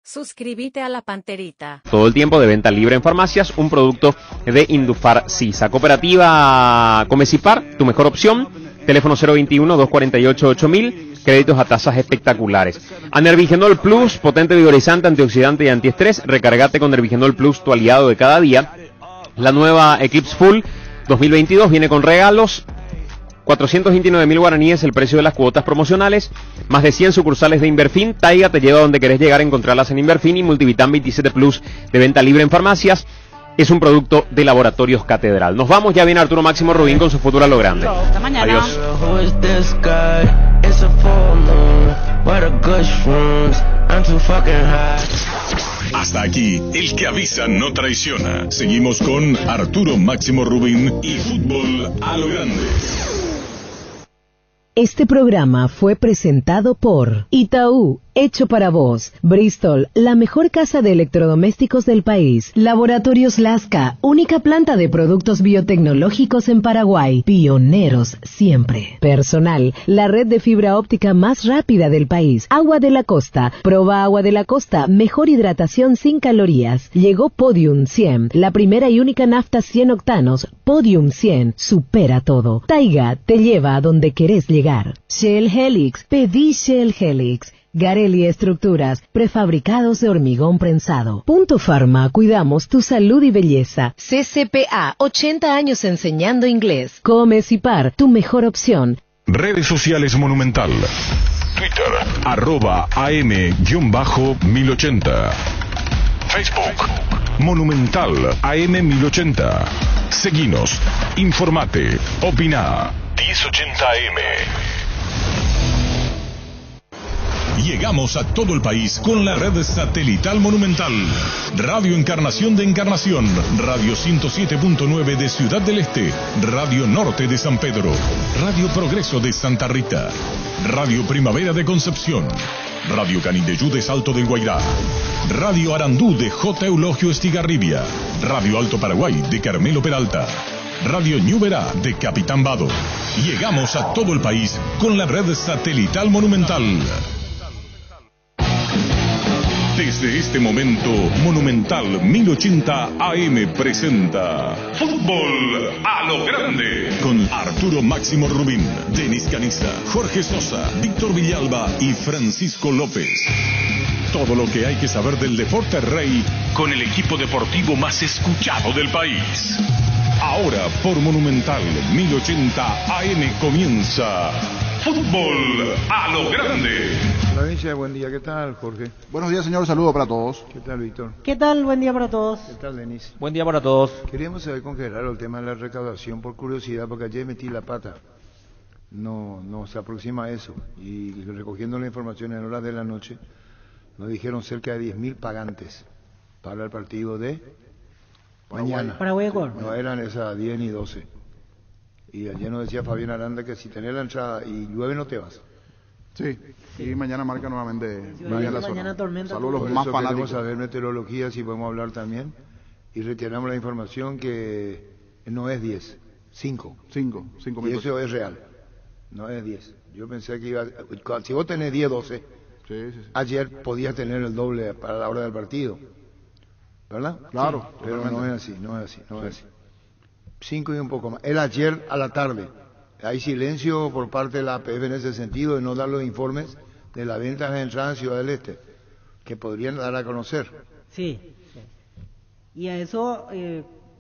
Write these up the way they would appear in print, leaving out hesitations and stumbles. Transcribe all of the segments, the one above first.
Suscríbete a La Panterita. Todo el tiempo de venta libre en farmacias, un producto de Indufar Sisa. Cooperativa Comecipar, tu mejor opción. Teléfono 021-248-8000. Créditos a tasas espectaculares. A Nervigenol Plus, potente vigorizante, antioxidante y antiestrés. Recargate con Nervigenol Plus, tu aliado de cada día. La nueva Eclipse Full 2022 viene con regalos. 429.000 guaraníes el precio de las cuotas promocionales, más de 100 sucursales de Inverfin. Taiga te lleva donde querés llegar, encontrarlas en Inverfin. Y Multivitam 27 Plus de venta libre en farmacias, es un producto de Laboratorios Catedral. Nos vamos, ya viene Arturo Máximo Rubín con su futuro a lo grande. Hasta mañana. Adiós. Hasta aquí, el que avisa no traiciona. Seguimos con Arturo Máximo Rubín y Fútbol a lo grande. Este programa fue presentado por Itaú, hecho para vos. Bristol, la mejor casa de electrodomésticos del país. Laboratorios Lasca, única planta de productos biotecnológicos en Paraguay. Pioneros siempre. Personal, la red de fibra óptica más rápida del país. Agua de la Costa. Proba Agua de la Costa, mejor hidratación sin calorías. Llegó Podium 100, la primera y única nafta 100 octanos. Podium 100, supera todo. Taiga te lleva a donde querés llegar. Shell Helix, pedí Shell Helix. Garelli Estructuras, prefabricados de hormigón prensado. Punto Pharma, cuidamos tu salud y belleza. CCPA, 80 años enseñando inglés. Comecipar, tu mejor opción. Redes sociales Monumental. Twitter, @AM_1080. Facebook, Monumental AM1080. Seguinos, informate, opina. 1080 AM. Llegamos a todo el país con la red satelital Monumental. Radio Encarnación de Encarnación, Radio 107.9 de Ciudad del Este, Radio Norte de San Pedro, Radio Progreso de Santa Rita, Radio Primavera de Concepción, Radio Canindeyú de Salto del Guairá, Radio Arandú de J. Eulogio Estigarribia, Radio Alto Paraguay de Carmelo Peralta, Radio Ñuberá de Capitán Vado. Llegamos a todo el país con la red satelital Monumental. Desde este momento, Monumental 1080 AM presenta Fútbol a lo grande con Arturo Máximo Rubín, Denis Caniza, Jorge Sosa, Víctor Villalba y Francisco López. Todo lo que hay que saber del deporte rey con el equipo deportivo más escuchado del país. Ahora por Monumental 1080 AM comienza Fútbol a lo grande. Provincia, buen día, ¿qué tal, Jorge? Buenos días, señor, saludo para todos. ¿Qué tal, Víctor? ¿Qué tal? Buen día para todos. ¿Qué tal, Denis? Buen día para todos. Queríamos saber con Gerardo el tema de la recaudación por curiosidad, porque ayer metí la pata. No se aproxima a eso. Y recogiendo la información en horas de la noche, nos dijeron cerca de 10.000 pagantes para el partido de mañana. Paraguay-Ecuador. No eran esas 10 ni 12. Y ayer nos decía Fabián Aranda que si tenés la entrada y llueve no te vas. Sí, y mañana marca nuevamente Mañana zona. tormenta. Saludos a Por los más eso fanáticos. queremos saber meteorología, si podemos hablar también. Y retiramos la información que no es 10, 5. 5 Y minutos. eso es real. No es 10. Yo pensé que iba... Si vos tenés 10, 12, Sí. ayer podías tener el doble para la hora del partido. ¿Verdad? Claro, Sí, pero totalmente. no es así. 5 y un poco más. El ayer a la tarde. Hay silencio por parte de la APF en ese sentido de no dar los informes de la venta de entrada en Ciudad del Este, que podrían dar a conocer. Sí. Y a eso,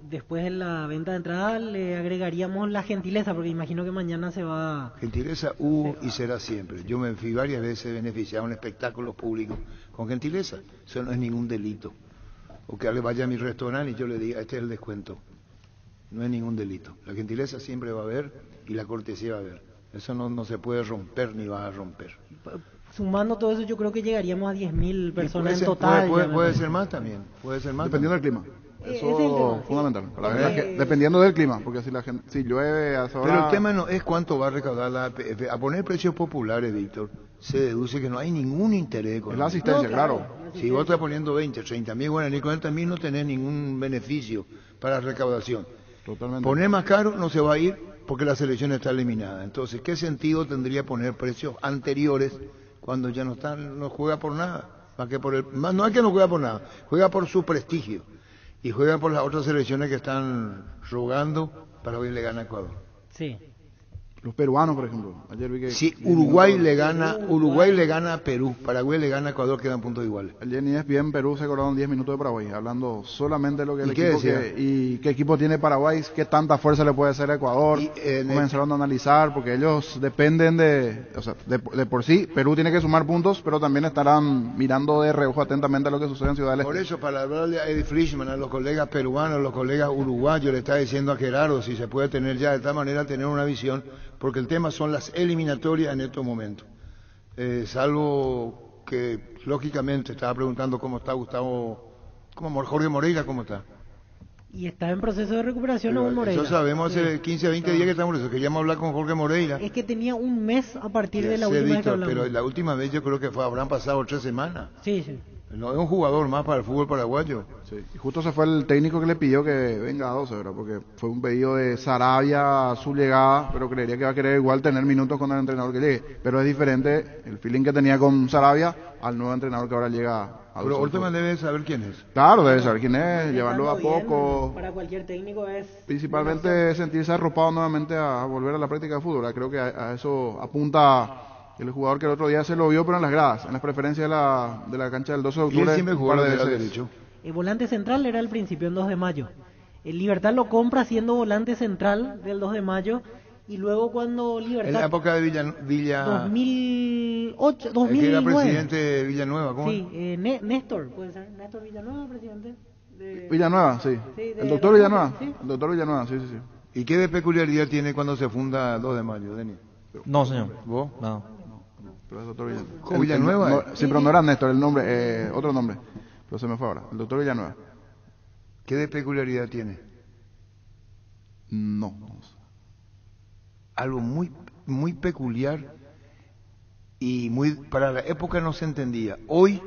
después de la venta de entrada, le agregaríamos la gentileza, porque imagino que mañana se va... Gentileza hubo y será siempre. Yo me fui varias veces beneficiado en espectáculos públicos con gentileza. Eso no es ningún delito. O que le vaya a mi restaurante y yo le diga, este es el descuento. No es ningún delito. La gentileza siempre va a haber y la cortesía va a haber. Eso no se puede romper ni va a romper. Sumando todo eso, yo creo que llegaríamos a 10.000 personas en Puede ser- total. Puede ser más también. Puede ser más. Dependiendo del también. clima. Ese es el Eso tema, es sí. fundamental. La verdad es que dependiendo del clima, porque si llueve a esa hora... Pero el tema no es cuánto va a recaudar la APF. A poner precios populares, Víctor, se deduce que no hay ningún interés Es económico. la asistencia, claro. Si vos estás poniendo 20, 30.000 guaraníes, con 30.000 no tenés ningún beneficio para recaudación. Totalmente. Poner más caro no se va a ir porque la selección está eliminada. Entonces, ¿qué sentido tendría poner precios anteriores cuando ya no juega por nada? Más que no es que no juega por nada, juega por su prestigio. Y juega por las otras selecciones que están rogando. Paraguay le gana a Ecuador. Sí. Los peruanos, por ejemplo. Ayer vi que... Sí, Uruguay le gana a Perú, Paraguay le gana a Ecuador, quedan puntos iguales. Ayer en ESPN Perú se acordaron 10 minutos de Paraguay, hablando solamente de lo que el ¿Y qué equipo decía? y qué equipo tiene Paraguay, qué tanta fuerza le puede hacer a Ecuador. Comenzaron a analizar, porque ellos dependen de por sí. Perú tiene que sumar puntos, pero también estarán mirando de reojo atentamente a lo que sucede en Ciudad del Este. Por eso, para hablarle a Eddie Frischman, a los colegas peruanos, a los colegas uruguayos, le está diciendo a Gerardo si se puede tener ya de tal manera tener una visión, porque el tema son las eliminatorias en estos momentos. Salvo que, lógicamente, estaba preguntando cómo está Gustavo, Jorge Moreira, ¿cómo está? Y está en proceso de recuperación aún Moreira. Eso sabemos hace 15 a 20 días que estamos por eso. Queríamos hablar con Jorge Moreira. Es que tenía un mes a partir de la Sí, última vez que Víctor, hablamos. pero la última vez yo creo que habrán pasado 3 semanas. Sí, sí. No es un jugador más para el fútbol paraguayo. Sí. Y justo se fue el técnico que le pidió que venga a 12, ¿verdad? Porque fue un pedido de Sarabia a su llegada, pero creería que va a querer igual tener minutos con el entrenador que llegue. Pero es diferente el feeling que tenía con Sarabia al nuevo entrenador que ahora llega a 12. Pero Orteman debe saber quién es. Claro, debe saber quién es, llevarlo a Estando bien, poco. Para cualquier técnico es... Principalmente sentirse arropado nuevamente a volver a la práctica de fútbol. Creo que a eso apunta el jugador que el otro día se lo vio, pero en las gradas, en las preferencias de la cancha del 12 de Y octubre. él siempre jugó un par de lateral veces. derecho. El volante central era al principio, en 2 de mayo. El Libertad lo compra siendo volante central del 2 de mayo. Y luego cuando Libertad... En la época de Villa 2008, el 2009. que era presidente de Villanueva, ¿cómo? Sí, Néstor, puede ser. Néstor Villanueva, presidente de... Villanueva, sí. Sí, de El doctor la- Villanueva. sí. El doctor Villanueva, sí. ¿Y qué de peculiaridad tiene cuando se funda 2 de mayo, Denis? No, señor. ¿Vos? No. Pero es doctor Villanueva. ¿Cómo Villanueva? No, sí, pero no era Néstor, el nombre, otro nombre. Pero se me fue ahora. El doctor Villanueva. ¿Qué de peculiaridad tiene? No. Algo muy, muy peculiar y muy para la época no se entendía. Hoy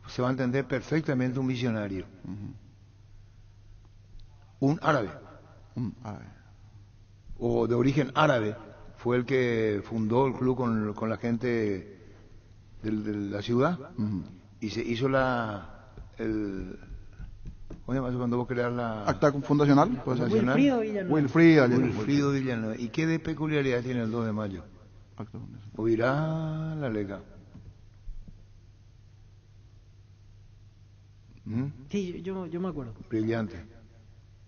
se va a entender perfectamente un visionario. Un árabe, o de origen árabe, fue el que fundó el club con la gente de la ciudad y se hizo ¿cómo se llama eso cuando vos creas la ¿Acta fundacional? ¿Puede ser? Wilfrido Villanueva. Wilfrido Villanueva? ¿Y qué de peculiaridad tiene el 2 de mayo? Acta fundacional. Oirá la lega. Sí, yo me acuerdo. Brillante.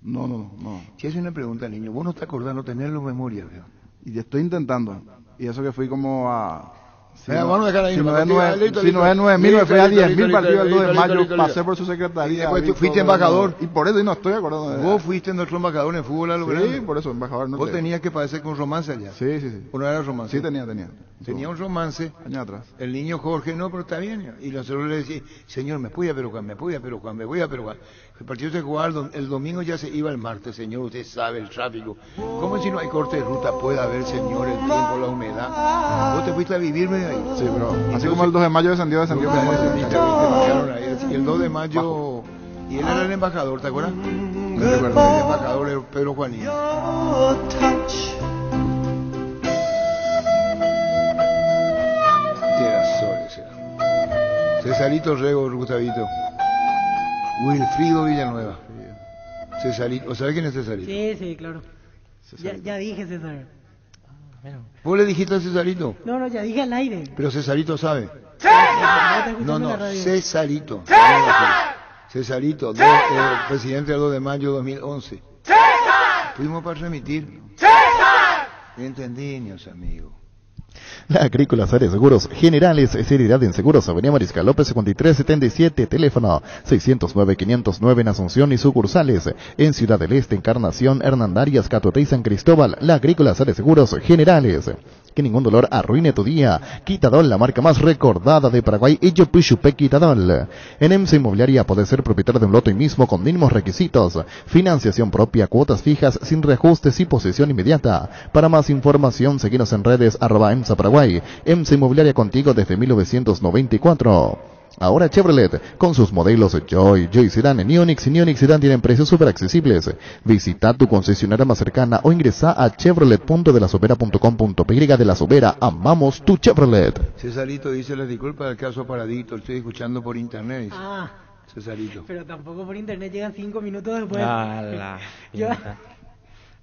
No. Si hace una pregunta, niño, vos no te acordás, no tenerlo en memoria, veo. Y estoy intentando. Y eso que fui como a... Vamos a dejar ahí. Si no es 9.000, me fue a 10.000 partidos el 2 de mayo, pasé por su secretaría. Y después tú vi fuiste todo, embajador. Y por eso y no estoy acordando de Vos fuiste nuestro embajador en fútbol a lo Sí, grande. por eso, embajador. No Vos sé. tenías que padecer con romance allá. Sí. ¿O no era romance? Sí, tenía. Tenía un romance. Años atrás. El niño Jorge, no, pero está bien. Y nosotros le decíamos, señor, me voy a Peruán. El partido se jugaba el domingo, ya se iba el martes, señor, usted sabe el tráfico. ¿Cómo si no hay corte de ruta puede haber, señor, el tiempo, la humedad? Vos te fuiste a vivirme ahí. Sí, pero así como el 2 de mayo descendió como Viste, bajaron ahí. Y el 2 de mayo, y él era el embajador, ¿te acuerdas? El embajador era Pedro Juanín. Cesarito Rego, Gustavito. Wilfrido Villanueva. Cesarito, ¿sabes quién es Cesarito? Sí, claro. Ya dije César. ¿Vos le dijiste a Cesarito? No, ya dije al aire. Pero Cesarito sabe. No, Cesarito. Cesarito, presidente del 2 de mayo de 2011. Fuimos para remitir. Entendí, niños amigos. La Agrícola Sare Seguros Generales, seriedad en seguros, Avenida Mariscal López 5377, teléfono 609-509 en Asunción y sucursales en Ciudad del Este, Encarnación, Hernandarias, Catuete y San Cristóbal. La Agrícola Sare Seguros Generales. Que ningún dolor arruine tu día. Quitadol, la marca más recordada de Paraguay, y Yopuchupe Quitadol. En EMSA Inmobiliaria podés ser propietario de un lote hoy mismo con mínimos requisitos. Financiación propia, cuotas fijas, sin reajustes y posesión inmediata. Para más información, seguinos en redes @EMSA Paraguay. EMSA Inmobiliaria contigo desde 1994. Ahora Chevrolet, con sus modelos Joy, Joy Sedan, Neonix y Neonix Sedan tienen precios súper accesibles. Visita tu concesionaria más cercana o ingresa a chevrolet.delasovera.com.py. De La Sobera, amamos tu Chevrolet. Cesarito dice la disculpa del caso Paradito, estoy escuchando por internet. Dice. Cesarito. Pero tampoco por internet llegan 5 minutos después. Yo,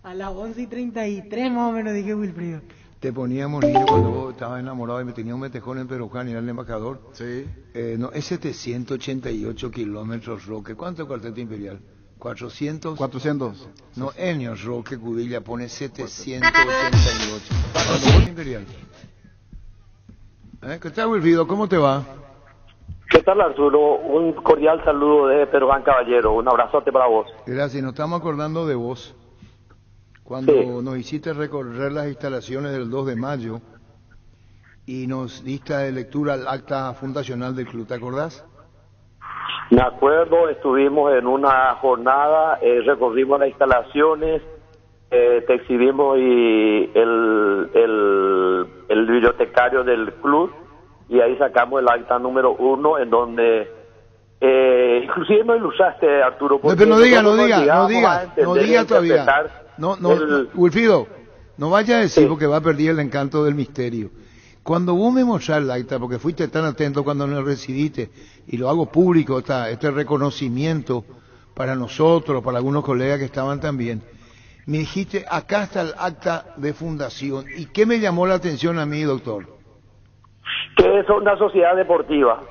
a las 11:33 más o menos dije Wilfrido. Te poníamos niño cuando vos estabas enamorado y me tenía un metejón en Peruján y era el embajador. Sí. No, es 788 kilómetros Roque. ¿Cuánto es Cuarteto Imperial? 400. 400. No, Enios Roque Cudilla pone 788. ¿Cuánto Imperial? ¿Qué tal, Wilfrido? ¿Cómo te va? ¿Qué tal, Arturo? Un cordial saludo de Peruján Caballero. Un abrazote para vos. Gracias. Nos estamos acordando de vos. Cuando nos hiciste recorrer las instalaciones del 2 de mayo y nos diste de lectura al acta fundacional del club, ¿te acordás? Me acuerdo, estuvimos en una jornada, recorrimos las instalaciones, te exhibimos y el bibliotecario del club y ahí sacamos el acta número 1 en donde inclusive no ilustraste, Arturo. No, pero no diga todavía. No, Wilfrido, no vaya a decir porque va a perder el encanto del misterio. Cuando vos me mostrás el acta, porque fuiste tan atento cuando nos recibiste, y lo hago público, este reconocimiento para nosotros, para algunos colegas que estaban también, me dijiste, acá está el acta de fundación. ¿Y qué me llamó la atención a mí, doctor? Que es una sociedad deportiva.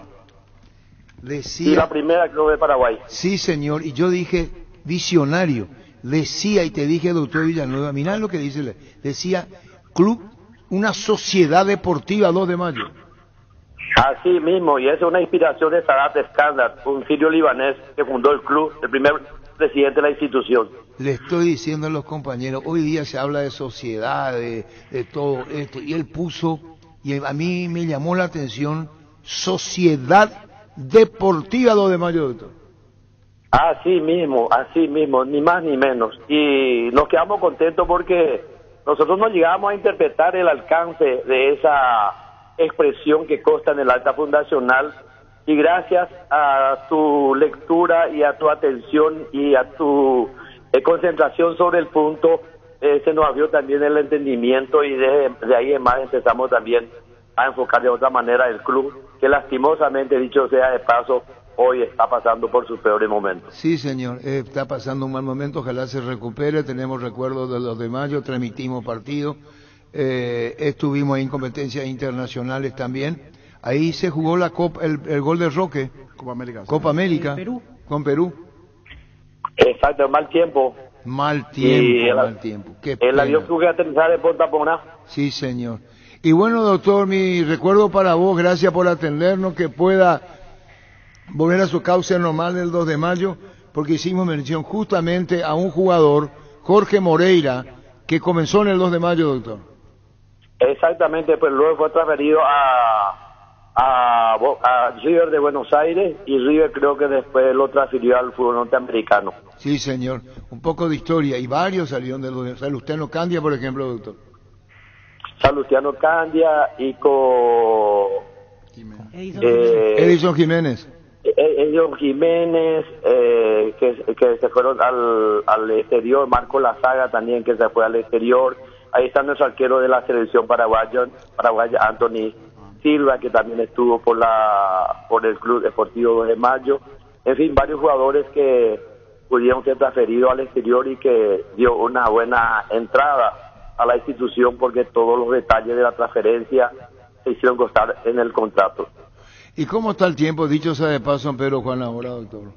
Decía, y la primera club de Paraguay. Sí, señor, y yo dije, visionario. Decía, y te dije, doctor Villanueva, mirá lo que dice, decía, club, una sociedad deportiva 2 de mayo. Así mismo, y es una inspiración de Sadat Skandar, un sirio libanés que fundó el club, el primer presidente de la institución. Le estoy diciendo a los compañeros, hoy día se habla de sociedad, de todo esto, y él puso, y a mí me llamó la atención, Sociedad Deportiva 2 de mayo, doctor. Así mismo, ni más ni menos. Y nos quedamos contentos porque nosotros no llegamos a interpretar el alcance de esa expresión que consta en el acta fundacional y gracias a tu lectura y a tu atención y a tu concentración sobre el punto, se nos abrió también el entendimiento y de ahí en más empezamos también a enfocar de otra manera el club, que lastimosamente, dicho sea de paso, hoy está pasando por sus peores momentos. Sí, señor, está pasando un mal momento, ojalá se recupere, tenemos recuerdos de los de mayo, transmitimos partidos, estuvimos en competencias internacionales también, ahí se jugó la Copa, el gol de Roque, Copa América, Perú. Con Perú. Exacto, mal tiempo. Mal tiempo. Qué el pena. avión tuvo que aterrizar en Punta Pona. Sí, señor. Y bueno, doctor, mi recuerdo para vos, gracias por atendernos, que pueda volver a su cauce normal el 2 de mayo, porque hicimos mención justamente a un jugador, Jorge Moreira, que comenzó en el 2 de mayo, doctor. Exactamente, pues luego fue transferido a River de Buenos Aires y River creo que después lo transfirió al fútbol norteamericano. Sí, señor. Un poco de historia, y varios salieron del 2 de mayo. Salustiano Candia, por ejemplo, doctor. Salustiano Candia y con Edison Jiménez. Edison Jiménez, que se fueron al exterior, Marco Lazaga también, que se fue al exterior. Ahí está nuestro arquero de la selección paraguaya, Anthony Silva, que también estuvo por el Club Deportivo 2 de Mayo. En fin, varios jugadores que pudieron ser transferidos al exterior y que dio una buena entrada a la institución porque todos los detalles de la transferencia se hicieron constar en el contrato. ¿Y cómo está el tiempo, dicho sea de paso, en Pedro Juan ahora, doctor?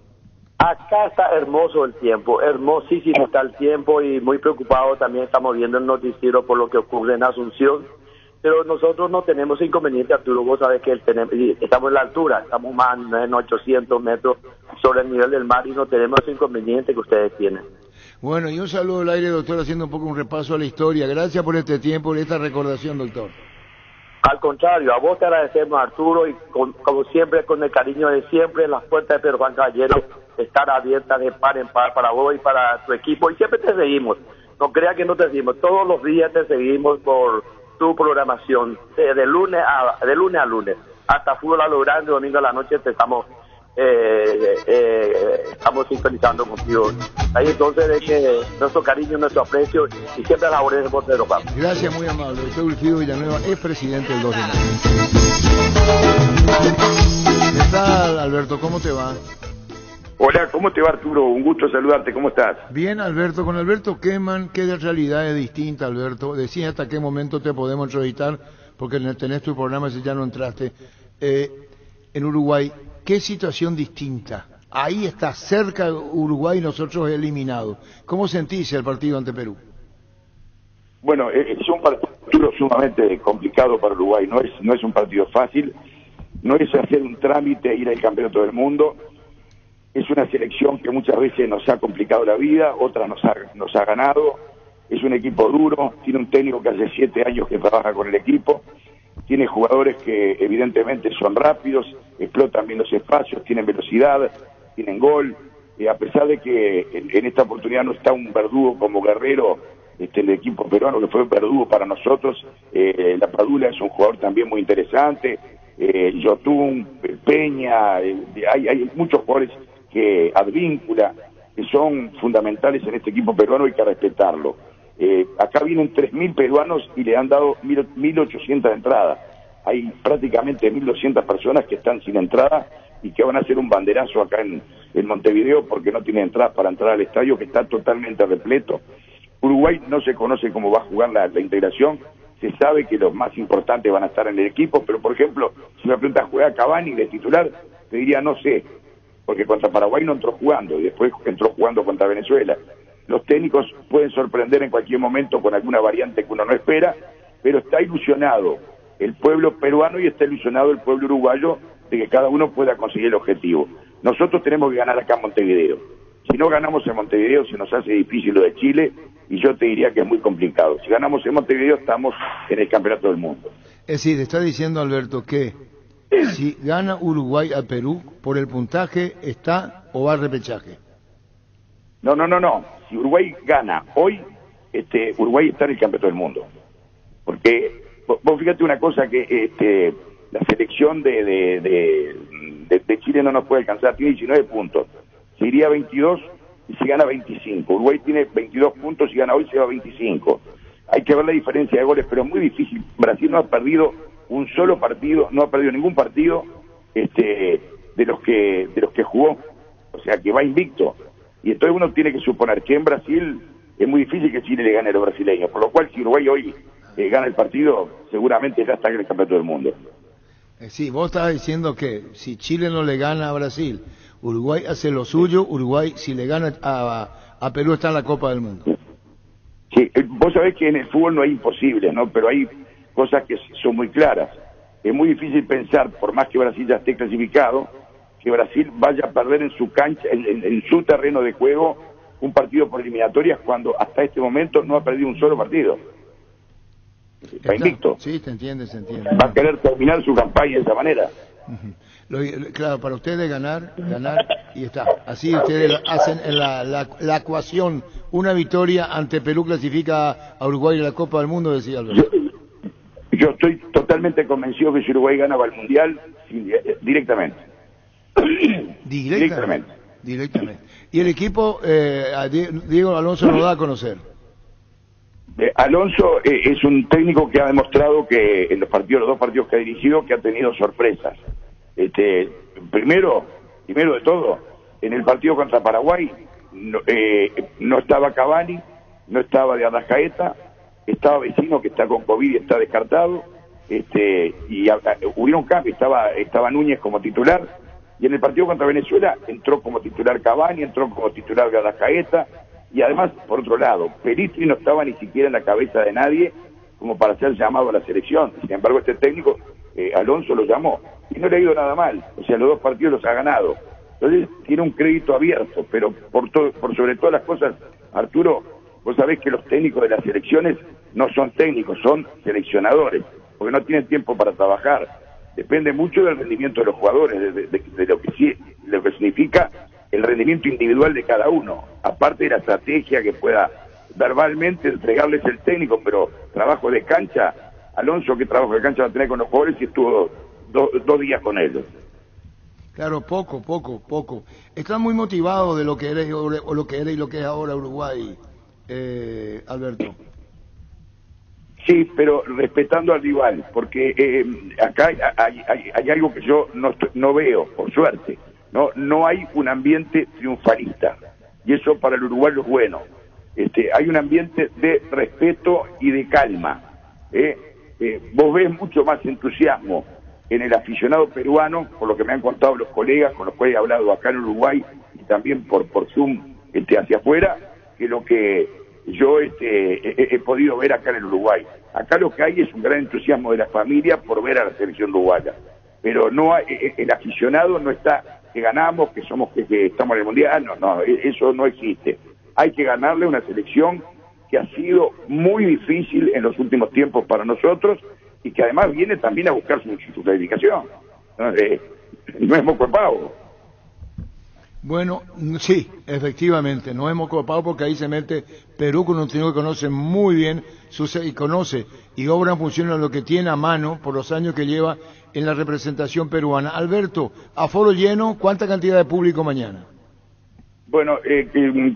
Acá está hermoso el tiempo, hermosísimo está el tiempo y muy preocupado también estamos viendo el noticiero por lo que ocurre en Asunción, pero nosotros no tenemos inconveniente, Arturo, vos sabés que estamos en la altura, estamos más en 800 metros sobre el nivel del mar y no tenemos inconveniente que ustedes tienen. Bueno, y un saludo al aire, doctor, haciendo un poco un repaso a la historia. Gracias por este tiempo y esta recordación, doctor. Al contrario, a vos te agradecemos, Arturo, y como siempre, con el cariño de siempre, las puertas de Pedro Juan Caballero están abiertas de par en par para vos y para tu equipo, y siempre te seguimos. No creas que no te seguimos, todos los días te seguimos por tu programación, de lunes a lunes. hasta fútbol a lo grande, domingo a la noche estamos sintonizando contigo. Ahí entonces de que nuestro cariño, nuestro aprecio y siempre laboremos de los campos. Gracias, muy amable. Soy Wilfrido Villanueva, es presidente del 2 de mayo. ¿Qué tal, Alberto? ¿Cómo te va? Hola, ¿cómo te va, Arturo? Un gusto saludarte, ¿cómo estás? Bien, Alberto. Con Alberto Queman, ¿qué realidad es distinta, Alberto? Decís hasta qué momento te podemos entrevistar, porque tenés tu programa si ya no entraste. En Uruguay, ¿qué situación distinta? Ahí está cerca Uruguay, nosotros eliminados. ¿Cómo sentís el partido ante Perú? Bueno, es un partido sumamente complicado para Uruguay, no es un partido fácil, no es hacer un trámite e ir al campeonato del mundo. Es una selección que muchas veces nos ha complicado la vida, otras nos ha ganado. Es un equipo duro, tiene un técnico que hace 7 años que trabaja con el equipo, tiene jugadores que evidentemente son rápidos, explotan bien los espacios, tienen velocidad, tienen gol. A pesar de que en esta oportunidad no está un verdugo como Guerrero, el equipo peruano que fue un verdugo para nosotros, la Padula es un jugador también muy interesante, Yotun, Peña, hay muchos jugadores que Advíncula, que son fundamentales en este equipo peruano, hay que respetarlo. Acá vienen 3.000 peruanos y le han dado 1.800 entradas. Hay prácticamente 1.200 personas que están sin entrada y que van a hacer un banderazo acá en Montevideo porque no tienen entradas para entrar al estadio, que está totalmente repleto. Uruguay no se conoce cómo va a jugar la integración, se sabe que los más importantes van a estar en el equipo, pero por ejemplo, si me preguntas, ¿juega Cavani de titular? Te diría no sé, porque contra Paraguay no entró jugando y después entró jugando contra Venezuela. Los técnicos pueden sorprender en cualquier momento con alguna variante que uno no espera, pero está ilusionado el pueblo peruano y está ilusionado el pueblo uruguayo de que cada uno pueda conseguir el objetivo. Nosotros tenemos que ganar acá en Montevideo. Si no ganamos en Montevideo se nos hace difícil lo de Chile y yo te diría que es muy complicado. Si ganamos en Montevideo estamos en el campeonato del mundo. Es decir, está diciendo Alberto que si gana Uruguay a Perú, por el puntaje está o va al repechaje. No. Si Uruguay gana hoy, Uruguay está en el campeonato del mundo. Porque vos fíjate una cosa, que la selección de Chile no nos puede alcanzar, tiene 19 puntos. Se iría a 22 y se gana 25. Uruguay tiene 22 puntos y gana hoy, se va a 25. Hay que ver la diferencia de goles, pero es muy difícil. Brasil no ha perdido un solo partido, no ha perdido ningún partido de los que jugó. O sea, que va invicto. Y entonces uno tiene que suponer que en Brasil es muy difícil que Chile le gane a los brasileños. Por lo cual, si Uruguay hoy gana el partido, seguramente ya está en el campeonato del mundo. Sí, vos estabas diciendo que si Chile no le gana a Brasil, Uruguay hace lo suyo, Uruguay si le gana a Perú está en la Copa del Mundo. Sí, vos sabés que en el fútbol no hay imposibles, ¿no? Pero hay cosas que son muy claras. Es muy difícil pensar, por más que Brasil ya esté clasificado, que Brasil vaya a perder en su cancha, en su terreno de juego, un partido por eliminatorias cuando hasta este momento no ha perdido un solo partido. Está invicto. Sí, se entiende. Va a querer terminar su campaña de esa manera. Claro, para ustedes ganar y está. Así ustedes hacen en la ecuación, una victoria ante Perú clasifica a Uruguay en la Copa del Mundo, decía Alberto. Yo estoy totalmente convencido que si Uruguay gana va al Mundial directamente. Directamente. Y el equipo, Diego Alonso nos da a conocer. Alonso es un técnico que ha demostrado que en los dos partidos que ha dirigido, que ha tenido sorpresas. Primero de todo, en el partido contra Paraguay no estaba Cavani, no estaba de Arrascaeta, estaba Vecino que está con COVID y está descartado, y hubieron cambios, estaba Núñez como titular, y en el partido contra Venezuela entró como titular Cavani, entró como titular de Arrascaeta, y además, por otro lado, Pelistri no estaba ni siquiera en la cabeza de nadie como para ser llamado a la selección. Sin embargo, este técnico, Alonso, lo llamó y no le ha ido nada mal. O sea, los dos partidos los ha ganado. Entonces, tiene un crédito abierto, pero por sobre todas las cosas, Arturo, vos sabés que los técnicos de las selecciones no son técnicos, son seleccionadores, porque no tienen tiempo para trabajar. Depende mucho del rendimiento de los jugadores, de lo que significa el rendimiento individual de cada uno, aparte de la estrategia que pueda verbalmente entregarles el técnico, pero trabajo de cancha, Alonso, ¿qué trabajo de cancha va a tener con los jugadores si estuvo 2 días con ellos. Claro, poco. Están muy motivados de lo que eres o lo que era y lo que es ahora Uruguay, Alberto. Sí, pero respetando al rival, porque acá hay algo que yo no veo, por suerte. No hay un ambiente triunfalista, y eso para el uruguayo es bueno. Hay un ambiente de respeto y de calma. Vos ves mucho más entusiasmo en el aficionado peruano, por lo que me han contado los colegas con los cuales he hablado acá en Uruguay y también por Zoom hacia afuera, que lo que yo he podido ver acá en el Uruguay. Acá lo que hay es un gran entusiasmo de la familia por ver a la selección uruguaya, pero no hay, el aficionado no está que ganamos, que estamos en el Mundial, no, eso no existe. Hay que ganarle a una selección que ha sido muy difícil en los últimos tiempos para nosotros y que además viene también a buscar su clasificación. No es moco de pavo. Bueno, sí, efectivamente, no hemos copado porque ahí se mete Perú con un técnico que conoce muy bien y obra en función de lo que tiene a mano por los años que lleva en la representación peruana. Alberto, aforo lleno, ¿cuánta cantidad de público mañana? Bueno,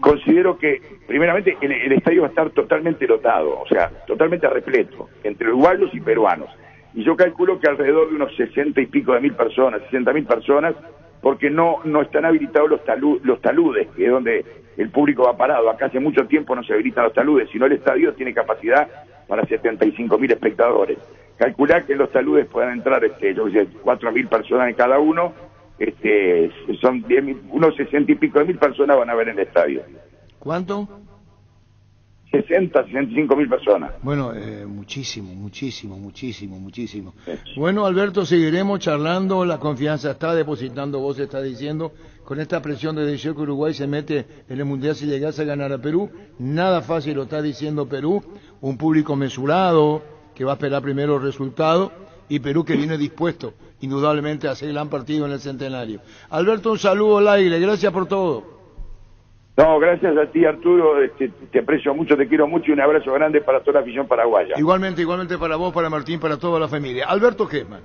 considero que primeramente el estadio va a estar totalmente dotado, o sea, totalmente repleto, entre uruguayos y peruanos. Y yo calculo que alrededor de unos 60 y pico de mil personas, 60.000 personas, porque no están habilitados los taludes, que es donde el público va parado. Acá hace mucho tiempo no se habilitan los taludes, sino el estadio tiene capacidad para 75.000 espectadores. Calcular que en los taludes puedan entrar 4.000 personas en cada uno, son unos 60 y pico de mil personas van a ver en el estadio. ¿Cuánto? 65.000 personas. Bueno, muchísimo. Bueno, Alberto, seguiremos charlando, la confianza está depositando, vos estás diciendo, con esta presión de decir que Uruguay se mete en el Mundial si llegase a ganar a Perú, nada fácil lo está diciendo Perú, un público mesurado, que va a esperar primero el resultado, y Perú que viene dispuesto, indudablemente, a hacer gran partido en el Centenario. Alberto, un saludo al aire, gracias por todo. No, gracias a ti, Arturo, te aprecio mucho, te quiero mucho y un abrazo grande para toda la afición paraguaya. Igualmente para vos, para Martín, para toda la familia. Alberto Kessman.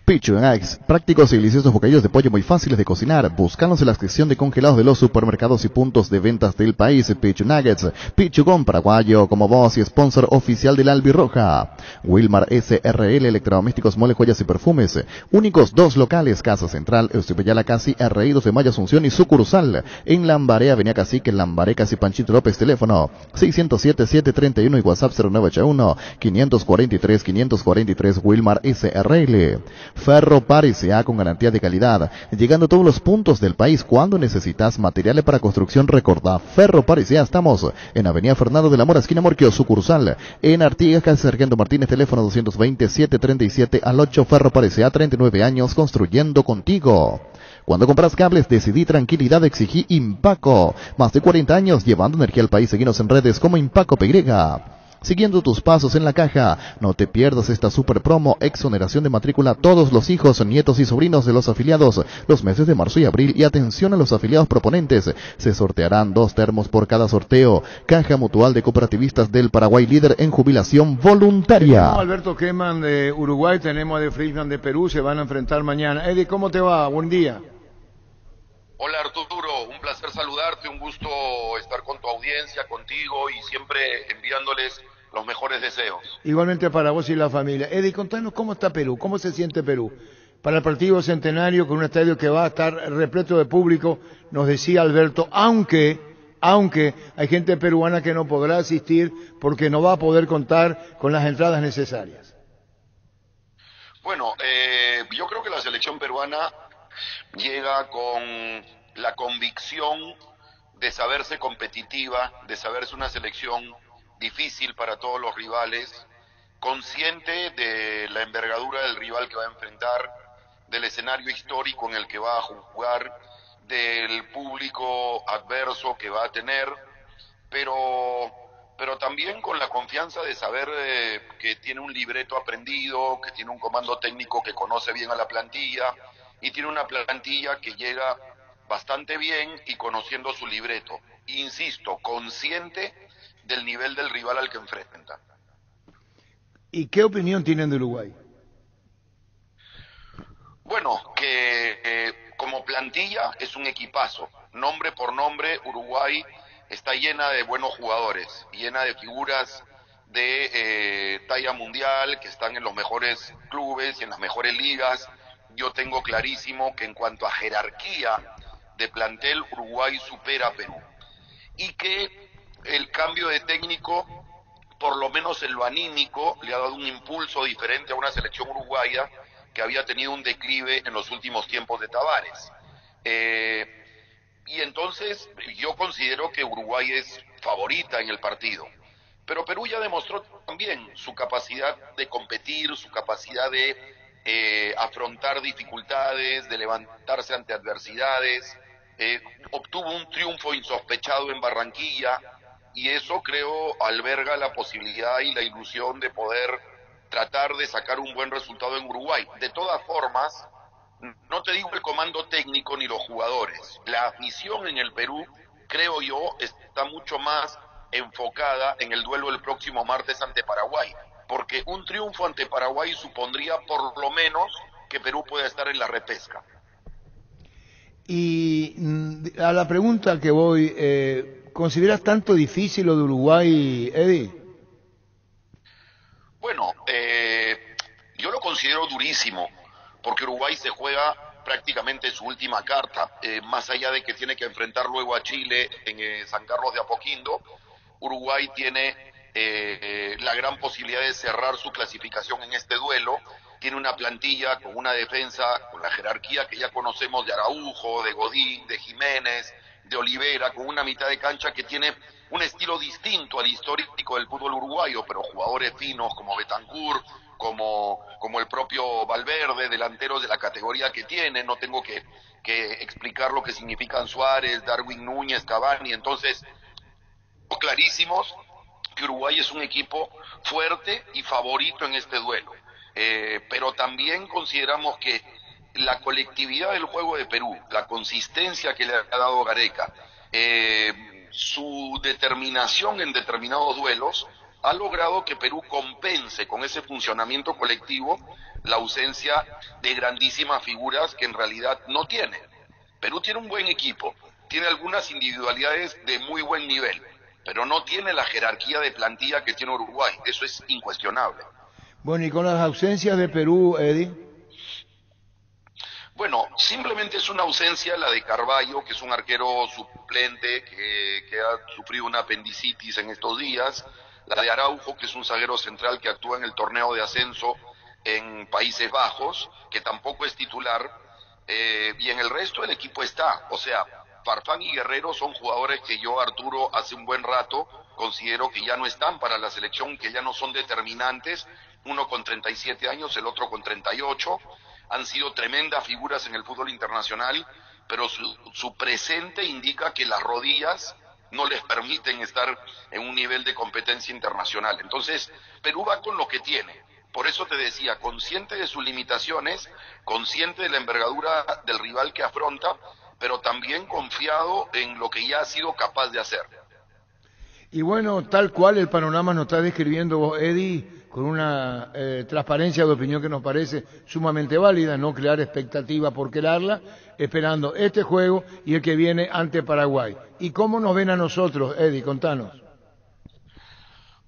Pichu Nuggets, prácticos y deliciosos bocadillos de pollo muy fáciles de cocinar. Búscalos en la sección de congelados de los supermercados y puntos de ventas del país. Pichu Nuggets, Pichugón paraguayo, como voz y sponsor oficial de la Albirroja. Wilmar SRL, electrodomésticos, mole, joyas y perfumes. Únicos 2 locales, Casa Central, Eustepeyala Casi, RI 2 de Mayo Asunción y sucursal. En Lambaré, Avenida Cacique, Lambaré Casi Panchito López, teléfono 607-731 y WhatsApp 0981-543-543, Wilmar SRL. Ferro Parisea con garantía de calidad, llegando a todos los puntos del país. Cuando necesitas materiales para construcción, recordá Ferro Parisea. Estamos en Avenida Fernando de la Mora, esquina Morquio, sucursal en Artigas, calle Sargento Martínez, teléfono 220-737-8. Ferro Parisea, 39 años construyendo contigo. Cuando compras cables, decidí tranquilidad, exigí Impaco. Más de 40 años llevando energía al país. Seguinos en redes como Impaco PY. Siguiendo tus pasos en la caja, no te pierdas esta super promo, exoneración de matrícula a todos los hijos, nietos y sobrinos de los afiliados, los meses de marzo y abril, y atención a los afiliados proponentes, se sortearán 2 termos por cada sorteo. Caja Mutual de Cooperativistas del Paraguay, líder en jubilación voluntaria. Tenemos a Alberto Kessman de Uruguay, tenemos a De Friedman de Perú, se van a enfrentar mañana. Eddie, ¿cómo te va? Buen día. Hola Arturo, un placer saludarte, un gusto estar con tu audiencia, contigo y siempre enviándoles los mejores deseos. Igualmente para vos y la familia. Eddie, contanos cómo está Perú, cómo se siente Perú para el partido centenario con un estadio que va a estar repleto de público, nos decía Alberto, aunque hay gente peruana que no podrá asistir porque no va a poder contar con las entradas necesarias. Bueno, yo creo que la selección peruana llega con la convicción de saberse competitiva, de saberse una selección difícil para todos los rivales, consciente de la envergadura del rival que va a enfrentar, del escenario histórico en el que va a jugar, del público adverso que va a tener, pero también con la confianza de saber que tiene un libreto aprendido, que tiene un comando técnico que conoce bien a la plantilla, y tiene una plantilla que llega bastante bien y conociendo su libreto. Insisto, consciente del nivel del rival al que enfrenta. ¿Y qué opinión tienen de Uruguay? Bueno, que como plantilla es un equipazo. Nombre por nombre, Uruguay está llena de buenos jugadores, llena de figuras de talla mundial que están en los mejores clubes y en las mejores ligas. Yo tengo clarísimo que en cuanto a jerarquía de plantel, Uruguay supera a Perú. Y que el cambio de técnico, por lo menos en lo anímico, le ha dado un impulso diferente a una selección uruguaya que había tenido un declive en los últimos tiempos de Tavares. Y entonces yo considero que Uruguay es favorita en el partido. Pero Perú ya demostró también su capacidad de competir, su capacidad de afrontar dificultades, de levantarse ante adversidades. Obtuvo un triunfo insospechado en Barranquilla y eso creo alberga la posibilidad y la ilusión de poder tratar de sacar un buen resultado en Uruguay. De todas formas, no te digo el comando técnico ni los jugadores. La afición en el Perú, creo yo, está mucho más enfocada en el duelo del próximo martes ante Paraguay, porque un triunfo ante Paraguay supondría por lo menos que Perú pueda estar en la repesca. Y a la pregunta que voy, ¿consideras tanto difícil lo de Uruguay, Eddie? Bueno, yo lo considero durísimo, porque Uruguay se juega prácticamente su última carta, más allá de que tiene que enfrentar luego a Chile en San Carlos de Apoquindo. Uruguay tiene la gran posibilidad de cerrar su clasificación en este duelo. Tiene una plantilla con una defensa, con la jerarquía que ya conocemos de Araujo, de Godín, de Jiménez, de Olivera, con una mitad de cancha que tiene un estilo distinto al histórico del fútbol uruguayo, pero jugadores finos como Betancur, como el propio Valverde, delanteros de la categoría que tiene. No tengo que explicar lo que significan Suárez, Darwin Núñez, Cavani. Entonces, clarísimos que Uruguay es un equipo fuerte y favorito en este duelo. Pero también consideramos que la colectividad del juego de Perú, la consistencia que le ha dado Gareca, su determinación en determinados duelos, ha logrado que Perú compense con ese funcionamiento colectivo la ausencia de grandísimas figuras que en realidad no tiene. Perú tiene un buen equipo, tiene algunas individualidades de muy buen nivel, pero no tiene la jerarquía de plantilla que tiene Uruguay. Eso es incuestionable. Bueno, y con las ausencias de Perú, Eddie. Bueno, simplemente es una ausencia la de Carvalho, que es un arquero suplente que ha sufrido una apendicitis en estos días. La de Araujo, que es un zaguero central que actúa en el torneo de ascenso en Países Bajos, que tampoco es titular. Y en el resto del equipo está. O sea, Farfán y Guerrero son jugadores que yo, Arturo, hace un buen rato considero que ya no están para la selección, que ya no son determinantes. Uno con 37 años, el otro con 38. Han sido tremendas figuras en el fútbol internacional, pero su presente indica que las rodillas no les permiten estar en un nivel de competencia internacional. Entonces, Perú va con lo que tiene. Por eso te decía, consciente de sus limitaciones, consciente de la envergadura del rival que afronta, pero también confiado en lo que ya ha sido capaz de hacer. Y bueno, tal cual el panorama nos está describiendo vos, Eddie, con una transparencia de opinión que nos parece sumamente válida, no crear expectativa por crearla, esperando este juego y el que viene ante Paraguay. ¿Y cómo nos ven a nosotros, Eddie? Contanos.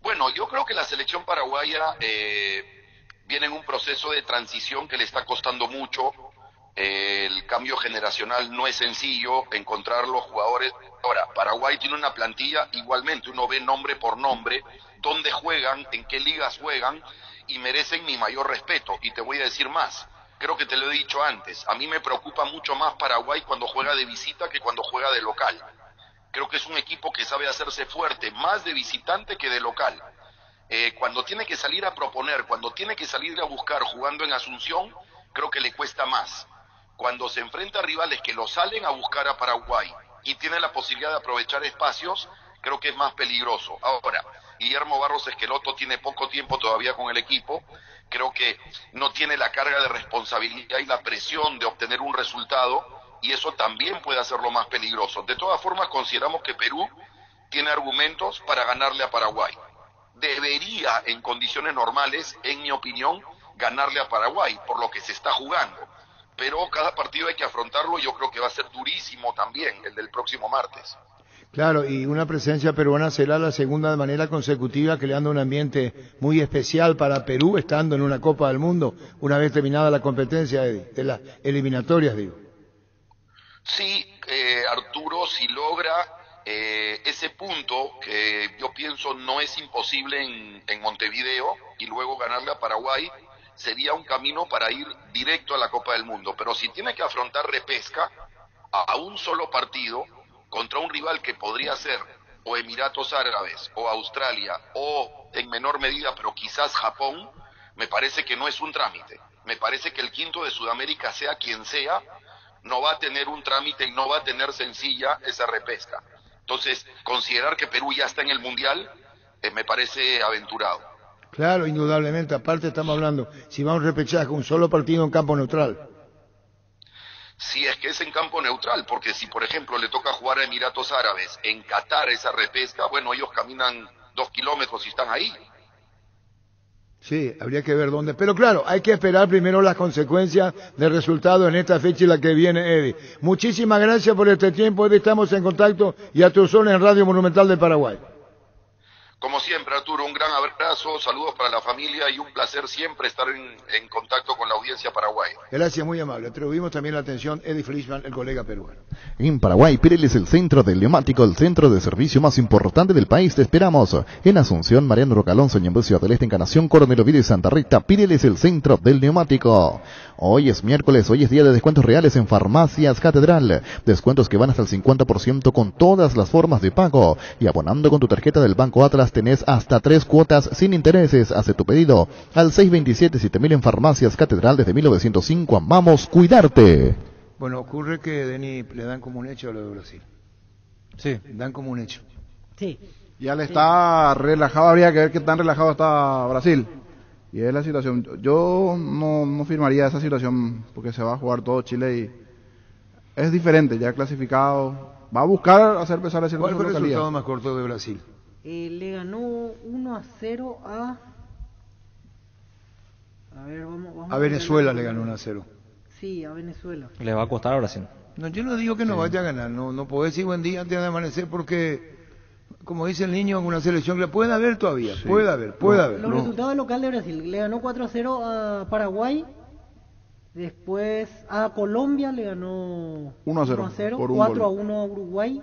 Bueno, yo creo que la selección paraguaya viene en un proceso de transición que le está costando mucho. El cambio generacional no es sencillo, encontrar los jugadores. Ahora, Paraguay tiene una plantilla igualmente, uno ve nombre por nombre, dónde juegan, en qué ligas juegan, y merecen mi mayor respeto. Y te voy a decir más, creo que te lo he dicho antes, a mí me preocupa mucho más Paraguay cuando juega de visita que cuando juega de local. Creo que es un equipo que sabe hacerse fuerte, más de visitante que de local. Cuando tiene que salir a proponer, cuando tiene que salir a buscar jugando en Asunción, creo que le cuesta más. Cuando se enfrenta a rivales que lo salen a buscar a Paraguay y tiene la posibilidad de aprovechar espacios, creo que es más peligroso. Ahora, Guillermo Barros Esqueloto tiene poco tiempo todavía con el equipo, creo que no tiene la carga de responsabilidad y la presión de obtener un resultado, y eso también puede hacerlo más peligroso. De todas formas, consideramos que Perú tiene argumentos para ganarle a Paraguay. Debería, en condiciones normales, en mi opinión, ganarle a Paraguay, por lo que se está jugando. pero cada partido hay que afrontarlo. Yo creo que va a ser durísimo también el del próximo martes. Claro, y una presencia peruana será la segunda de manera consecutiva, creando un ambiente muy especial para Perú, estando en una Copa del Mundo, una vez terminada la competencia de las eliminatorias, digo. Sí, Arturo, si logra ese punto, que yo pienso no es imposible en Montevideo, y luego ganarle a Paraguay, sería un camino para ir directo a la Copa del Mundo. Pero si tiene que afrontar repesca a un solo partido, contra un rival que podría ser o Emiratos Árabes o Australia o en menor medida pero quizás Japón, me parece que no es un trámite. Me parece que el quinto de Sudamérica, sea quien sea, no va a tener un trámite y no va a tener sencilla esa repesca. Entonces, considerar que Perú ya está en el Mundial me parece aventurado. Claro, indudablemente. Aparte estamos hablando, si va a un repechaje, un solo partido en campo neutral. Si es que es en campo neutral, porque si por ejemplo le toca jugar a Emiratos Árabes en Qatar esa repesca, bueno, ellos caminan 2 kilómetros y están ahí. Sí, habría que ver dónde. Pero claro, hay que esperar primero las consecuencias del resultado en esta fecha y la que viene, Eddie. Muchísimas gracias por este tiempo, Eddie. Estamos en contacto y a tus órdenes en Radio Monumental de Paraguay. Como siempre, Arturo, un gran abrazo, saludos para la familia y un placer siempre estar en contacto con la audiencia paraguaya. Gracias, muy amable. Atribuimos también la atención a Eddie Fleischmann, el colega peruano. En Paraguay, Pirelli es el centro del neumático, el centro de servicio más importante del país. Te esperamos. En Asunción, Mariano Rocalonso, en Ciudad del Este, Encarnación, Coronel Ovidio y Santa Rita. Pirelli es el centro del neumático. Hoy es miércoles, hoy es día de descuentos reales en Farmacias Catedral. Descuentos que van hasta el 50% con todas las formas de pago. Y abonando con tu tarjeta del Banco Atlas tenés hasta 3 cuotas sin intereses. Hace tu pedido al 627-7000 en Farmacias Catedral desde 1905. Amamos cuidarte. Bueno, ocurre que Denis le dan como un hecho a lo de Brasil. Sí. Dan como un hecho. Sí. Ya le está relajado, habría que ver qué tan relajado está Brasil. Y es la situación. Yo no firmaría esa situación porque se va a jugar todo Chile y es diferente, ya clasificado. Va a buscar hacer pesar a cierta ¿Cuál fue el localidad. resultado más corto de Brasil? Le ganó 1-0 a... A ver, vamos A Venezuela le ganó 1-0. Sí, a Venezuela. Le va a costar a Brasil. No, yo no digo que no vaya a ganar, no puedo decir buen día antes de amanecer porque, como dice el niño, en una selección le puede haber todavía, sí. puede haber. Los resultados local de Brasil: le ganó 4-0 a Paraguay, después a Colombia le ganó 1-0, 4-1 a Uruguay,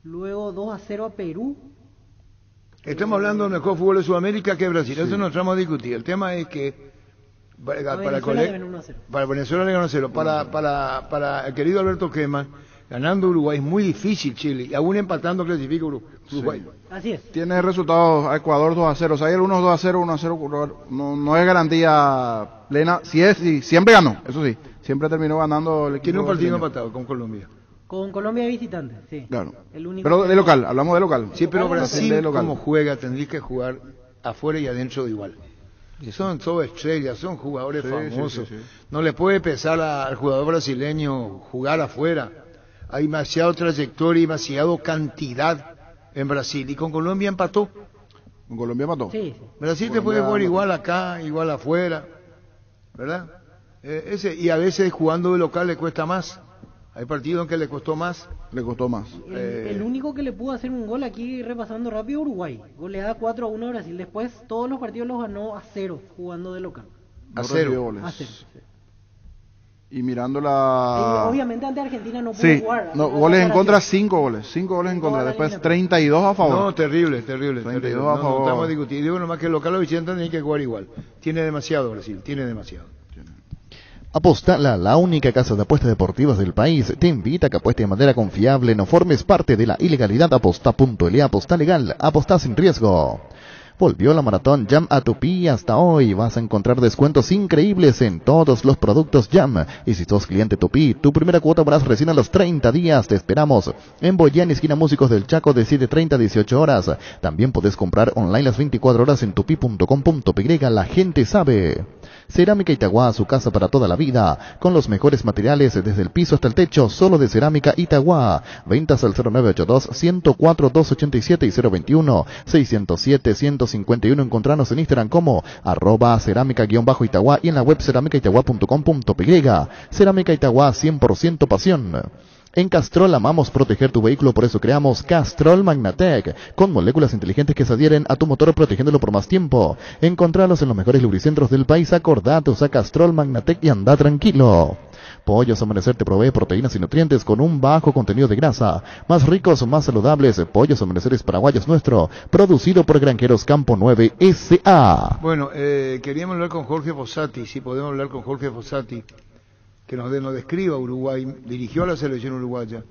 luego 2-0 a Perú. Estamos hablando del mejor fútbol de Sudamérica que Brasil, eso no entramos a discutir. El tema es que para Venezuela le ganó 1-0, para el querido Alberto Quema, ganando Uruguay es muy difícil Chile, y aún empatando clasifica Uruguay. Sí. Así es. Tiene resultados a Ecuador 2-0, o sea, hay algunos 2-0, 1-0, no es garantía plena, siempre ganó, eso sí, siempre terminó ganando el equipo. Tiene un partido empatado con Colombia. Con Colombia de visitante, sí. Claro. El único pero de local, hablamos de local. Sí, pero Brasil, como juega, tendría que jugar afuera y adentro de igual. Son todas estrellas, son jugadores famosos. Sí. No le puede pesar al jugador brasileño jugar afuera. Hay demasiada trayectoria y demasiada cantidad en Brasil. Y con Colombia empató. Con Colombia empató. Sí. Brasil te puede jugar igual acá, igual afuera, ¿verdad? Y a veces jugando de local le cuesta más. Hay partidos en que le costó más. El único que le pudo hacer un gol aquí, repasando rápido, Uruguay. Goleada 4-1 a Brasil. Después todos los partidos los ganó a 0 jugando de local. A 0. Sí. Y mirando la... obviamente ante Argentina no pudo jugar. No, goles en contra, 5 goles. 5 goles en contra. Después 32 a favor. No, terrible. 32 a favor. No estamos discutiendo. Digo nomás que el local o visitante tiene que jugar igual. Tiene demasiado Brasil, tiene demasiado. Apostala, la única casa de apuestas deportivas del país, te invita a que apuestes de manera confiable, no formes parte de la ilegalidad. Aposta.le, aposta legal, aposta sin riesgo. Volvió la maratón Jam a Tupí. Hasta hoy vas a encontrar descuentos increíbles en todos los productos Jam. Y si sos cliente Tupí, tu primera cuota verás recién a los 30 días. Te esperamos en Boyán, esquina Músicos del Chaco, de 7:30 a 18 horas. También podés comprar online las 24 horas en tupi.com.py. La gente sabe. Cerámica Itagua, su casa para toda la vida, con los mejores materiales desde el piso hasta el techo, solo de Cerámica Itagua. Ventas al 0982-104-287 y 021-607-151. Encontrarnos en Instagram como @cerámica_Itagua y en la web cerámicaitagua.com.py. Cerámica Itagua, 100% pasión. En Castrol amamos proteger tu vehículo, por eso creamos Castrol Magnatec, con moléculas inteligentes que se adhieren a tu motor protegiéndolo por más tiempo. Encontralos en los mejores lubricentros del país. Acordate, usa Castrol Magnatec y anda tranquilo. Pollos Amanecer te provee proteínas y nutrientes con un bajo contenido de grasa, más ricos, más saludables. Pollos Amaneceres Paraguayos Nuestro, producido por Granjeros Campo 9 S.A. Bueno, queríamos hablar con Jorge Fossati, si podemos hablar con Jorge Fossati, que nos describa Uruguay. Dirigió a la selección uruguaya,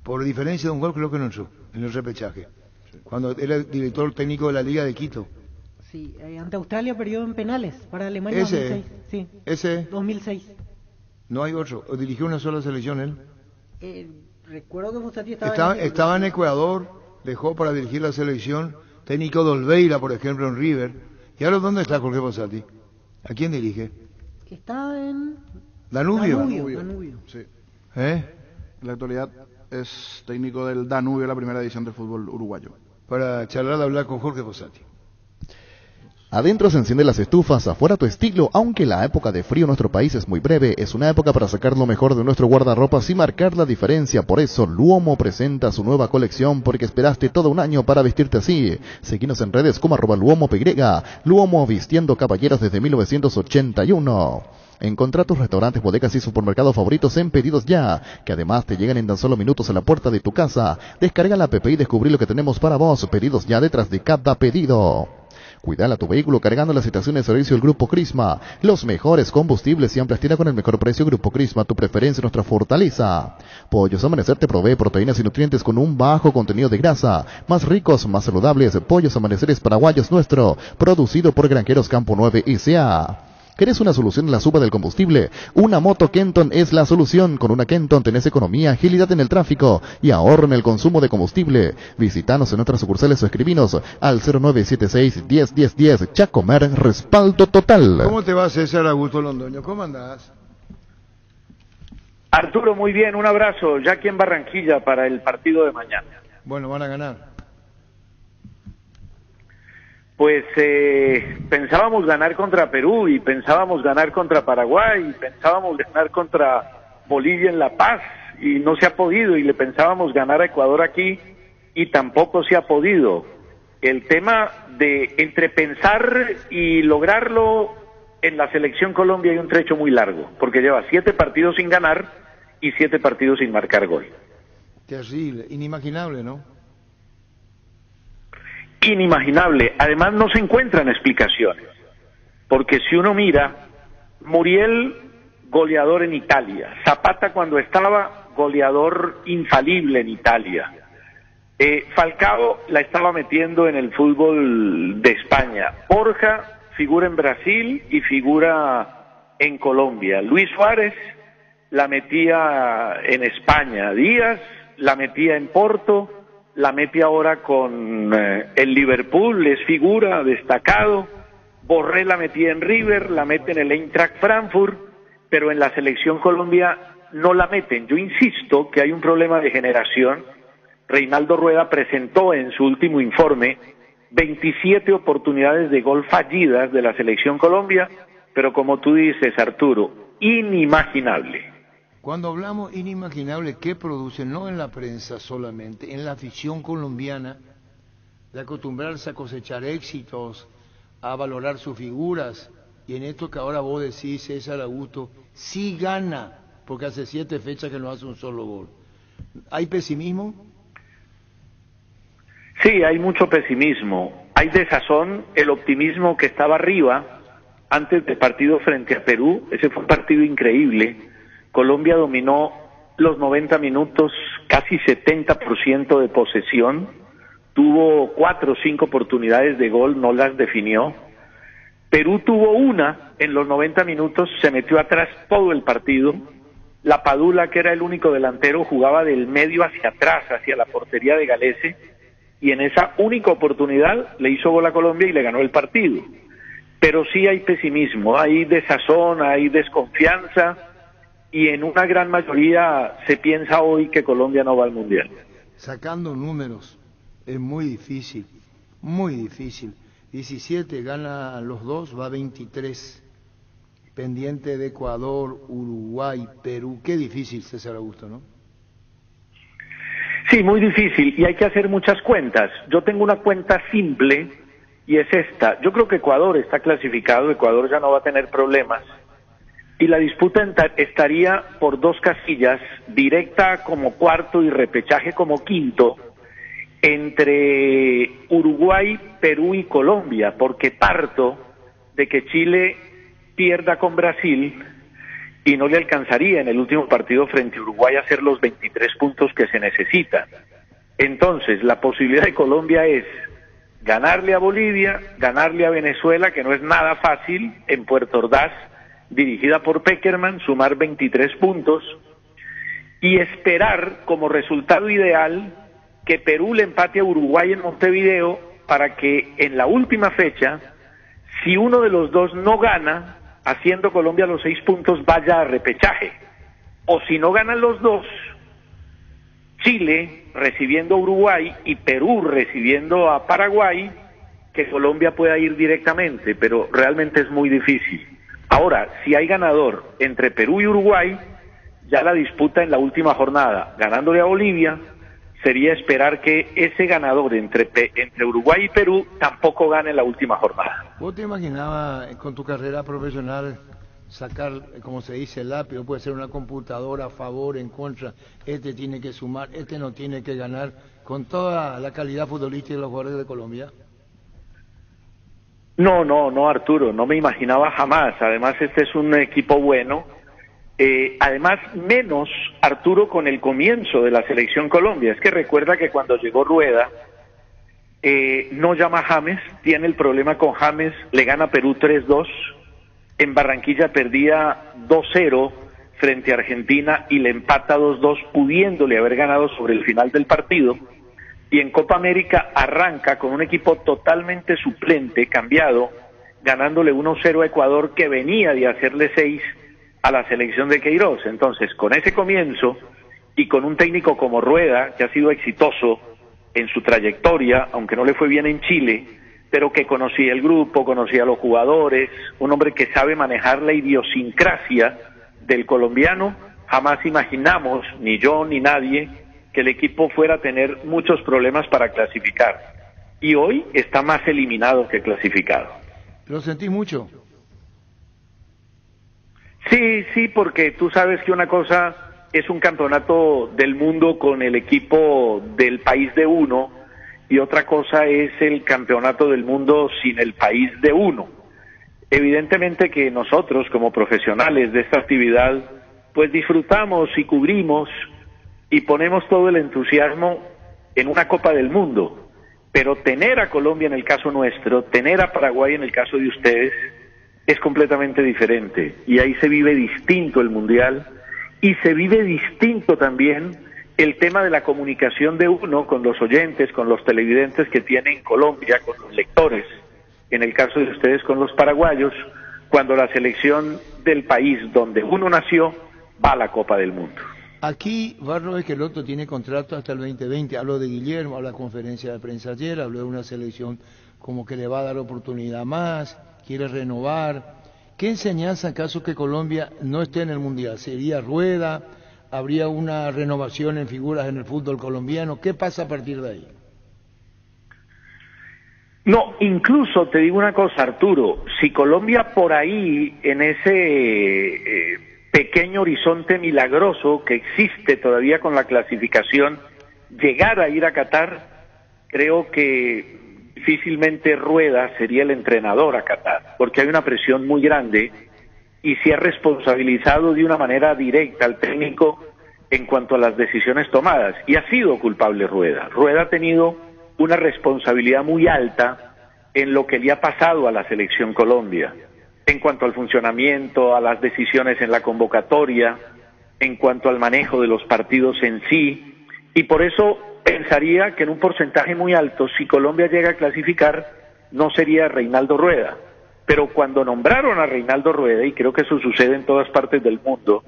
por diferencia de un gol creo que no entró en el repechaje, cuando era director técnico de la Liga de Quito. Sí, ante Australia perdió en penales para Alemania. Ese, 2006. Sí, ese 2006. No hay otro. ¿O dirigió una sola selección él? Recuerdo que Fossati estaba en Ecuador, dejó para dirigir la selección, técnico de Olveira, por ejemplo, en River. ¿Y ahora dónde está Jorge Fossati? ¿A quién dirige? Está en Danubio. Sí. En la actualidad es técnico del Danubio, la primera edición del fútbol uruguayo. Para charlar, hablar con Jorge Fossati. Adentro se encienden las estufas, afuera tu estilo. Aunque la época de frío en nuestro país es muy breve, es una época para sacar lo mejor de nuestro guardarropas y marcar la diferencia. Por eso Luomo presenta su nueva colección, porque esperaste todo un año para vestirte así. Seguinos en redes como @LuomoPY. Luomo, vistiendo caballeros desde 1981. Encontrá tus restaurantes, bodegas y supermercados favoritos en Pedidos Ya, que además te llegan en tan solo minutos a la puerta de tu casa. Descarga la app y descubrí lo que tenemos para vos. Pedidos Ya, detrás de cada pedido. Cuidala tu vehículo cargando las estaciones de servicio del Grupo Crisma. Los mejores combustibles y amplias tiendas con el mejor precio. Grupo Crisma, tu preferencia, nuestra fortaleza. Pollos Amanecer te provee proteínas y nutrientes con un bajo contenido de grasa. Más ricos, más saludables. Pollos Amaneceres Paraguayos Nuestro, producido por Granjeros Campo 9 S.A. ¿Querés una solución en la suba del combustible? Una moto Kenton es la solución. Con una Kenton tenés economía, agilidad en el tráfico y ahorro en el consumo de combustible. Visítanos en nuestras sucursales o escribinos al 0976-101010. Chacomer, respaldo total. ¿Cómo te va, César Augusto Londoño? ¿Cómo andás? Arturo, muy bien, un abrazo. Ya aquí en Barranquilla para el partido de mañana. Bueno, van a ganar. Pues pensábamos ganar contra Perú y pensábamos ganar contra Paraguay y pensábamos ganar contra Bolivia en La Paz y no se ha podido, y le pensábamos ganar a Ecuador aquí y tampoco se ha podido. El tema de entre pensar y lograrlo en la selección Colombia hay un trecho muy largo, porque lleva 7 partidos sin ganar y 7 partidos sin marcar gol. Terrible, inimaginable, ¿no? Inimaginable. Además no se encuentran explicaciones, porque si uno mira, Muriel, goleador en Italia, Zapata cuando estaba, goleador infalible en Italia, Falcao la estaba metiendo en el fútbol de España, Borja figura en Brasil y figura en Colombia, Luis Suárez la metía en España, Díaz la metía en Porto, la mete ahora con el Liverpool, es figura, destacado. Borré la metía en River, la mete en el Eintracht Frankfurt, pero en la selección Colombia no la meten. Yo insisto que hay un problema de generación. Reinaldo Rueda presentó en su último informe 27 oportunidades de gol fallidas de la selección Colombia, pero como tú dices, Arturo, inimaginable. Cuando hablamos inimaginable, ¿qué produce? No en la prensa solamente, en la afición colombiana, de acostumbrarse a cosechar éxitos, a valorar sus figuras, y en esto que ahora vos decís, César Augusto, sí gana, porque hace 7 fechas que no hace un solo gol. ¿Hay pesimismo? Sí, hay mucho pesimismo, hay desazón, el optimismo que estaba arriba antes del partido frente a Perú, ese fue un partido increíble. Colombia dominó los 90 minutos, casi 70% de posesión, tuvo 4 o 5 oportunidades de gol, no las definió. Perú tuvo una en los 90 minutos, se metió atrás todo el partido. La Padula, que era el único delantero, jugaba del medio hacia atrás, hacia la portería de Galese, y en esa única oportunidad le hizo gol a Colombia y le ganó el partido. pero sí hay pesimismo, hay desazón, hay desconfianza, y en una gran mayoría se piensa hoy que Colombia no va al Mundial. Sacando números es muy difícil, muy difícil. 17 gana los dos, va 23. Pendiente de Ecuador, Uruguay, Perú. Qué difícil, César Augusto, ¿no? Sí, muy difícil, y hay que hacer muchas cuentas. Yo tengo una cuenta simple, y es esta. Yo creo que Ecuador está clasificado, Ecuador ya no va a tener problemas, y la disputa estaría por 2 casillas, directa como cuarto y repechaje como quinto, entre Uruguay, Perú y Colombia, porque parto de que Chile pierda con Brasil y no le alcanzaría en el último partido frente a Uruguay a hacer los 23 puntos que se necesitan. Entonces, la posibilidad de Colombia es ganarle a Bolivia, ganarle a Venezuela, que no es nada fácil, en Puerto Ordaz, dirigida por Peckerman, sumar 23 puntos, y esperar como resultado ideal que Perú le empate a Uruguay en Montevideo para que en la última fecha, si uno de los dos no gana, haciendo Colombia los 6 puntos, vaya a repechaje. O si no ganan los dos, Chile recibiendo a Uruguay y Perú recibiendo a Paraguay, que Colombia pueda ir directamente, pero realmente es muy difícil. Ahora, si hay ganador entre Perú y Uruguay, ya la disputa en la última jornada, ganándole a Bolivia, sería esperar que ese ganador entre Uruguay y Perú tampoco gane en la última jornada. ¿Vos te imaginabas con tu carrera profesional sacar, como se dice, el lápiz? Puede ser una computadora a favor, en contra, este tiene que sumar, este no tiene que ganar, con toda la calidad futbolística de los jugadores de Colombia? No, Arturo, no me imaginaba jamás. Además, este es un equipo bueno. Además, menos, Arturo, con el comienzo de la selección Colombia. Es que recuerda que cuando llegó Rueda, no llama a James, tiene el problema con James, le gana Perú 3-2, en Barranquilla perdía 2-0 frente a Argentina y le empata 2-2, pudiéndole haber ganado sobre el final del partido, y en Copa América arranca con un equipo totalmente suplente, cambiado, ganándole 1-0 a Ecuador, que venía de hacerle 6 a la selección de Queiroz. Entonces, con ese comienzo y con un técnico como Rueda, que ha sido exitoso en su trayectoria, aunque no le fue bien en Chile, pero que conocía el grupo, conocía a los jugadores, un hombre que sabe manejar la idiosincrasia del colombiano, jamás imaginamos, ni yo ni nadie, que el equipo fuera a tener muchos problemas para clasificar. Y hoy está más eliminado que clasificado. ¿Lo sentí mucho? Sí, porque tú sabes que una cosa es un campeonato del mundo con el equipo del país de uno, y otra cosa es el campeonato del mundo sin el país de uno. Evidentemente que nosotros, como profesionales de esta actividad, pues disfrutamos y cubrimos y ponemos todo el entusiasmo en una Copa del Mundo, pero tener a Colombia en el caso nuestro, tener a Paraguay en el caso de ustedes, es completamente diferente, y ahí se vive distinto el Mundial, y se vive distinto también el tema de la comunicación de uno con los oyentes, con los televidentes que tiene en Colombia, con los lectores, en el caso de ustedes con los paraguayos, cuando la selección del país donde uno nació va a la Copa del Mundo. Aquí Barro Esqueloto tiene contrato hasta el 2020, habló de Guillermo, habló de la conferencia de prensa ayer, habló de una selección como que le va a dar oportunidad más, quiere renovar. ¿Qué enseñanza en caso que Colombia no esté en el Mundial? ¿Sería Rueda? ¿Habría una renovación en figuras en el fútbol colombiano? ¿Qué pasa a partir de ahí? No, incluso te digo una cosa, Arturo, si Colombia por ahí, en ese pequeño horizonte milagroso que existe todavía con la clasificación, llegara a ir a Qatar, creo que difícilmente Rueda sería el entrenador a Qatar, porque hay una presión muy grande y se ha responsabilizado de una manera directa al técnico en cuanto a las decisiones tomadas, y ha sido culpable Rueda. Rueda ha tenido una responsabilidad muy alta en lo que le ha pasado a la selección Colombia, en cuanto al funcionamiento, a las decisiones en la convocatoria, en cuanto al manejo de los partidos en sí, y por eso pensaría que en un porcentaje muy alto, si Colombia llega a clasificar, no sería Reinaldo Rueda, Pero cuando nombraron a Reinaldo Rueda, y creo que eso sucede en todas partes del mundo,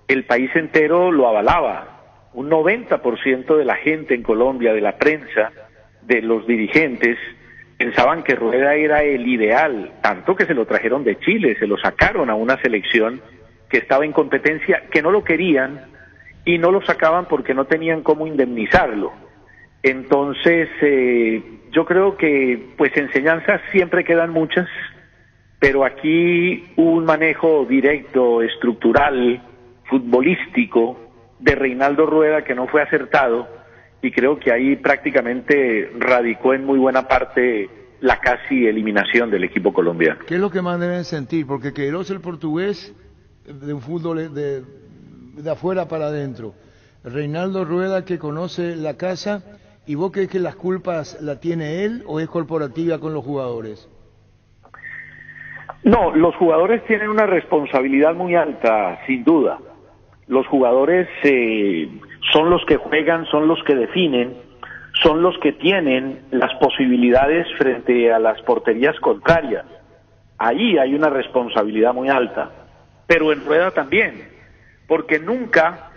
el país entero lo avalaba. Un 90% de la gente en Colombia, de la prensa, de los dirigentes, pensaban que Rueda era el ideal, tanto que se lo trajeron de Chile, se lo sacaron a una selección que estaba en competencia, que no lo querían y no lo sacaban porque no tenían cómo indemnizarlo. Entonces, yo creo que pues enseñanzas siempre quedan muchas, pero aquí hubo un manejo directo, estructural, futbolístico de Reinaldo Rueda que no fue acertado, y creo que ahí prácticamente radicó en muy buena parte la casi eliminación del equipo colombiano. ¿Qué es lo que más deben sentir? Porque Queiroz, el portugués, de un fútbol de afuera para adentro. Reinaldo Rueda, que conoce la casa, ¿y vos crees que las culpas la tiene él o es corporativa con los jugadores? No, los jugadores tienen una responsabilidad muy alta, sin duda. Los jugadores son los que juegan, son los que definen, son los que tienen las posibilidades frente a las porterías contrarias. Ahí hay una responsabilidad muy alta, pero en Rueda también, porque nunca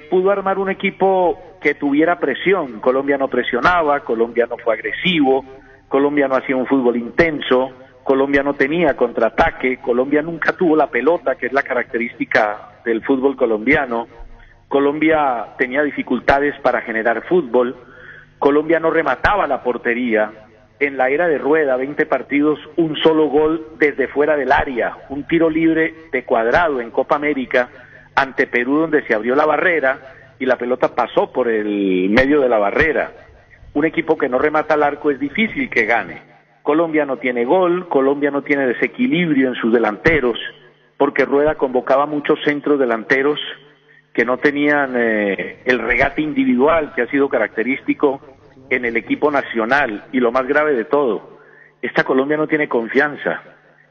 pudo armar un equipo que tuviera presión. Colombia no presionaba, Colombia no fue agresivo, Colombia no hacía un fútbol intenso, Colombia no tenía contraataque, Colombia nunca tuvo la pelota, que es la característica del fútbol colombiano. Colombia tenía dificultades para generar fútbol, Colombia no remataba la portería. En la era de Rueda, 20 partidos, un solo gol desde fuera del área, un tiro libre de Cuadrado en Copa América ante Perú, donde se abrió la barrera y la pelota pasó por el medio de la barrera. Un equipo que no remata al arco es difícil que gane. Colombia no tiene gol, Colombia no tiene desequilibrio en sus delanteros, porque Rueda convocaba muchos centros delanteros que no tenían el regate individual que ha sido característico en el equipo nacional. Y lo más grave de todo, esta Colombia no tiene confianza,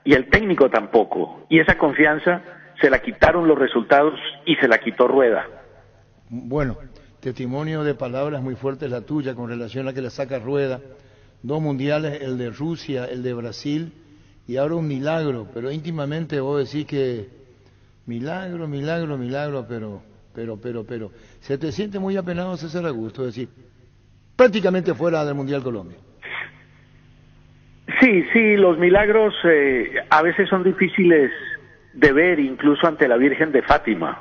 y el técnico tampoco, y esa confianza se la quitaron los resultados y se la quitó Rueda. Bueno, testimonio de palabras muy fuertes la tuya con relación a que le saca Rueda. 2 mundiales, el de Rusia, el de Brasil, y ahora un milagro, pero íntimamente vos decís que milagro, pero, se te siente muy apenado, César Augusto, es decir, prácticamente fuera del Mundial Colombia. Sí, los milagros a veces son difíciles de ver, incluso ante la Virgen de Fátima.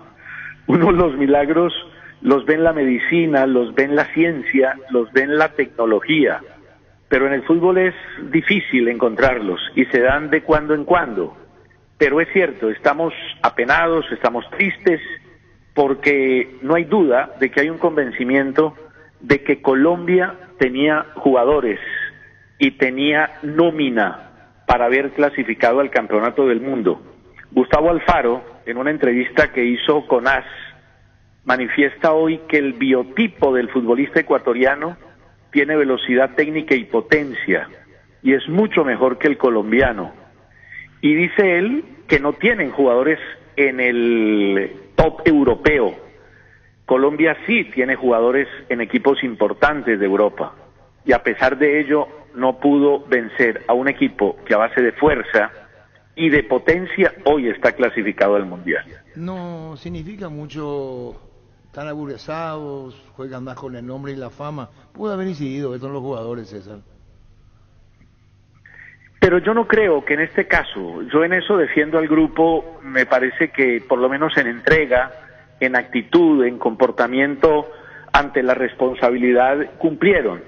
Uno los milagros los ve en la medicina, los ve en la ciencia, los ve en la tecnología, pero en el fútbol es difícil encontrarlos y se dan de cuando en cuando. Pero es cierto, estamos apenados, estamos tristes, porque no hay duda de que hay un convencimiento de que Colombia tenía jugadores y tenía nómina para haber clasificado al Campeonato del Mundo. Gustavo Alfaro, en una entrevista que hizo con AS, manifiesta hoy que el biotipo del futbolista ecuatoriano tiene velocidad técnica y potencia, y es mucho mejor que el colombiano. Y dice él que no tienen jugadores en el top europeo. Colombia sí tiene jugadores en equipos importantes de Europa, y a pesar de ello no pudo vencer a un equipo que a base de fuerza y de potencia hoy está clasificado al Mundial. No significa mucho, están aburguesados, juegan más con el nombre y la fama. Puede haber incidido esto en los jugadores, César. Pero yo no creo que en este caso, yo en eso defiendo al grupo, me parece que por lo menos en entrega, en actitud, en comportamiento ante la responsabilidad cumplieron.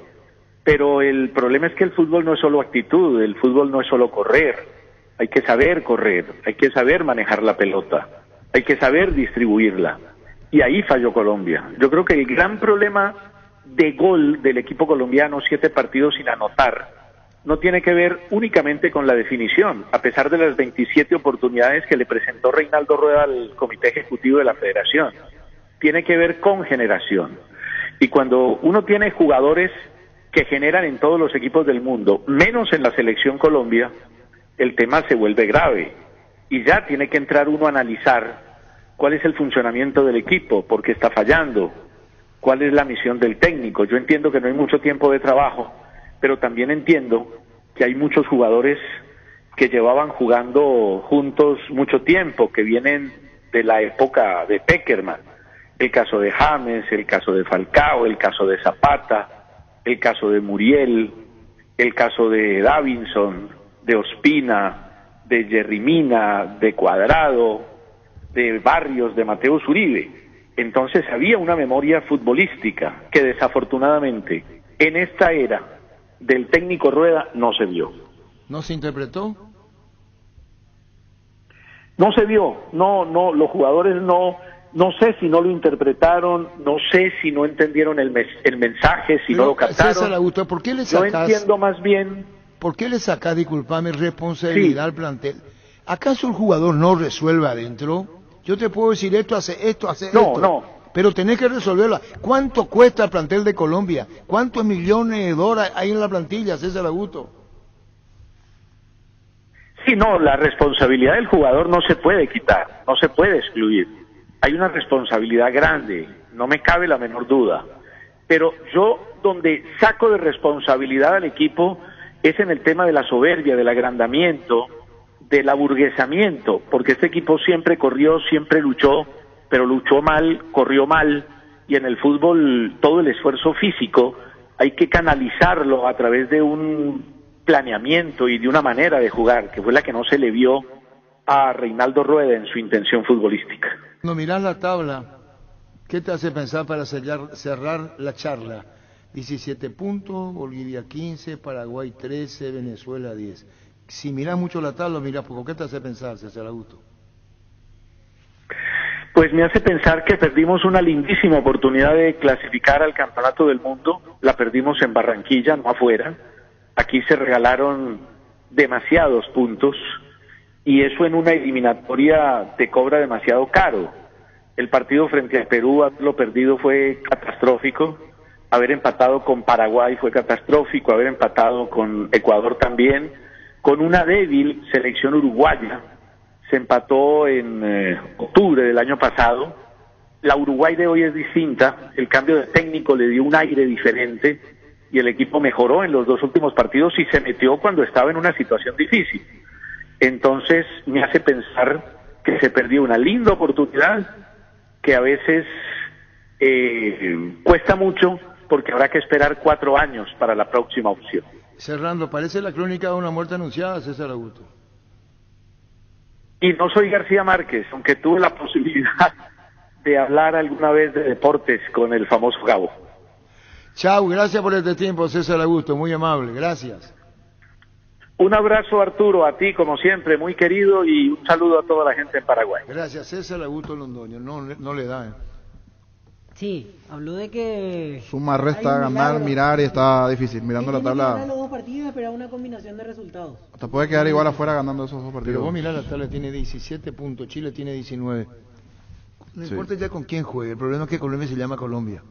Pero el problema es que el fútbol no es solo actitud, el fútbol no es solo correr. Hay que saber correr, hay que saber manejar la pelota, hay que saber distribuirla. Y ahí falló Colombia. Yo creo que el gran problema de gol del equipo colombiano, 7 partidos sin anotar, no tiene que ver únicamente con la definición, a pesar de las 27 oportunidades que le presentó Reinaldo Rueda al Comité Ejecutivo de la Federación. Tiene que ver con generación. Y cuando uno tiene jugadores que generan en todos los equipos del mundo, menos en la selección Colombia, el tema se vuelve grave. Y ya tiene que entrar uno a analizar cuál es el funcionamiento del equipo, por qué está fallando, cuál es la misión del técnico. Yo entiendo que no hay mucho tiempo de trabajo, pero también entiendo que hay muchos jugadores que llevaban jugando juntos mucho tiempo, que vienen de la época de Peckerman. El caso de James, el caso de Falcao, el caso de Zapata, el caso de Muriel, el caso de Davinson, de Ospina, de Jerry Mina, de Cuadrado, de Barrios, de Mateus Uribe. Entonces había una memoria futbolística que desafortunadamente en esta era del técnico Rueda no se vio. ¿No se interpretó? No se vio, no, los jugadores no sé si no lo interpretaron, no sé si no entendieron el mensaje, si no lo captaron. César Augusto, ¿por qué le sacás? No entiendo más bien. ¿Por qué le sacás, disculpame, responsabilidad al plantel? ¿Acaso el jugador no resuelve adentro? Yo te puedo decir esto, hace esto. No. Pero tenés que resolverlo. ¿Cuánto cuesta el plantel de Colombia? ¿Cuántos millones de dólares hay en la plantilla, César Augusto? Sí, no, la responsabilidad del jugador no se puede quitar, no se puede excluir. Hay una responsabilidad grande, no me cabe la menor duda. Pero yo donde saco de responsabilidad al equipo es en el tema de la soberbia, del agrandamiento, del aburguesamiento, porque este equipo siempre corrió, siempre luchó, pero luchó mal, corrió mal, y en el fútbol todo el esfuerzo físico hay que canalizarlo a través de un planeamiento y de una manera de jugar, que fue la que no se le vio a Reinaldo Rueda en su intención futbolística. Cuando mirás la tabla, ¿qué te hace pensar para cerrar la charla? 17 puntos, Bolivia 15, Paraguay 13, Venezuela 10. Si mirás mucho la tabla, mirás poco. ¿Qué te hace pensar, César Augusto? Pues me hace pensar que perdimos una lindísima oportunidad de clasificar al Campeonato del Mundo. La perdimos en Barranquilla, no afuera. Aquí se regalaron demasiados puntos y eso en una eliminatoria te cobra demasiado caro. El partido frente a Perú, haberlo perdido fue catastrófico, haber empatado con Paraguay fue catastrófico, haber empatado con Ecuador también, con una débil selección uruguaya, se empató en octubre del año pasado. La Uruguay de hoy es distinta, el cambio de técnico le dio un aire diferente, y el equipo mejoró en los dos últimos partidos y se metió cuando estaba en una situación difícil. Entonces me hace pensar que se perdió una linda oportunidad que a veces cuesta mucho porque habrá que esperar 4 años para la próxima opción. Cerrando, parece la crónica de una muerte anunciada, César Augusto. Y no soy García Márquez, aunque tuve la posibilidad de hablar alguna vez de deportes con el famoso Gabo. Chau, gracias por este tiempo, César Augusto, muy amable, gracias. Un abrazo, Arturo, a ti como siempre, muy querido, y un saludo a toda la gente en Paraguay. Gracias, César Augusto Londoño, no le da. Sí, habló de que... Suma, resta, ganar, mirar y está difícil, mirando la tabla. Los dos partidos esperaba una combinación de resultados. Hasta puede quedar igual afuera ganando esos dos partidos. Pero vos mirá la tabla, tiene 17 puntos, Chile tiene 19. No importa ya con quién juegue, el problema es que Colombia se llama Colombia.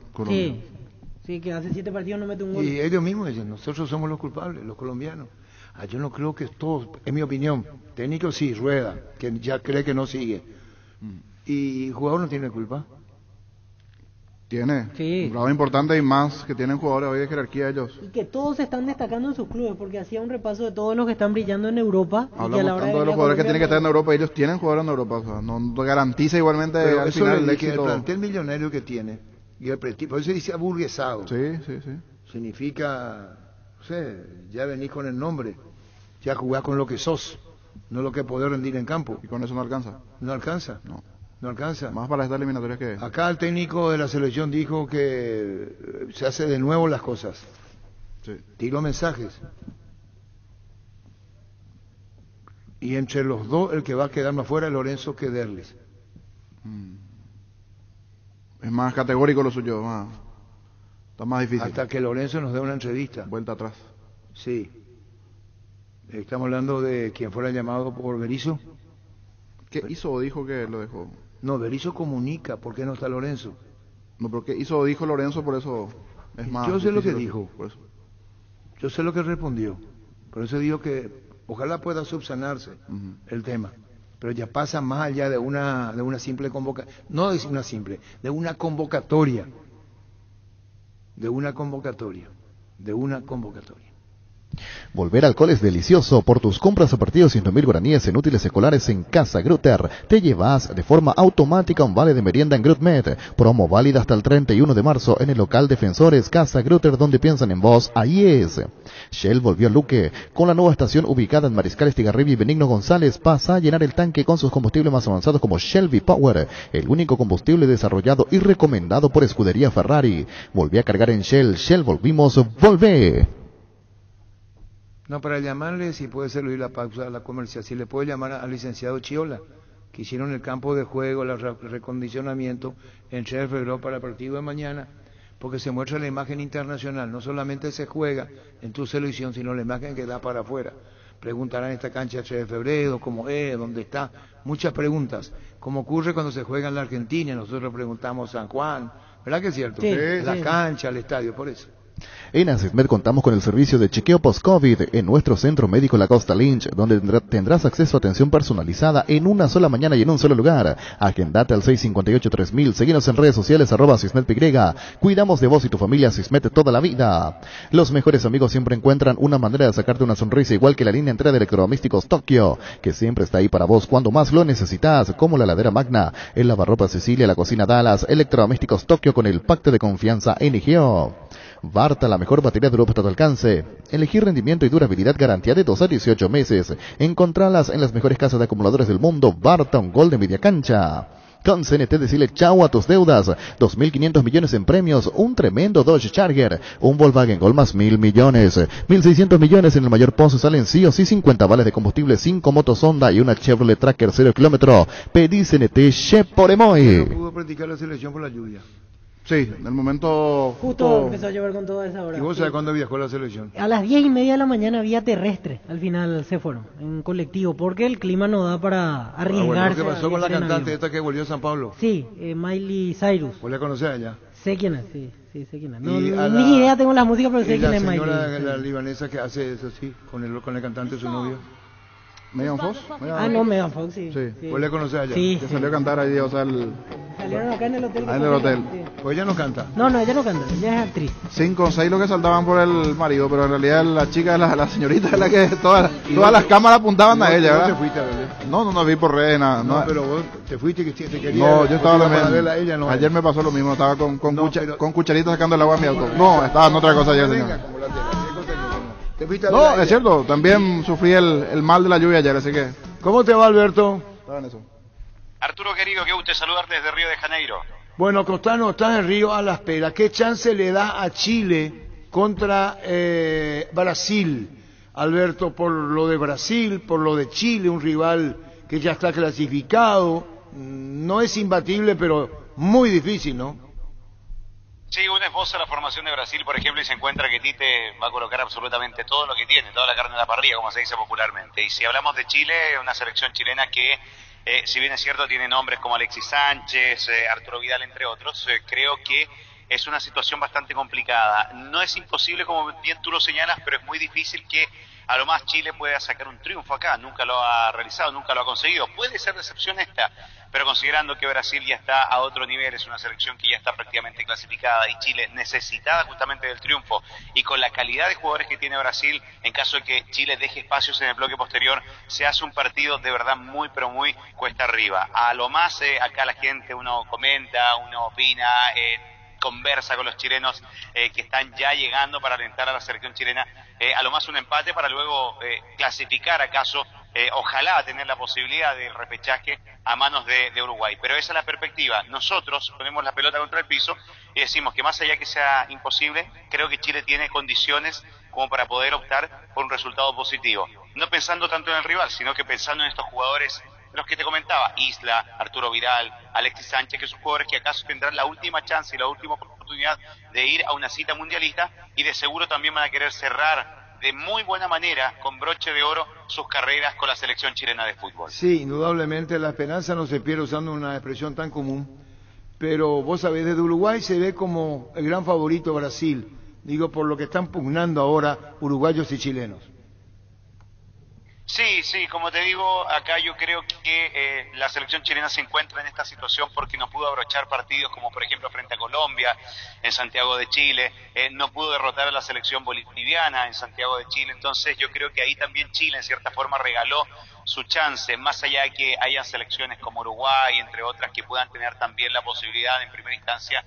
Sí, que hace 7 partidos no mete un gol. Y ellos mismos dicen, nosotros somos los culpables, los colombianos. Yo no creo que todos, en mi opinión, técnico sí, Rueda, que ya cree que no sigue. Y el jugador no tiene culpa. Tiene. Sí. Un lado importante y más que tienen jugadores hoy de jerarquía ellos. Y que todos se están destacando en sus clubes, porque hacía un repaso de todos los que están brillando en Europa. Hablamos tanto de los jugadores que tienen que estar en Europa, ellos tienen jugadores en Europa, o sea, no garantiza igualmente pero al eso final el éxito. éxito. El plantel millonario que tiene, y el prestigio, por eso se dice aburguesado. Sí. Significa, no sé, ya venís con el nombre, ya jugás con lo que sos, no lo que podés rendir en campo. Y con eso no alcanza. No alcanza. No alcanza. Más para estas eliminatorias que... Acá el técnico de la selección dijo que se hace de nuevo las cosas. Sí. Tiró mensajes. Y entre los dos, el que va a quedar más fuera es Lorenzo que Derlis. Es más categórico lo suyo, está más difícil. Hasta que Lorenzo nos dé una entrevista. Vuelta atrás. Sí. Estamos hablando de quien fuera llamado por Berizzo. ¿Qué hizo o dijo que lo dejó? No, Berizzo comunica, ¿por qué no está Lorenzo? No, pero ¿qué hizo o dijo Lorenzo? Por eso es más... Yo sé lo que dijo. Por eso. Yo sé lo que respondió. Por eso digo que ojalá pueda subsanarse el tema. Pero ya pasa más allá de una simple convocatoria. No es una simple, de una convocatoria. Volver al cole es delicioso. Por tus compras a partir de 100.000 guaraníes en útiles escolares en Casa Grutter, te llevas de forma automática un vale de merienda en GrutMed. Promo válida hasta el 31 de marzo en el local Defensores Casa Grutter, donde piensan en vos. Ahí es. Shell volvió a Luque. Con la nueva estación ubicada en Mariscal Estigarribia y Benigno González, pasa a llenar el tanque con sus combustibles más avanzados como Shell V-Power, el único combustible desarrollado y recomendado por Escudería Ferrari. Volví a cargar en Shell. Shell, volvimos, volvé. No, para llamarle, si puede ser oír la pausa, la comercial, si le puede llamar al licenciado Chiola, que hicieron el campo de juego, el recondicionamiento en 3 de febrero para el partido de mañana, porque se muestra la imagen internacional, no solamente se juega en tu selección, sino la imagen que da para afuera. Preguntarán esta cancha 3 de febrero, cómo es, dónde está, muchas preguntas, como ocurre cuando se juega en la Argentina, nosotros preguntamos San Juan, ¿verdad que es cierto? Sí, la sí. cancha, el estadio, por eso. En Asismed contamos con el servicio de chequeo post-COVID en nuestro centro médico La Costa Lynch, donde tendrás acceso a atención personalizada en una sola mañana y en un solo lugar. Agendate al 658-3000, seguinos en redes sociales @AsismedPY. Cuidamos de vos y tu familia. Asismed toda la vida. Los mejores amigos siempre encuentran una manera de sacarte una sonrisa, igual que la línea entera de electrodomésticos Tokio, que siempre está ahí para vos cuando más lo necesitas, como la heladera Magna, el lavarropa Cecilia, la cocina Dallas. Electrodomésticos Tokio con el pacto de confianza NGO. Varta, la mejor batería de Europa a tu alcance. Elegir rendimiento y durabilidad, garantía de 2 a 18 meses. Encontralas en las mejores casas de acumuladores del mundo. Varta, un gol de media cancha. Con CNT decirle chao a tus deudas. 2.500 millones en premios, un tremendo Dodge Charger, un Volkswagen Gol más 1.000 millones. 1.600 millones en el mayor pozo salen sí o sí 50 vales de combustible, 5 motos Honda y una Chevrolet Tracker 0 kilómetro. Pedí CNT Cheporemoy. No pudo practicar la selección por la lluvia. Sí, en el momento... Justo empezó a llover con toda esa hora. ¿Y vos sabés cuándo viajó la selección? A las 10:30 de la mañana vía terrestre, al final se fueron, en colectivo, porque el clima no da para arriesgarse. ¿Qué pasó con la cantante esta que volvió a San Pablo? Sí, Miley Cyrus. ¿Vos la conocés allá? Sé quién es, sí, sé quién es. No, ni idea tengo la música, pero sé quién es Miley. La señora, la libanesa que hace eso, sí, con el cantante, su novio. ¿Megan Fox? No, Megan Fox, sí. ¿Vos le conocés allá? Sí. Que salió a cantar ahí, o sea, salieron acá en el hotel. En el hotel. Sí. ¿Pues ella no canta? No, ella no canta, ella es actriz. 5 o 6 lo que saltaban por el marido, pero en realidad la chica, la señorita es la que todas las cámaras apuntaban a ella, ¿verdad? ¿Vos te fuiste a verle? No vi por redes, nada. No, pero vos te fuiste que te quería. No, yo estaba también. Ella, no, ayer me pasó lo mismo, estaba con cucharitas sacando el agua a mi auto. No, estaba en otra cosa ayer, señor. No, es cierto, también sufrí el mal de la lluvia ayer, así que... ¿Cómo te va, Alberto? Estaba en eso. Arturo querido, qué gusto saludarte desde Río de Janeiro. Bueno, Costano, estás en Río a la espera. ¿Qué chance le da a Chile contra Brasil? Alberto, por lo de Brasil, por lo de Chile, un rival que ya está clasificado. No es imbatible, pero muy difícil, ¿no? Sí, uno esboza la formación de Brasil, por ejemplo, y se encuentra que Tite va a colocar absolutamente todo lo que tiene, toda la carne en la parrilla, como se dice popularmente. Y si hablamos de Chile, una selección chilena que, si bien es cierto, tiene nombres como Alexis Sánchez, Arturo Vidal, entre otros, creo que es una situación bastante complicada. No es imposible, como bien tú lo señalas, pero es muy difícil que a lo más Chile pueda sacar un triunfo acá. Nunca lo ha realizado, nunca lo ha conseguido. Puede ser decepción esta, pero considerando que Brasil ya está a otro nivel, es una selección que ya está prácticamente clasificada y Chile necesitada justamente del triunfo, y con la calidad de jugadores que tiene Brasil, en caso de que Chile deje espacios en el bloque posterior, se hace un partido de verdad muy, pero muy cuesta arriba. A lo más, acá la gente, uno comenta, uno opina, conversa con los chilenos que están ya llegando para alentar a la selección chilena, a lo más un empate para luego clasificar acaso, ojalá tener la posibilidad del repechaje a manos de Uruguay. Pero esa es la perspectiva. Nosotros ponemos la pelota contra el piso y decimos que más allá que sea imposible, creo que Chile tiene condiciones como para poder optar por un resultado positivo. No pensando tanto en el rival, sino que pensando en estos jugadores, los que te comentaba, Isla, Arturo Vidal, Alexis Sánchez, que son jugadores que acaso tendrán la última chance y la última oportunidad de ir a una cita mundialista, y de seguro también van a querer cerrar de muy buena manera, con broche de oro, sus carreras con la selección chilena de fútbol. Sí, indudablemente la esperanza no se pierde, usando una expresión tan común, pero vos sabés, desde Uruguay se ve como el gran favorito Brasil, digo, por lo que están pugnando ahora uruguayos y chilenos. Sí, como te digo, acá yo creo que la selección chilena se encuentra en esta situación porque no pudo abrochar partidos como por ejemplo frente a Colombia en Santiago de Chile, no pudo derrotar a la selección boliviana en Santiago de Chile, entonces yo creo que ahí también Chile en cierta forma regaló su chance, más allá de que hayan selecciones como Uruguay, entre otras, que puedan tener también la posibilidad en primera instancia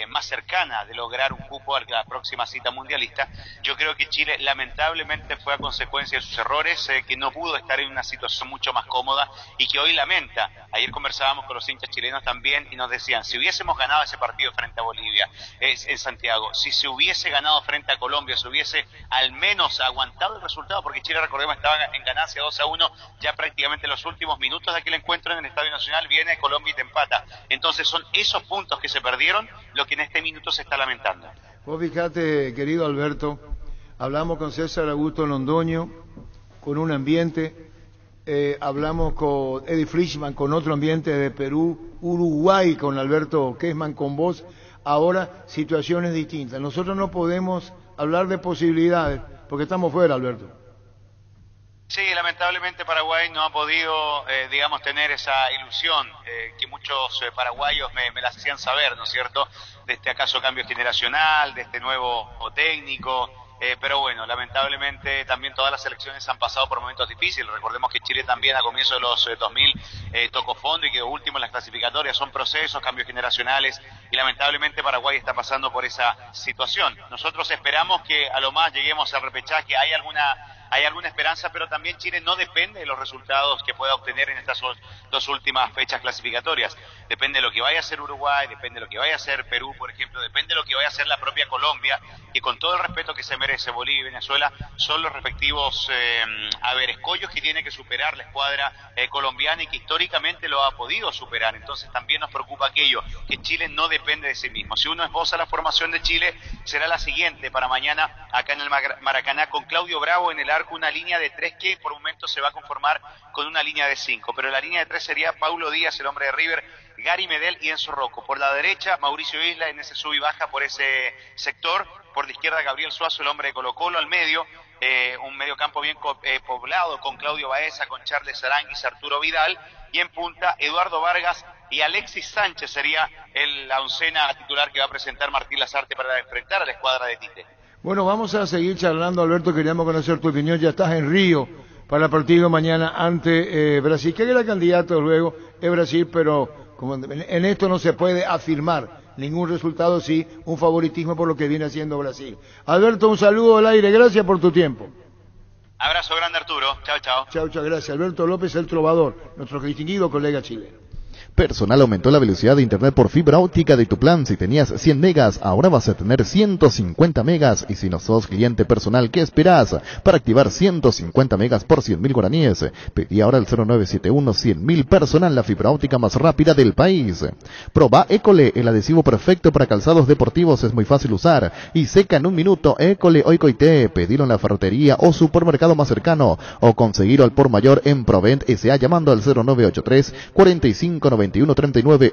más cercana de lograr un cupo a la próxima cita mundialista. Yo creo que Chile lamentablemente fue a consecuencia de sus errores, que no pudo estar en una situación mucho más cómoda y que hoy lamenta. Ayer conversábamos con los hinchas chilenos también y nos decían, si hubiésemos ganado ese partido frente a Bolivia en Santiago, si se hubiese ganado frente a Colombia, se hubiese al menos aguantado el resultado, porque Chile, recordemos, estaba en ganancia 2-1 ya prácticamente en los últimos minutos de aquel encuentro en el Estadio Nacional, viene Colombia y te empata. Entonces son esos puntos que se perdieron lo que en este minuto se está lamentando. Vos fíjate, querido Alberto, hablamos con César Augusto Londoño, con un ambiente, hablamos con Eddie Frischman, con otro ambiente de Perú, Uruguay, con Alberto Kessman, con vos, ahora situaciones distintas. Nosotros no podemos hablar de posibilidades, porque estamos fuera, Alberto. Sí, lamentablemente Paraguay no ha podido, digamos, tener esa ilusión que muchos paraguayos me la hacían saber, ¿no es cierto?, de este acaso cambio generacional, de este nuevo técnico, pero bueno, lamentablemente también todas las selecciones han pasado por momentos difíciles. Recordemos que Chile también a comienzos de los 2000 tocó fondo y quedó último en las clasificatorias. Son procesos, cambios generacionales y lamentablemente Paraguay está pasando por esa situación. Nosotros esperamos que a lo más lleguemos al repechaje. Hay alguna esperanza, pero también Chile no depende de los resultados que pueda obtener en estas dos últimas fechas clasificatorias. Depende de lo que vaya a hacer Uruguay, depende de lo que vaya a hacer Perú, por ejemplo, depende de lo que vaya a hacer la propia Colombia, que con todo el respeto que se merece Bolivia y Venezuela, son los respectivos escollos que tiene que superar la escuadra colombiana y que históricamente lo ha podido superar. Entonces también nos preocupa aquello, que Chile no depende de sí mismo. Si uno esboza la formación de Chile, será la siguiente para mañana acá en el Maracaná, con Claudio Bravo en el arco, una línea de 3 que por momento se va a conformar con una línea de 5, pero la línea de 3 sería Paulo Díaz, el hombre de River, Gary Medel y Enzo Rocco. Por la derecha, Mauricio Isla en ese sub y baja por ese sector. Por la izquierda, Gabriel Suazo, el hombre de Colo Colo. Al medio, un mediocampo bien poblado con Claudio Baeza, con Charles Aranguis, Arturo Vidal. Y en punta, Eduardo Vargas y Alexis Sánchez sería la oncena titular que va a presentar Martín Lazarte para enfrentar a la escuadra de Tite. Bueno, vamos a seguir charlando, Alberto. Queríamos conocer tu opinión. Ya estás en Río para el partido mañana ante Brasil. Que era candidato luego es Brasil, pero como en esto no se puede afirmar ningún resultado, sí un favoritismo por lo que viene haciendo Brasil. Alberto, un saludo al aire. Gracias por tu tiempo. Abrazo grande, Arturo. Chao, chao. Chao, chao, gracias. Alberto López, el trovador, nuestro distinguido colega chileno. Personal aumentó la velocidad de internet por fibra óptica de tu plan. Si tenías 100 megas, ahora vas a tener 150 megas. Y si no sos cliente personal, ¿qué esperás para activar 150 megas por 100.000 guaraníes? Pedí ahora al 0971-100.000 personal, la fibra óptica más rápida del país. Proba École, el adhesivo perfecto para calzados deportivos. Es muy fácil usar y seca en un minuto. École Oicoité, pedilo en la ferretería o supermercado más cercano o conseguirlo al por mayor en Provent S.A. llamando al 0983 459139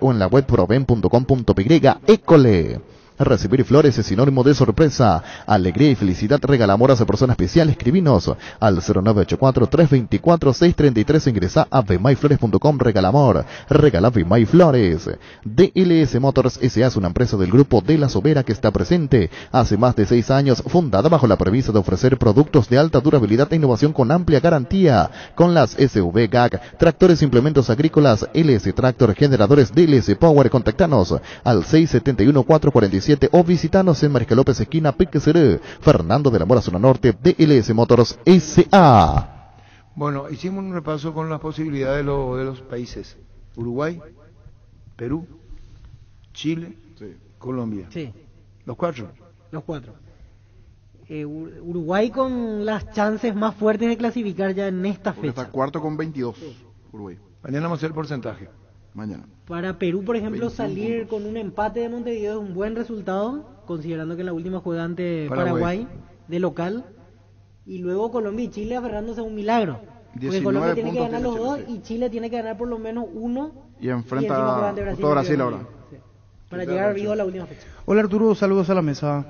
o en la web proven.com.py. École. Recibir flores es sinónimo de sorpresa, alegría y felicidad. Regala amor a esa persona especial. Escribinos al 0984-324-633. Ingresa a vmayflores.com. Regala amor, regala Vmay Flores. DLS Motors S.A. es una empresa del grupo de La Sobera que está presente hace más de 6 años, fundada bajo la premisa de ofrecer productos de alta durabilidad e innovación con amplia garantía, con las SV GAC, tractores, implementos agrícolas, LS Tractor, generadores DLS Power. Contactanos al 671-447 o visitanos en Mariscal López, esquina Piqueceré, Fernando de la Mora, zona norte, DLS Motors S.A. Bueno, hicimos un repaso con las posibilidades de los países. Uruguay, Perú, Chile, sí. Colombia. Sí. ¿Los cuatro? Los cuatro. Uruguay con las chances más fuertes de clasificar ya en esta fecha. Está cuarto con 22, sí. Uruguay. Mañana vamos a hacer el porcentaje. Mañana. Para Perú, por ejemplo, salir con un empate de Montevideo es un buen resultado, considerando que en la última juega ante Paraguay de local, y luego Colombia y Chile aferrándose a un milagro. Porque Colombia tiene que ganar los dos y Chile tiene que ganar por lo menos uno. Y enfrenta a todo Brasil ahora. Sí. Para llegar vivo a la última fecha. Hola Arturo, saludos a la mesa.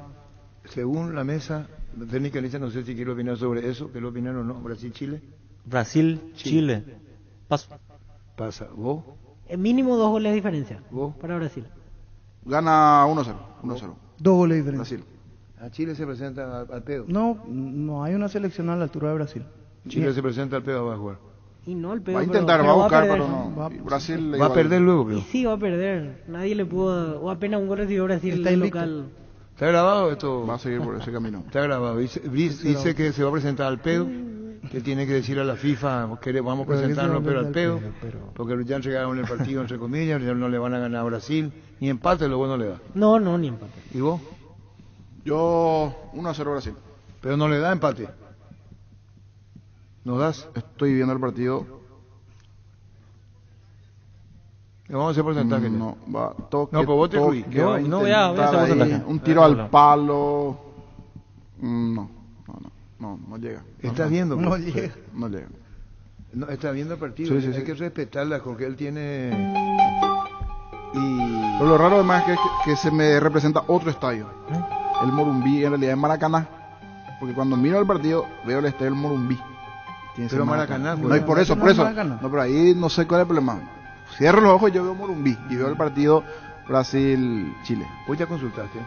Según la mesa, la técnica dice, no sé si quiero opinar sobre eso, que lo opinaron o no, Brasil-Chile. Brasil, Chile. Paso. Pasa. ¿Vos? Mínimo 2 goles de diferencia. ¿Vos? Para Brasil. Gana 1-0. 1-0. 2 goles de diferencia. Brasil. ¿A Chile se presenta al pedo? No hay una selección a la altura de Brasil. Chile se presenta al pedo, va a jugar. Y no el pedo. Va a intentar, va a buscar, pero no. Brasil va a perder luego, creo. Y sí, va a perder. Nadie le pudo. O apenas un gol recibió Brasil Está el invicto. local. ¿Está grabado esto? Va a seguir por ese camino. Está grabado. Dice que se va a presentar al pedo, que tiene que decir a la FIFA que vamos a presentarnos pero al pedo, porque ya entregaron el partido entre comillas, ya no le van a ganar a Brasil, ni empate lo bueno le da. No, ni empate. ¿Y vos? Yo 1-0 Brasil. Pero no le da empate. ¿Nos das? Estoy viendo el partido. Le vamos a hacer porcentaje. No, va toque. No, pero vos te fui. No voy a hacer porcentaje. Un tiro al palo. No llega. ¿Estás viendo? No llega. No llega. No, está viendo el partido. Sí, Hay que respetarla porque él tiene... Pero lo raro además es que se me representa otro estadio. El Morumbí, en realidad es Maracaná. Porque cuando miro el partido, veo el estadio del Morumbí. Pero Maracaná. No, y por eso. No, pero ahí no sé cuál es el problema. Cierro los ojos y yo veo Morumbí. Y veo el partido Brasil-Chile. ¿Vos ya consultaste?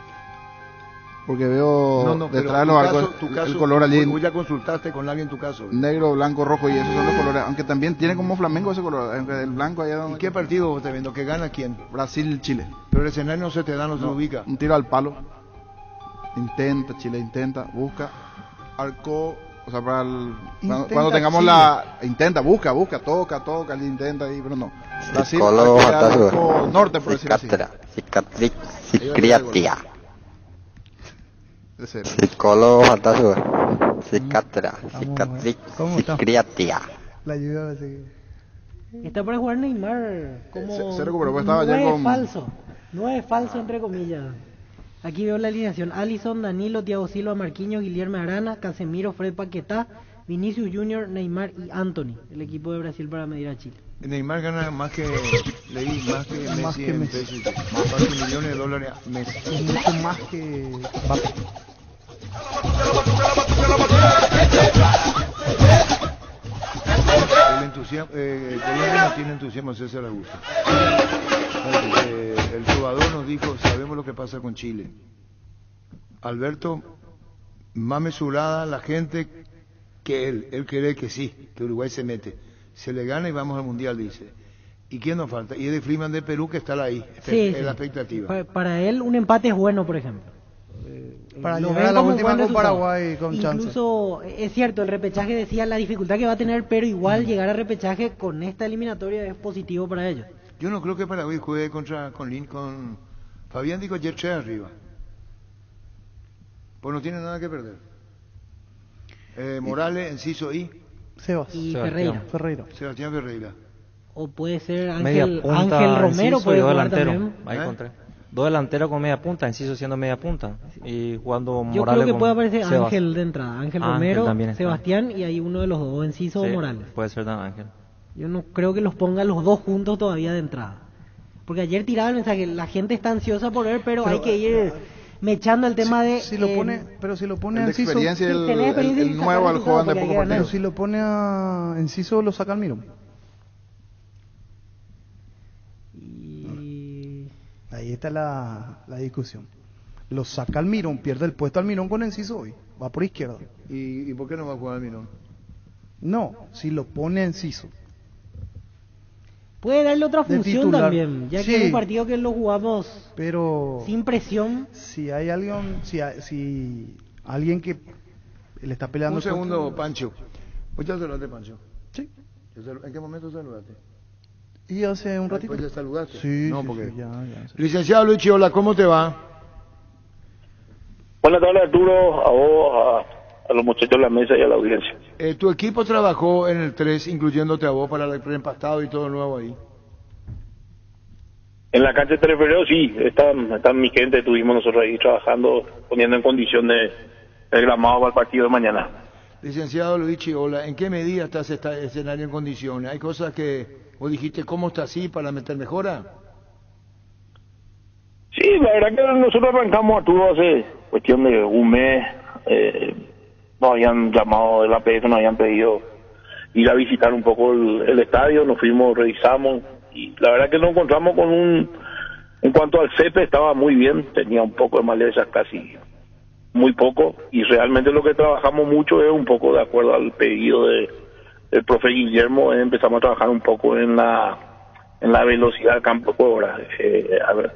Porque veo detrás de los arcos el color allí. ¿Vos ya consultaste con alguien tu caso? Negro, blanco, rojo y esos son los colores. Aunque también tiene como Flamengo ese color. Aunque el blanco allá donde... ¿Y qué partido vos estás viendo? ¿Que gana quién? Brasil-Chile. Pero el escenario no se te da, no se ubica. Un tiro al palo. Chile intenta, busca. Arco, o sea, para cuando tengamos Chile. Busca, toca, intenta ahí, pero no. Brasil, norte, por decir así. Psiquiatría. Psicólogo fantasma. Psiquiatría. La ayuda Está para jugar Neymar como se recuperó, pues estaba ya con... No es falso entre comillas. Aquí veo la alineación: Alisson, Danilo, Thiago Silva, Marquinhos, Guilherme Arana, Casemiro, Fred Paquetá, Vinicius Junior, Neymar y Anthony, el equipo de Brasil para medir a Chile. Neymar gana más que Messi en pesos, más de millones de dólares a Messi. Es mucho más que Mbappé. El entusiasmo, Colombia no tiene entusiasmo, César Augusto. El jugador nos dijo, sabemos lo que pasa con Chile. Alberto, más mesurada la gente que él cree que sí, que Uruguay se mete. Se le gana y vamos al Mundial, dice. ¿Y quién nos falta? Y Eddie Freeman de Perú, que está ahí, es la expectativa. Para él un empate es bueno, por ejemplo. Para llegar a la última con Paraguay con chance. Incluso es cierto, el repechaje decía la dificultad que va a tener, pero igual llegar a repechaje con esta eliminatoria es positivo para ellos. Yo no creo que Paraguay juegue con Fabián dijo ayer 3 arriba. Pues no tiene nada que perder. Morales, Enciso y Ferreira. Sebastián Ferreira. O puede ser Ángel Romero, puede jugar delantero. también. Ahí encontré. 2 delanteros con media punta, Enciso siendo media punta. Y jugando Yo Morales. Creo que puede aparecer Ángel de entrada. Ángel Romero, también Sebastián y ahí uno de los dos, Enciso o Morales. Puede ser también Ángel. Yo no creo que los ponga los dos juntos todavía de entrada. Porque ayer tiraba el mensaje, la gente está ansiosa por ver, pero hay que ir mechando el tema de... Si lo pone a Enciso... experiencia, el nuevo al joven de poco partido. Pero si lo pone a Enciso, lo saca Almirón. Ahí está la discusión. Lo saca Almirón, pierde el puesto Almirón con Enciso hoy. Va por izquierda. ¿Y por qué no va a jugar Almirón? No, si lo pone a Enciso. Puede darle otra función también, ya que es un partido que lo jugamos pero sin presión. Si hay alguien, si alguien que le está peleando... Un segundo, Pancho. ¿Vos ya saludaste, Pancho? Sí. ¿En qué momento saludaste? Y hace un ratito. ¿Después ya saludaste? Sí, no, sí, porque... sí, ya. Licenciado Luis Chiola, ¿cómo te va? Buenas tardes, Arturo, a vos, a los muchachos de la mesa y a la audiencia. Tu equipo trabajó en el 3, incluyéndote a vos para el preempastado y todo nuevo ahí. En la cancha de Teleferero sí, están mi gente, estuvimos nosotros ahí trabajando, poniendo en condición el gramado para el partido de mañana. Licenciado Luis Chiola, ¿en qué medida está este escenario en condiciones? ¿Hay cosas que vos dijiste cómo está así para meter mejora? Sí, la verdad que nosotros arrancamos, Arturo, hace cuestión de un mes. Nos habían llamado del APF, nos habían pedido ir a visitar un poco el estadio, nos fuimos, revisamos, y la verdad que nos encontramos con en cuanto al césped estaba muy bien, tenía un poco de malezas, casi muy poco, y realmente lo que trabajamos mucho es un poco de acuerdo al pedido del profe Guillermo, empezamos a trabajar un poco en la velocidad del campo de juego,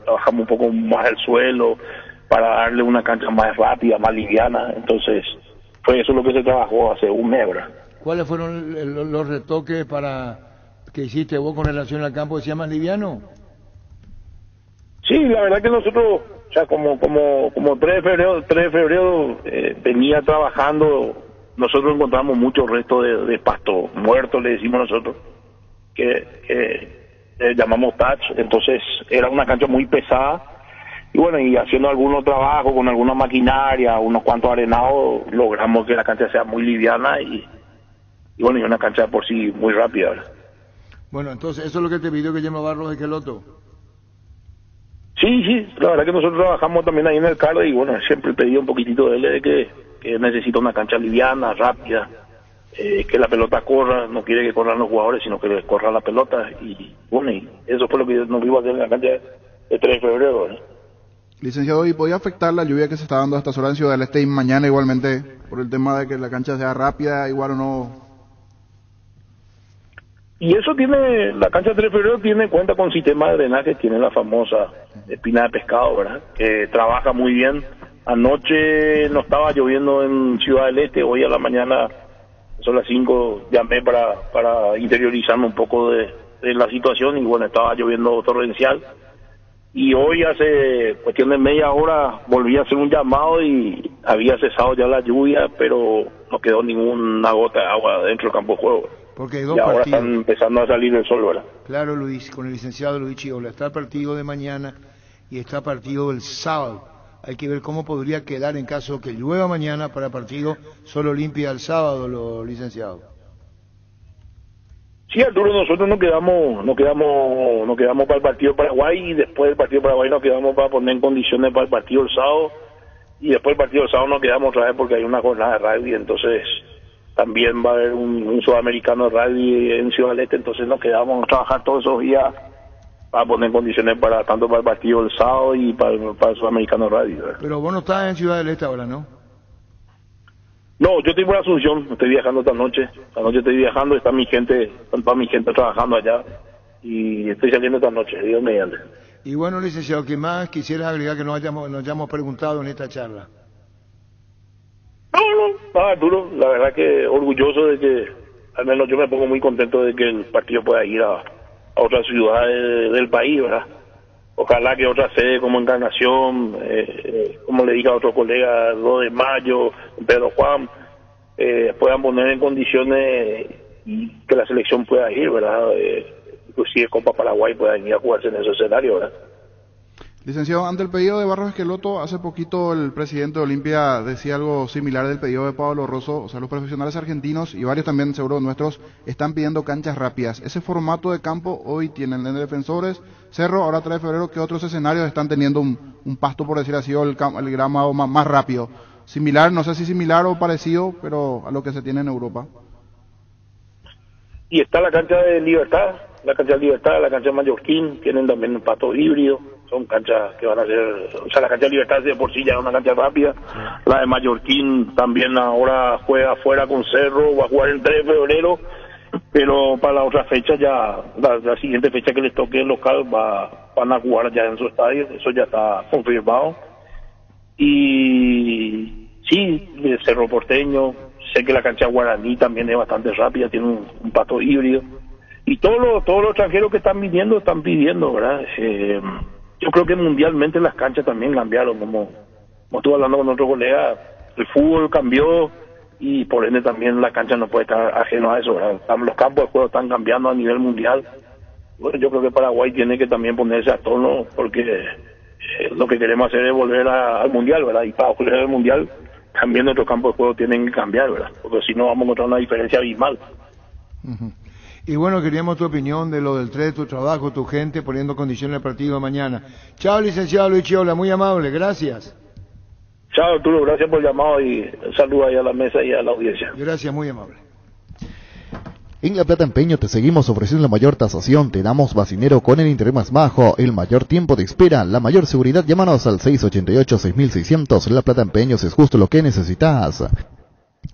trabajamos un poco más el suelo para darle una cancha más rápida, más liviana, entonces fue eso lo que se trabajó hace un mes, ¿verdad? ¿Cuáles fueron los retoques que hiciste vos con relación al campo que se llama liviano? Sí, la verdad que nosotros, o sea, como 3 de febrero venía trabajando, nosotros encontramos muchos restos de pasto muerto, le decimos nosotros, que llamamos touch, entonces era una cancha muy pesada, y bueno, y haciendo algunos trabajos con alguna maquinaria, unos cuantos arenados, logramos que la cancha sea muy liviana y bueno, y una cancha por sí muy rápida, ¿verdad? Bueno, entonces, ¿eso es lo que te pidió Guillermo Barros Esqueloto? Sí, la verdad que nosotros trabajamos también ahí en el CARD y bueno, siempre pedí un poquitito de él de que necesita una cancha liviana, rápida, que la pelota corra, no quiere que corran los jugadores, sino que corra la pelota, y bueno, y eso fue lo que nos iba a hacer en la cancha de 3 de febrero, ¿verdad? Licenciado, ¿y podía afectar la lluvia que se está dando a estas horas en Ciudad del Este y mañana igualmente por el tema de que la cancha sea rápida, igual o no? Y eso la cancha 3 de febrero cuenta con sistema de drenaje, tiene la famosa espina de pescado, ¿verdad? Que trabaja muy bien. Anoche no estaba lloviendo en Ciudad del Este, hoy a la mañana, son las 5, llamé para interiorizarme un poco de la situación y bueno, estaba lloviendo torrencial. Y hoy hace cuestión de media hora volví a hacer un llamado y había cesado ya la lluvia, pero no quedó ninguna gota de agua dentro del campo de juego. Porque hay dos y ahora partidos. están empezando a salir el sol, ¿verdad? Claro, Luis, con el licenciado Luis Chiola. Está el partido de mañana y está el partido del sábado. Hay que ver cómo podría quedar en caso que llueva mañana para partido Sol Olimpia el sábado, los licenciados. Sí, Arturo, nosotros nos quedamos para el partido de Paraguay y después del partido de Paraguay nos quedamos para poner en condiciones para el partido del sábado y después del partido del sábado nos quedamos otra vez porque hay una jornada de rugby, entonces también va a haber un sudamericano de rugby en Ciudad del Este, entonces nos quedamos a trabajar todos esos días para poner en condiciones tanto para el partido del sábado y para el sudamericano de rugby, ¿verdad? Pero vos no estás en Ciudad del Este ahora, ¿no? No, yo estoy por Asunción, estoy viajando esta noche estoy viajando, está toda mi gente trabajando allá y estoy saliendo esta noche, Dios mediante. Y bueno, licenciado, ¿qué más quisieras agregar que nos hayamos preguntado en esta charla? No, Arturo, la verdad que orgulloso de que, al menos yo me pongo muy contento de que el partido pueda ir a otras ciudades del país, ¿verdad? Ojalá que otras sedes como Encarnación, como le dije a otro colega, 2 de Mayo, Pedro Juan, puedan poner en condiciones y que la selección pueda ir, ¿verdad? Inclusive Copa Paraguay pueda ir a jugarse en ese escenario, ¿verdad? Licenciado, ante el pedido de Barros Esqueloto, hace poquito el presidente de Olimpia decía algo similar del pedido de Pablo Rosso. O sea, los profesionales argentinos y varios también, seguro nuestros, están pidiendo canchas rápidas. Ese formato de campo hoy tienen en Defensores, Cerro, ahora 3 de febrero, que otros escenarios están teniendo un pasto, por decir así, o el gramado más rápido. Similar, no sé si similar o parecido, pero a lo que se tiene en Europa. Y está la cancha de Libertad, la cancha de Mallorquín, tienen también un pasto híbrido. Son canchas que van a ser, o sea, la cancha de Libertad de por sí ya es una cancha rápida. La de Mallorquín también ahora juega afuera con Cerro, va a jugar el 3 de febrero, pero para la otra fecha ya, la siguiente fecha que les toque el local van a jugar ya en su estadio, eso ya está confirmado. Y sí, el Cerro Porteño, sé que la cancha Guaraní también es bastante rápida, tiene un pasto híbrido. Y todos los extranjeros que están viniendo están pidiendo, ¿verdad? Yo creo que mundialmente las canchas también cambiaron, como estuve hablando con otro colega, el fútbol cambió y por ende también la cancha no puede estar ajeno a eso, ¿verdad? Los campos de juego están cambiando a nivel mundial. Bueno, yo creo que Paraguay tiene que también ponerse a tono porque lo que queremos hacer es volver al mundial, ¿verdad? Y para volver al mundial también nuestros campos de juego tienen que cambiar, ¿verdad? Porque si no vamos a encontrar una diferencia abismal. Uh-huh. Y bueno, queríamos tu opinión de lo del 3, tu trabajo, tu gente, poniendo condiciones al partido de mañana. Chao, licenciado Luis Chiola, muy amable, gracias. Chao, Arturo, gracias por el llamado y saludos ahí a la mesa y a la audiencia. Gracias, muy amable. En La Plata Empeño te seguimos ofreciendo la mayor tasación, te damos bacinero con el interés más bajo, el mayor tiempo de espera, la mayor seguridad. Llámanos al 688-6600. La Plata Empeños es justo lo que necesitas.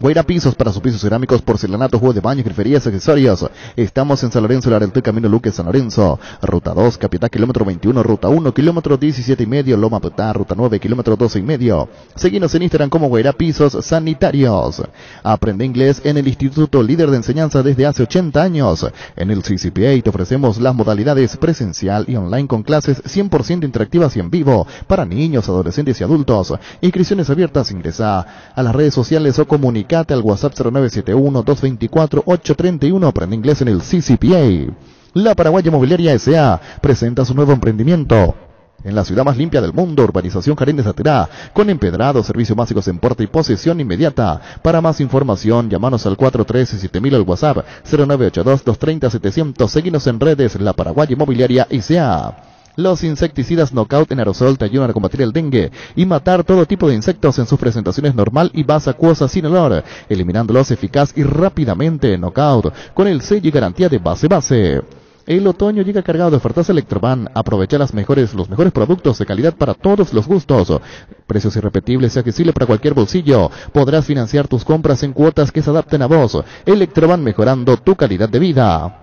Guaira Pisos, para sus pisos cerámicos, porcelanato, juego de baño, griferías, accesorios. Estamos en San Lorenzo, Larente, Camino Luque, San Lorenzo. Ruta 2, Capital, kilómetro 21, Ruta 1, kilómetro 17,5, Loma Petá, Ruta 9, kilómetro 12,5. Seguinos en Instagram como Guaira Pisos Sanitarios. Aprende inglés en el Instituto Líder de Enseñanza desde hace 80 años. En el CCPA te ofrecemos las modalidades presencial y online con clases 100% interactivas y en vivo para niños, adolescentes y adultos. Inscripciones abiertas, ingresa a las redes sociales o comunicate al WhatsApp 0971-224-831. Aprende inglés en el CCPA. La Paraguaya Mobiliaria S.A. presenta su nuevo emprendimiento en la ciudad más limpia del mundo, urbanización Jardín de Saterá, con empedrados, servicios básicos en porte y posesión inmediata. Para más información, llámanos al 413-7000 al WhatsApp 0982-230-700. Seguinos en redes, La Paraguaya Mobiliaria S.A. Los insecticidas Knockout en aerosol te ayudan a combatir el dengue y matar todo tipo de insectos en sus presentaciones normal y base acuosa sin olor, eliminándolos eficaz y rápidamente. Knockout, con el sello y garantía de base. El otoño llega cargado de ofertas Electroban. Aprovecha los mejores productos de calidad para todos los gustos. Precios irrepetibles y accesibles para cualquier bolsillo. Podrás financiar tus compras en cuotas que se adapten a vos. Electroban, mejorando tu calidad de vida.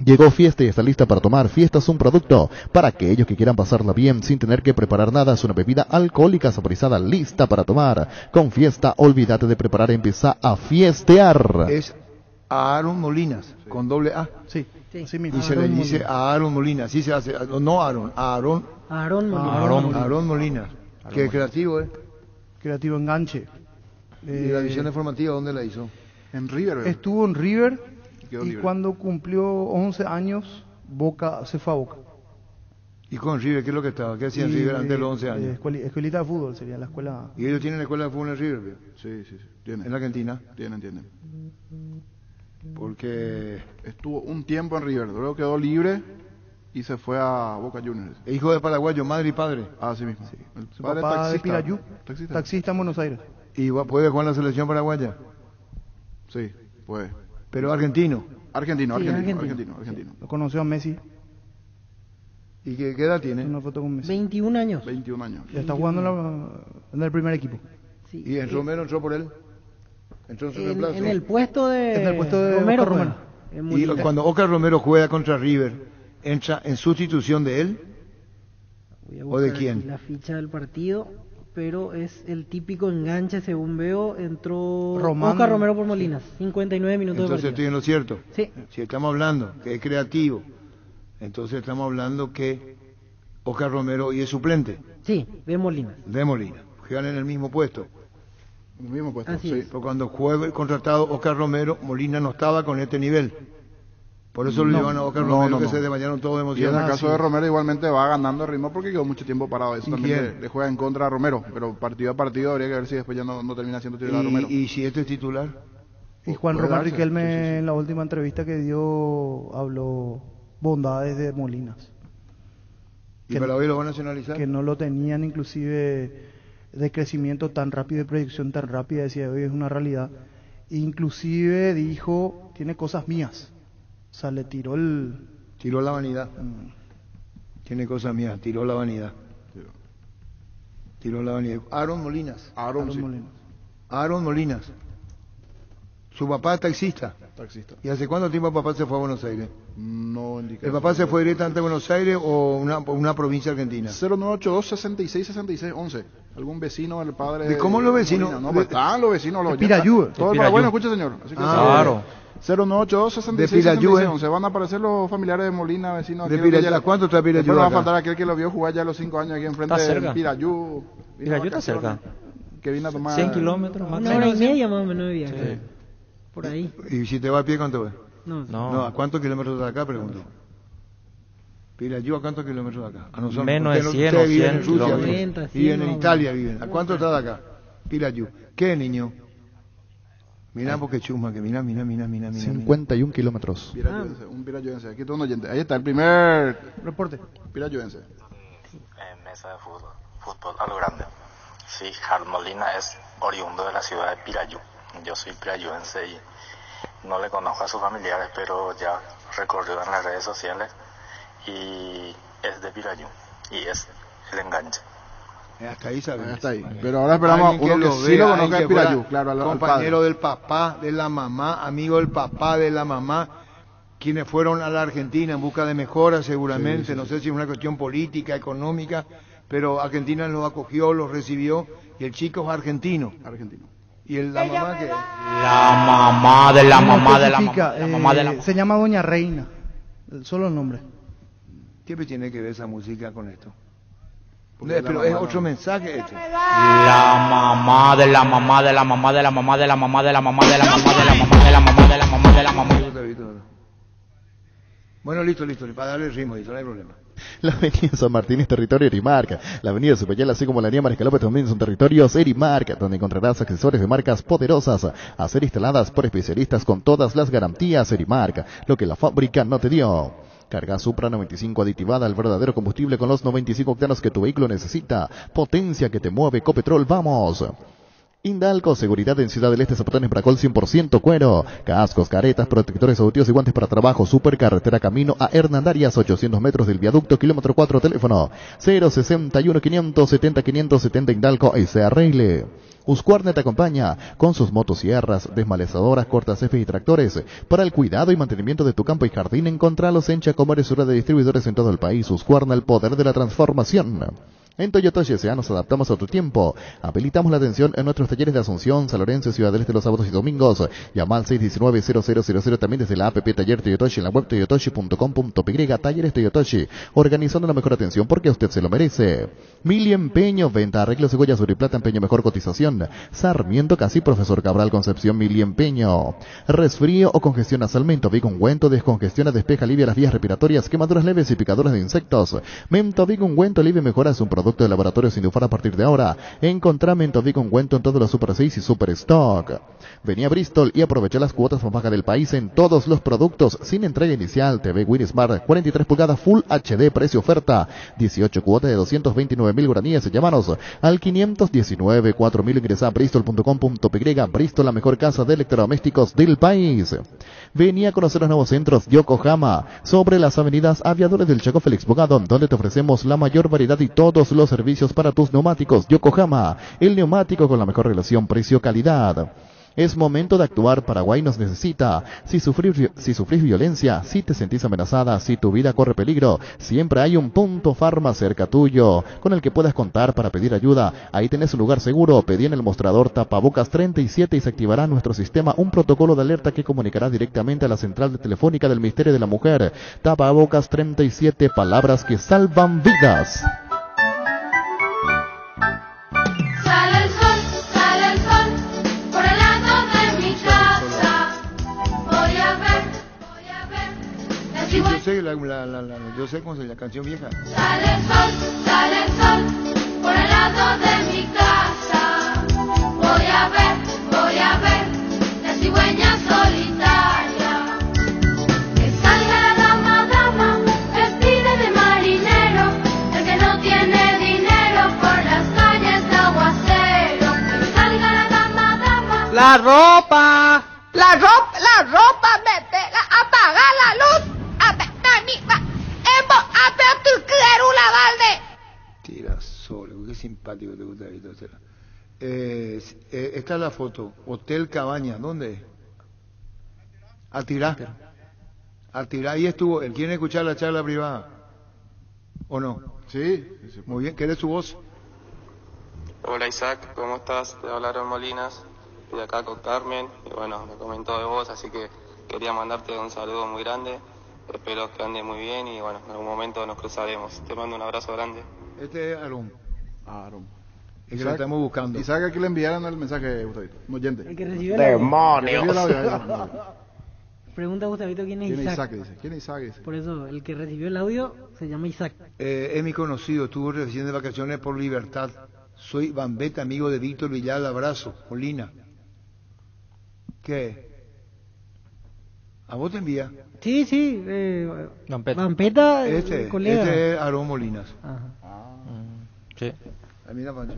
Llegó Fiesta y está lista para tomar. Fiesta es un producto para aquellos que quieran pasarla bien sin tener que preparar nada. Es una bebida alcohólica saborizada lista para tomar. Con Fiesta, olvídate de preparar, empieza a fiestear. Es Aaron Molinas, sí. Con doble A. Sí, sí mismo. Y se le dice a Aaron Molinas, así se hace, no Aaron, Aaron Molinas. Qué creativo, Creativo enganche. ¿Y la visión informativa dónde la hizo? En River. Estuvo en River. Y cuando cumplió 11 años, Boca se fue a Boca. ¿Y con River qué es lo que estaba? ¿Qué hacía en River antes de los 11 años? Escuelita de fútbol sería la escuela. ¿Y ellos tienen escuela de fútbol en River? Sí. Tienen. ¿En la Argentina? Tienen. Porque estuvo un tiempo en River, luego quedó libre y se fue a Boca Juniors. Hijo de paraguayo, madre y padre. Ah, sí mismo. Sí. Su papá de Pirayú, taxista en Buenos Aires. ¿Y puede jugar en la selección paraguaya? Sí, puede. Pero argentino. Argentino. Lo conoció a Messi. ¿Y qué edad tiene? Una foto con Messi. 21 años. Ya está jugando en el primer equipo. Sí. ¿Y en Romero entró por él? ¿Entró en su reemplazo? En el puesto de Romero. Y cuando Oscar Romero juega contra River, ¿entra en sustitución de él? ¿O de quién? La ficha del partido, pero es el típico enganche, según veo, entró Oscar Romero por Molinas, 59 minutos entonces de estoy en lo cierto. Sí. Si estamos hablando que es creativo, entonces estamos hablando que Oscar Romero y es suplente. Sí, de Molinas. Juegan en el mismo puesto. En el mismo puesto, así sí. Es. Pero cuando fue contratado Oscar Romero, Molina no estaba con este nivel. Por eso lo llevan a Oscar Romero, que se desmayaron todos de emoción. Y en el caso de Romero igualmente va ganando ritmo porque quedó mucho tiempo parado. Eso también le juega en contra a Romero, pero partido a partido habría que ver si después ya no termina siendo titular Romero. ¿Y si este es titular? Y Juan Román Riquelme en la última entrevista que dio habló bondades de Molinas. ¿Y para hoy lo van a nacionalizar? Que no lo tenían inclusive de crecimiento tan rápido, de proyección tan rápida, decía, hoy es una realidad. Inclusive dijo, tiene cosas mías. O sea, le tiró la vanidad. Tiene cosas mías, tiró la vanidad. Aaron Molinas. Aaron Molinas. Su papá es taxista. ¿Y hace cuánto tiempo el papá se fue a Buenos Aires? No indica. ¿El papá se fue directamente a Buenos Aires o una provincia argentina? 0982-666611. ¿Algún vecino del padre? ¿De cómo los vecinos? Molina? No, pues están los vecinos. De Pirayú. Todo el Paraguay, escucha, señor. Así que claro. 0982-666611. Se van a aparecer los familiares de Molina, vecinos. ¿De Pirayú? ¿A cuánto está Pirayú? Después no va a faltar aquel que lo vio jugar ya a los 5 años aquí enfrente de Pirayú. Pirayú está cerca. Que vino a tomar 100 kilómetros más. 1 hora y media más o menos de viaje. Sí. Por ahí. ¿Y si te va a pie cuánto va? No. ¿A cuántos kilómetros de acá? Pregunto. Pirayú, ¿a cuántos kilómetros de acá? Menos de 100 o 100 kilómetros. Viven en Italia, ¿A cuánto está de acá? Pirayú. ¿Qué, niño? Mirá porque chusma, que mirá. 51 kilómetros. Un pirayuense. Aquí está un oyente. Ahí está el primer reporte. Pirayuense. Mesa de fútbol a lo grande. Sí, Harold Molina es oriundo de la ciudad de Pirayú. Yo soy pirayuense y no le conozco a sus familiares, pero ya recorrió en las redes sociales y es de Pirayú y es el enganche. Hasta ahí sabes. Hasta ahí. Pero ahora esperamos uno que sí lo conozca de Pirayú, claro, al compañero del papá, de la mamá, amigo del papá, de la mamá, quienes fueron a la Argentina en busca de mejoras seguramente, sí. No sé si es una cuestión política, económica, pero Argentina los acogió, los recibió, y el chico es argentino. ¿Y la mamá qué? La mamá de la mamá de la mamá de la mamá. Se llama Doña Reina, solo el nombre. ¿Qué tiene que ver esa música con esto? Pero es otro mensaje este. La mamá de la mamá de la mamá de la mamá de la mamá de la mamá de la mamá de la mamá de la mamá de la mamá de la mamá. Bueno, listo, para darle el ritmo, no hay problema. La avenida San Martín es territorio Erimark. La avenida Cepallal, así como la avenida Mariscal López, también son territorios Erimark, donde encontrarás accesorios de marcas poderosas a ser instaladas por especialistas con todas las garantías Erimark, lo que la fábrica no te dio. Carga Supra 95 aditivada, el verdadero combustible con los 95 octanos que tu vehículo necesita. Potencia que te mueve, Copetrol, vamos. Indalco, seguridad en Ciudad del Este, zapatones Bracol 100% cuero, cascos, caretas, protectores auditivos y guantes para trabajo, supercarretera camino a Hernandarias, 800 metros del viaducto, kilómetro 4, teléfono 061 570 570 Indalco SRL. Husqvarna te acompaña con sus motosierras, desmalezadoras, cortacésped y tractores para el cuidado y mantenimiento de tu campo y jardín. Encontralos en Chacomores, de distribuidores en todo el país. Husqvarna, el poder de la transformación. En Toyotoshi S.A. nos adaptamos a tu tiempo. Habilitamos la atención en nuestros talleres de Asunción, San Lorenzo y Ciudad del Este los sábados y domingos. Llama al 619-0000 también desde la app Taller Toyotoshi en la web toyotoshi.com.py. Talleres Toyotoshi, organizando la mejor atención porque usted se lo merece. Mili Empeño, venta, arreglos de joyas, oro y plata, empeño, mejor cotización. Sarmiento Casi, Profesor Cabral, Concepción, Mili Empeño. Resfrío o congestión nasal, Mentovig ungüento, descongestiona, despeja, alivia las vías respiratorias, quemaduras leves y picaduras de insectos. Mentovig ungüento, alivia y mejora, es un producto de laboratorio Sindufar a partir de ahora. Encontrá Mentovig ungüento en todos los Super 6 y Super Stock. Vení a Bristol y aprovecha las cuotas más bajas del país en todos los productos, sin entrega inicial. TV Win Smart 43 pulgadas Full HD, precio oferta 18 cuotas de 229.000 guaraníes. Llámanos al 519-4000. Ingresa a bristol.com.py. Bristol, la mejor casa de electrodomésticos del país. Vení a conocer los nuevos centros Yokohama sobre las avenidas Aviadores del Chaco, Félix Bogado, donde te ofrecemos la mayor variedad y todos los servicios para tus neumáticos. Yokohama, el neumático con la mejor relación precio-calidad. Es momento de actuar, Paraguay nos necesita. Si sufrís violencia, si te sentís amenazada, si tu vida corre peligro, siempre hay un Punto Farma cerca tuyo, con el que puedas contar para pedir ayuda. Ahí tenés un lugar seguro. Pedí en el mostrador Tapabocas 37 y se activará nuestro sistema un protocolo de alerta que comunicará directamente a la central telefónica del Ministerio de la Mujer. Tapabocas 37, palabras que salvan vidas. Yo sé cómo se llama la canción vieja. Sale el sol, por el lado de mi casa. Voy a ver, la cigüeña solitaria. Que salga la dama, vestida de marinero, el que no tiene dinero por las calles de Aguacero. Que salga la dama. La ropa, métela, apaga la luz. Tira solo, qué simpático te gusta esto. Esta es la foto. Hotel Cabaña, ¿dónde? Altirá. Ahí estuvo. ¿Él quiere escuchar la charla privada? ¿O no? Sí. Muy bien, ¿querés su voz? Hola Isaac, ¿cómo estás? Te hablaron Molinas, estoy acá con Carmen, y bueno, me comentó de vos, así que quería mandarte un saludo muy grande. Espero que ande muy bien y bueno, en algún momento nos cruzaremos. Te mando un abrazo grande. Este es Aarón. Es que lo estamos buscando. Isaac, aquí le enviaron el mensaje, Gustavito. Un oyente. El que recibió ¡Demonios! Pregunta Gustavito quién es Isaac. ¿Quién es Isaac? Dice. Por eso, el que recibió el audio se llama Isaac. Es mi conocido, estuvo recién de vacaciones por Libertad. Soy Bambeta, amigo de Víctor Villar, abrazo. Molina. ¿Qué? ¿A vos te envía? Sí, Vampeta, colega. Este es Aarón Molinas. Sí. Mira, Pancho.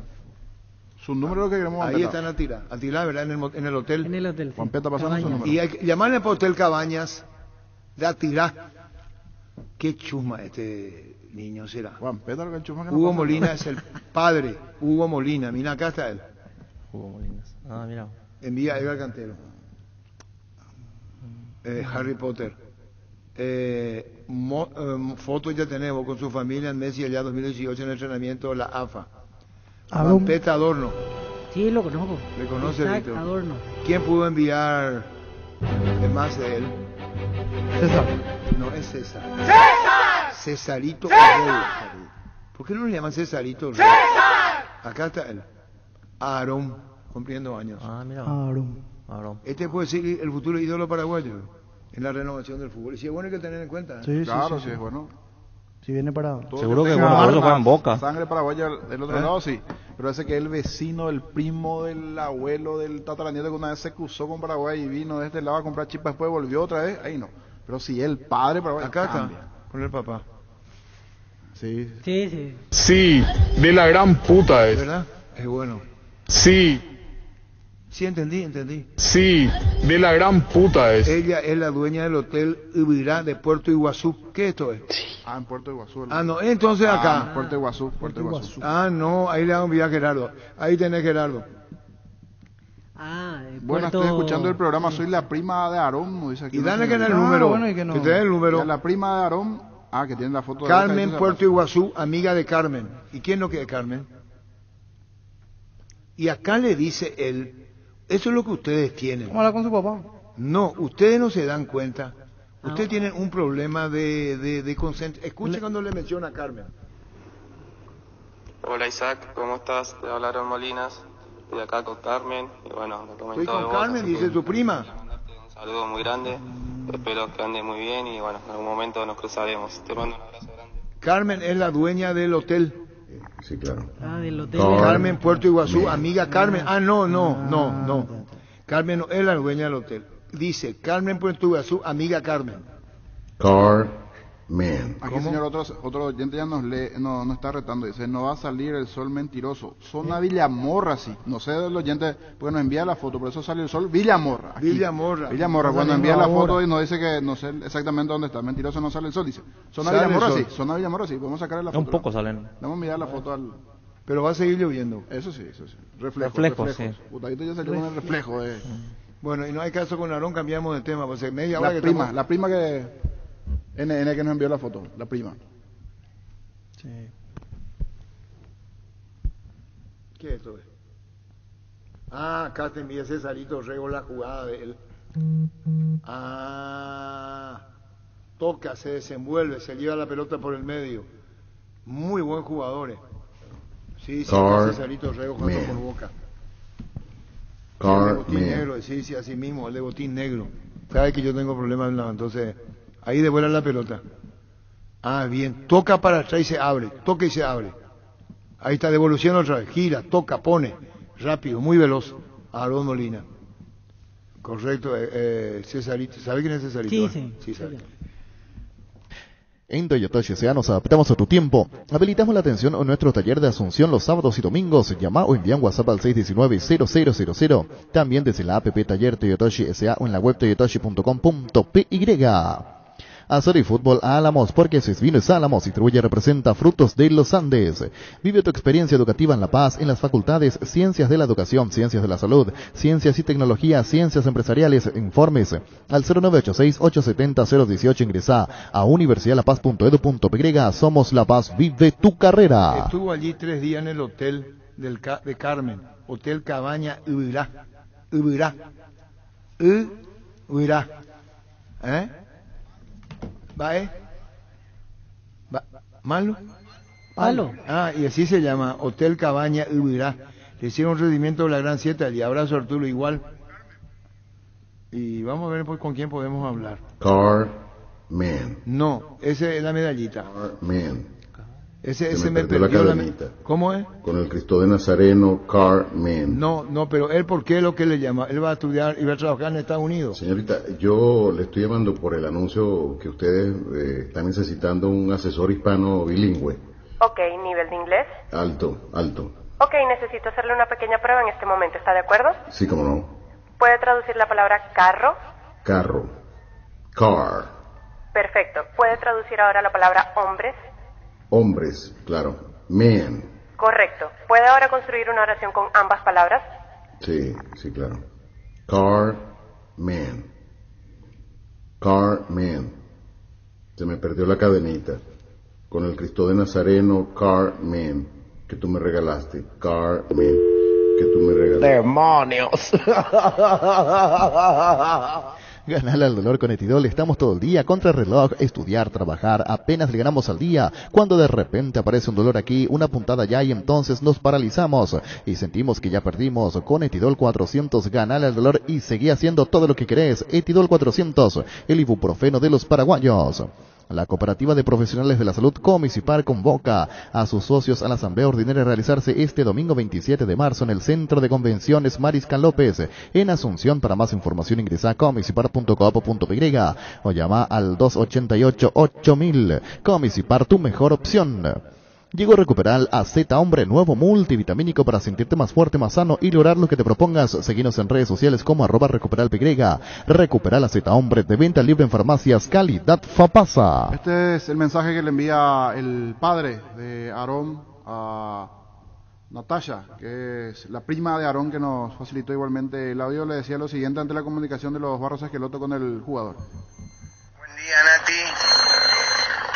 Su número es lo que queremos. Ahí están Atila, ¿verdad? En el hotel. En el hotel. Juan Peta pasando su número. Y hay que llamarle para Hotel Cabañas de Atila. Qué chusma este niño será. Juan Peta, lo que chusma que Hugo Molina es el padre. Hugo Molina, mira acá está él. Hugo Molina. Mira. Envía a Edgar Cantero. Harry Potter. Fotos ya tenemos con su familia en Messi allá 2018 en el entrenamiento de la AFA. Juan Peta Adorno. Sí, lo conozco. ¿Le conoce, Víctor? Adorno. ¿Quién pudo enviar más de él? César. No es César. ¡César! Cesarito ¡César! Rey. ¿Por qué no le llaman Cesarito Rey? ¡César! Acá está él. Aarón, cumpliendo años. Mira. Aarón. Este puede ser el futuro ídolo paraguayo en la renovación del fútbol. Y si es bueno, hay que tener en cuenta. Sí, claro, sí, sí, es bueno. Si viene para... Seguro que bueno, por eso juega en Boca. Sangre paraguaya del otro lado, sí. Pero ese que es el vecino, el primo del abuelo del tataranieto que una vez se cruzó con Paraguay y vino de este lado a comprar chipas, después volvió otra vez, ahí no. Pero si el padre paraguayo acá cambia. Está, con el papá. Sí. Sí, de la gran puta es. ¿Verdad? Es bueno. Sí. Sí, entendí. Sí, de la gran puta es. Ella es la dueña del hotel Ubirá de Puerto Iguazú. ¿Qué esto es? En Puerto Iguazú. No, entonces acá. Puerto Iguazú. No, ahí le damos enviar a Gerardo. Ahí tenés Gerardo. Bueno, estoy escuchando el programa. Soy la prima de Aarón. Dice aquí, y dale que en el número. Bueno, y que no. Que te dé el número. La prima de Aarón. Que tiene la foto Carmen, de Puerto Iguazú, amiga de Carmen. ¿Y quién no quiere Carmen? Y acá le dice él. Eso es lo que ustedes tienen. ¿Cómo habla con su papá? No, ustedes no se dan cuenta. Ustedes tienen un problema de concentración. Escuche cuando le menciona a Carmen. Hola Isaac, ¿cómo estás? Te hablaron Molinas. Estoy acá con Carmen. Y bueno, me comentó. Estoy con Carmen, dice tu prima. Un saludo muy grande. Espero que ande muy bien y bueno, en algún momento nos cruzaremos. Te mando un abrazo grande. Carmen es la dueña del hotel. Sí, claro. Del hotel. Carmen, Puerto Iguazú, amiga Carmen. No. Carmen no es la dueña del hotel. Dice, Carmen, Puerto Iguazú, amiga Carmen. Carmen. Aquí, señor, otro oyente ya nos está retando. Dice, no va a salir el sol mentiroso. Zona Villamorra, sí. No sé del oyente, porque nos envía la foto, por eso sale el sol. Villamorra. Aquí. Villamorra. Cuando envía la foto y nos dice que no sé exactamente dónde está. Mentiroso, no sale el sol, dice. Zona Villamorra, sí. Zona Villamorra, sí. Vamos a sacar la foto. Un poco salen. Vamos a mirar la foto al... Pero va a seguir lloviendo. Eso sí. Reflejo, sí. Putadito ya salió con el reflejo. Bueno, y no hay caso con Aarón, cambiamos de tema. Pues media la hora prima, la prima que... En el que nos envió la foto, la prima. Sí. ¿Qué es esto? Acá te envía Cesarito Rego la jugada de él. Toca, se desenvuelve, se lleva la pelota por el medio. Muy buen jugador. Sí, Cesarito Rego jugando por Boca. El de botín negro, sí, así mismo, el de botín negro. Sabe que yo tengo problemas, entonces... Ahí devuelve la pelota. Bien. Toca para atrás y se abre. Toca y se abre. Ahí está, devolución otra vez. Gira, toca, pone. Rápido, muy veloz. Aarón Molina. Correcto. Cesarito. ¿Sabe quién es Cesarito? Sí, sabe. En Toyota S.A. nos adaptamos a tu tiempo. Habilitamos la atención en nuestro taller de Asunción los sábados y domingos. Llama o envía un WhatsApp al 619-0000. También desde la app Taller Toyota S.A. o en la web toyotoshi.com.py. Azar y Fútbol Álamos, porque si es vino es Álamos, distribuye y representa Frutos de los Andes. Vive tu experiencia educativa en La Paz, en las facultades Ciencias de la Educación, Ciencias de la Salud, Ciencias y Tecnología, Ciencias Empresariales. Informes al 0986-870-018. Ingresa a universidadlapaz.edu.py. Somos La Paz, vive tu carrera. Estuvo allí 3 días en el hotel de Carmen, Hotel Cabaña Ubirá. ¿Malo? Y así se llama, Hotel Cabaña Ubirá. Le hicieron un rendimiento de la Gran 7 allí. Abrazo Arturo igual. Y vamos a ver pues, con quién podemos hablar. Carmen. No, ese es la medallita. Carmen. Ese me perdió la cadenita. ¿Cómo es? Con el Cristo de Nazareno, Carmen. No, pero él, ¿por qué es lo que le llama? Él va a estudiar y va a trabajar en Estados Unidos. Señorita, yo le estoy llamando por el anuncio que ustedes están necesitando un asesor hispano bilingüe. Ok, ¿nivel de inglés? Alto. Ok, necesito hacerle una pequeña prueba en este momento, ¿está de acuerdo? Sí, cómo no. ¿Puede traducir la palabra carro? Carro. Car. Perfecto. ¿Puede traducir ahora la palabra hombres? Hombres, claro. Man. Correcto. ¿Puede ahora construir una oración con ambas palabras? Sí, sí, claro. Car, man. Car, man. Se me perdió la cadenita. Con el Cristo de Nazareno, car, man. Que tú me regalaste. Car, man. Que tú me regalaste. ¡Demonios! Ganale al dolor con Etidol, estamos todo el día contra el reloj, estudiar, trabajar, apenas le ganamos al día, cuando de repente aparece un dolor aquí, una puntada allá y entonces nos paralizamos y sentimos que ya perdimos. Con Etidol 400, ganale al dolor y seguí haciendo todo lo que querés. Etidol 400, el ibuprofeno de los paraguayos. La Cooperativa de Profesionales de la Salud Comisipar convoca a sus socios a la asamblea ordinaria a realizarse este domingo 27 de marzo en el Centro de Convenciones Mariscal López, en Asunción. Para más información ingresa a comisipar.coop.py o llama al 288-8000. Comisipar, tu mejor opción. Llegó Recuperal a Z Hombre, nuevo multivitamínico para sentirte más fuerte, más sano y lograr lo que te propongas. Seguinos en redes sociales como @RecuperalPY. Recuperal a Z Hombre, de venta libre en farmacias, calidad Fapasa. Este es el mensaje que le envía el padre de Aarón a Natasha, que es la prima de Aarón, que nos facilitó igualmente el audio. Le decía lo siguiente ante la comunicación de los Barros Esqueloto con el jugador. Buen día, Nati.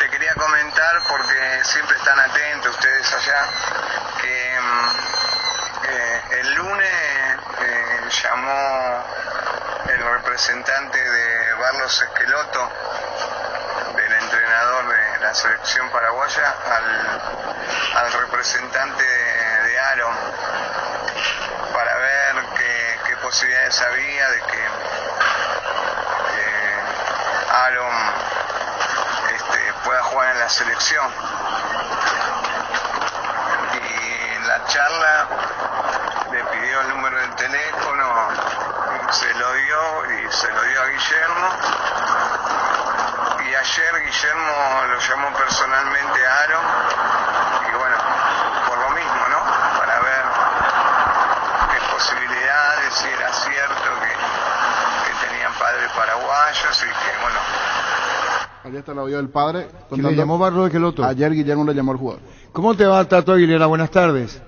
Te quería comentar, porque siempre están atentos ustedes allá, que el lunes llamó el representante de Barros Esqueloto, del entrenador de la selección paraguaya, al representante de Aaron, para ver qué posibilidades había de que Aaron pueda jugar en la selección. Y en la charla le pidió el número del teléfono, se lo dio a Guillermo, y ayer Guillermo lo llamó personalmente a Aaron, y bueno, por lo mismo, ¿no? Para ver qué posibilidades, si era cierto que tenían padres paraguayos y que bueno. Allí está el audio del padre. ¿Quién le llamó Barros Esqueloto? Ayer Guillermo le llamó al jugador. ¿Cómo te va, Tato Aguilera? Buenas tardes.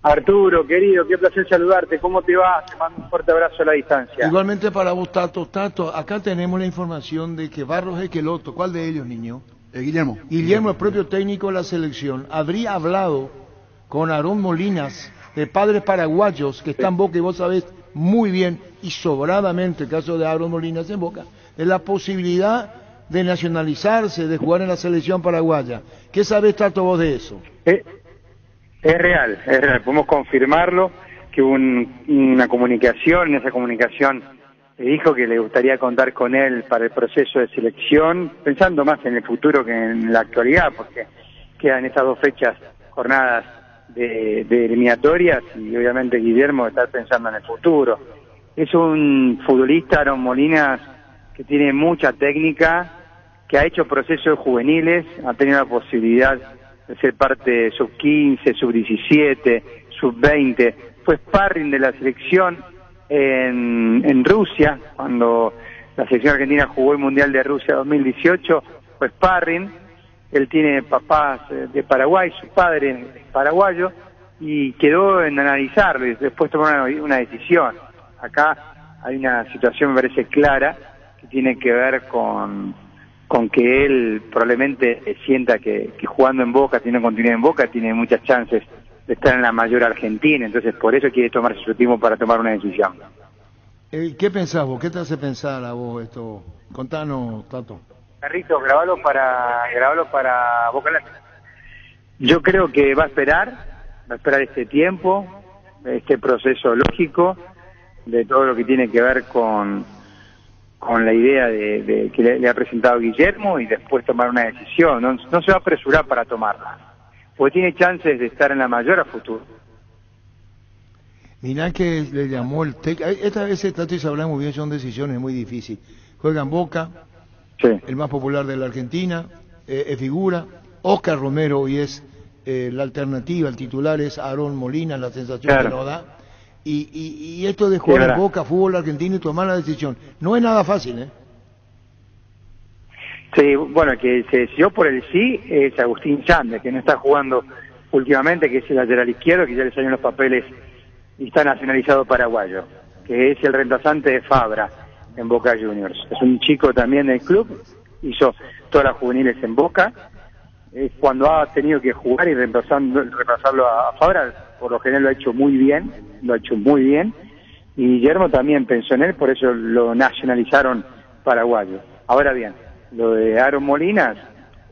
Arturo, querido, qué placer saludarte. ¿Cómo te va? Te mando un fuerte abrazo a la distancia. Igualmente para vos, Tato. Tato, acá tenemos la información de que Barros Esqueloto, ¿cuál de ellos, niño? Guillermo. Guillermo, el propio técnico de la selección, habría hablado con Aarón Molinas, de padres paraguayos que están en Boca, y vos sabés muy bien y sobradamente el caso de Aarón Molinas en Boca, de la posibilidad de nacionalizarse, de jugar en la selección paraguaya. ¿Qué sabés, Tato, vos de eso? Es real, podemos confirmarlo, que hubo una comunicación, en esa comunicación le dijo que le gustaría contar con él para el proceso de selección, pensando más en el futuro que en la actualidad, porque quedan estas dos jornadas de eliminatorias, y obviamente Guillermo está pensando en el futuro. Es un futbolista, Aarón Molinas, que tiene mucha técnica, que ha hecho procesos juveniles, ha tenido la posibilidad de ser parte de sub-15, sub-17, sub-20, fue sparring de la selección en Rusia, cuando la selección argentina jugó el Mundial de Rusia 2018, fue sparring. Él tiene papás de Paraguay, su padre es paraguayo, y quedó en analizarlo y después tomar una decisión. Acá hay una situación, me parece, clara, que tiene que ver con que él probablemente sienta que jugando en Boca, teniendo continuidad en Boca, tiene muchas chances de estar en la mayor Argentina, entonces por eso quiere tomarse su tiempo para tomar una decisión. ¿Qué pensás vos? ¿Qué te hace pensar a vos esto? Contanos, Tato. Carrito, grabalo para Boca Latina. Yo creo que va a esperar este tiempo, este proceso lógico de todo lo que tiene que ver con la idea de que le ha presentado Guillermo, y después tomar una decisión. No se va a apresurar para tomarla, porque tiene chances de estar en la mayor a futuro. Mirá que le llamó el esta vez Tato y Sabrán muy bien, son decisiones muy difíciles. Juega en Boca, sí, el más popular de la Argentina, es figura. Oscar Romero hoy es la alternativa, el titular es Aarón Molina, la sensación que nos da. Y esto de jugar en Boca, fútbol argentino y tomar la decisión, no es nada fácil, ¿eh? Sí, bueno, que se decidió por el sí es Agustín Chande, que no está jugando últimamente, que es el lateral izquierdo, que ya le salieron los papeles y está nacionalizado paraguayo, que es el reemplazante de Fabra en Boca Juniors. Es un chico también del club, hizo todas las juveniles en Boca. Cuando ha tenido que jugar y reemplazarlo a Fabra, por lo general lo ha hecho muy bien, y Guillermo también pensó en él, por eso lo nacionalizaron paraguayo. Ahora bien, lo de Aarón Molinas,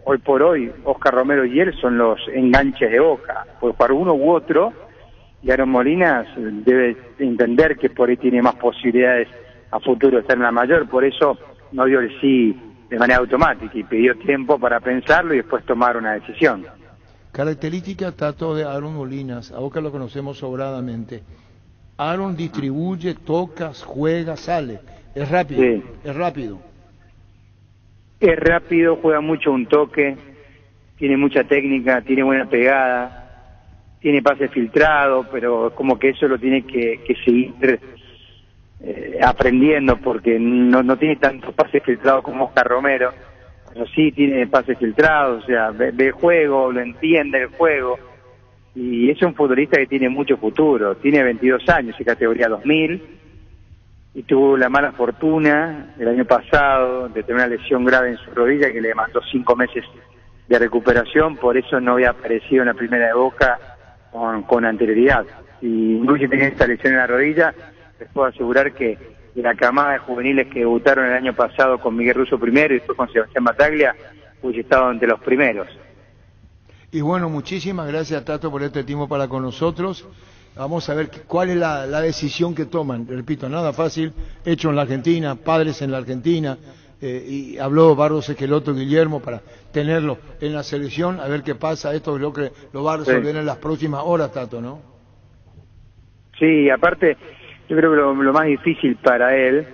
hoy por hoy, Oscar Romero y él son los enganches de Boca, pues para uno u otro, y Aarón Molinas debe entender que por ahí tiene más posibilidades a futuro de estar en la mayor, por eso no dio el sí de manera automática y pidió tiempo para pensarlo y después tomar una decisión. Característica, Tato, de Aarón Molinas, a Boca lo conocemos sobradamente. Aarón distribuye, toca, juega, sale, es rápido, sí. Es rápido. Es rápido, juega mucho un toque, tiene mucha técnica, tiene buena pegada, tiene pase filtrado, pero como que eso lo tiene que seguir aprendiendo, porque no tiene tantos pases filtrados como Oscar Romero, pero sí tiene pases filtrados, o sea, ve el juego, lo entiende el juego, y es un futbolista que tiene mucho futuro, tiene 22 años, es categoría 2000, y tuvo la mala fortuna el año pasado de tener una lesión grave en su rodilla que le demandó 5 meses de recuperación, por eso no había aparecido en la primera de Boca con anterioridad. Si incluye tener esta lesión en la rodilla, les puedo asegurar que de la camada de juveniles que debutaron el año pasado con Miguel Russo primero y después con Sebastián Bataglia, hubiese estado entre los primeros. Y bueno, muchísimas gracias, Tato, por este tiempo para con nosotros. Vamos a ver cuál es la decisión que toman. Repito, nada fácil, hecho en la Argentina, padres en la Argentina, y habló Barros Esqueloto Guillermo para tenerlo en la selección, a ver qué pasa. Esto creo que lo va a resolver en las próximas horas, Tato, ¿no? Sí, aparte, yo creo que lo más difícil para él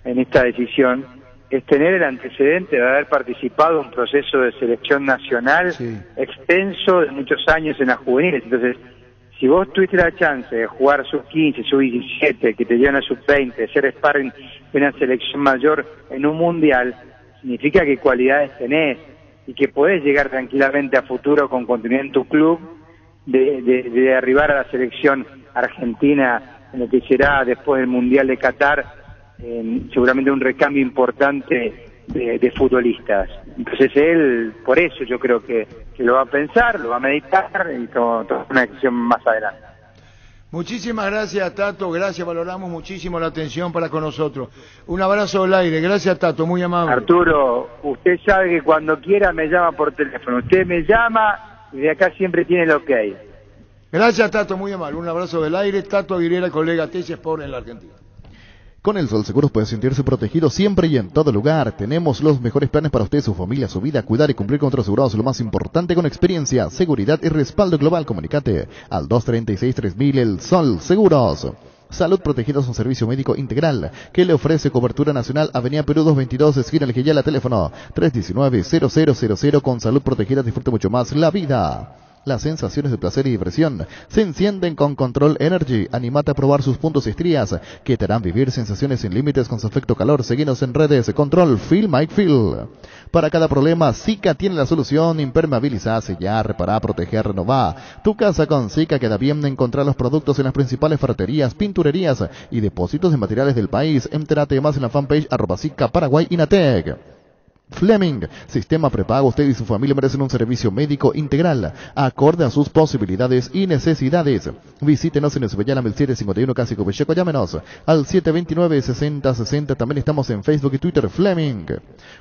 en esta decisión es tener el antecedente de haber participado en un proceso de selección nacional extenso de muchos años en las juveniles. Entonces, si vos tuviste la chance de jugar sub-15, sub-17, que te llevan a sub-20, ser sparring de una selección mayor en un mundial, significa que cualidades tenés y que podés llegar tranquilamente a futuro con continuidad en tu club, de arribar a la selección argentina en lo que será después del Mundial de Qatar, seguramente un recambio importante de futbolistas. Entonces él, por eso yo creo que lo va a pensar, lo va a meditar y tomar una decisión más adelante. Muchísimas gracias, Tato, gracias, valoramos muchísimo la atención para con nosotros. Un abrazo al aire, gracias, Tato, muy amable. Arturo, usted sabe que cuando quiera me llama por teléfono, usted me llama y de acá siempre tiene lo que hay. Gracias, Tato, muy amable, un abrazo del aire, Tato Aguilera, colega TC Sport en la Argentina. Con el Sol Seguros puede sentirse protegido siempre y en todo lugar. Tenemos los mejores planes para usted, su familia, su vida, cuidar y cumplir con otros asegurados. Lo más importante, con experiencia, seguridad y respaldo global. Comunicate al 236-3000 El Sol Seguros. Salud Protegida es un servicio médico integral que le ofrece cobertura nacional. Avenida Perú 222, esquina El Geyala, teléfono 319-0000. Con Salud Protegida disfrute mucho más la vida. Las sensaciones de placer y diversión se encienden con Control Energy. Anímate a probar sus puntos y estrías que te harán vivir sensaciones sin límites con su efecto calor. Seguinos en redes. Control Feel Mike Feel. Para cada problema, Zika tiene la solución. Impermeabiliza, sellar, reparar, proteger, renovar. Tu casa con Zika. Queda bien encontrar los productos en las principales ferreterías, pinturerías y depósitos de materiales del país. Entérate más en la fanpage @Zika Paraguay Inatec. Fleming, sistema prepago. Usted y su familia merecen un servicio médico integral, acorde a sus posibilidades y necesidades. Visítenos en Esbellana 1751, casi Covecheco. Llámenos al 729-6060. También estamos en Facebook y Twitter. Fleming.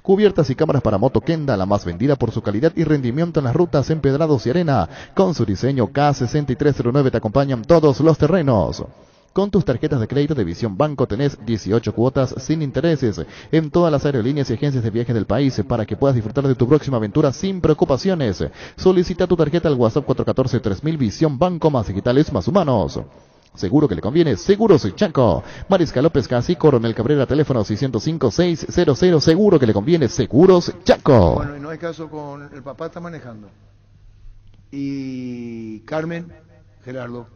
Cubiertas y cámaras para moto Kenda, la más vendida por su calidad y rendimiento en las rutas empedrados y arena. Con su diseño K6309 te acompañan todos los terrenos. Con tus tarjetas de crédito de Visión Banco tenés 18 cuotas sin intereses en todas las aerolíneas y agencias de viajes del país para que puedas disfrutar de tu próxima aventura sin preocupaciones. Solicita tu tarjeta al WhatsApp 414-3000. Visión Banco, más digitales, más humanos. Seguro que le conviene. Seguros Chaco. Mariscal López Casi, Coronel Cabrera, teléfono 605-600. Seguro que le conviene. Seguros Chaco. Bueno, y no hay caso con el papá, está manejando. Y Carmen, Gerardo,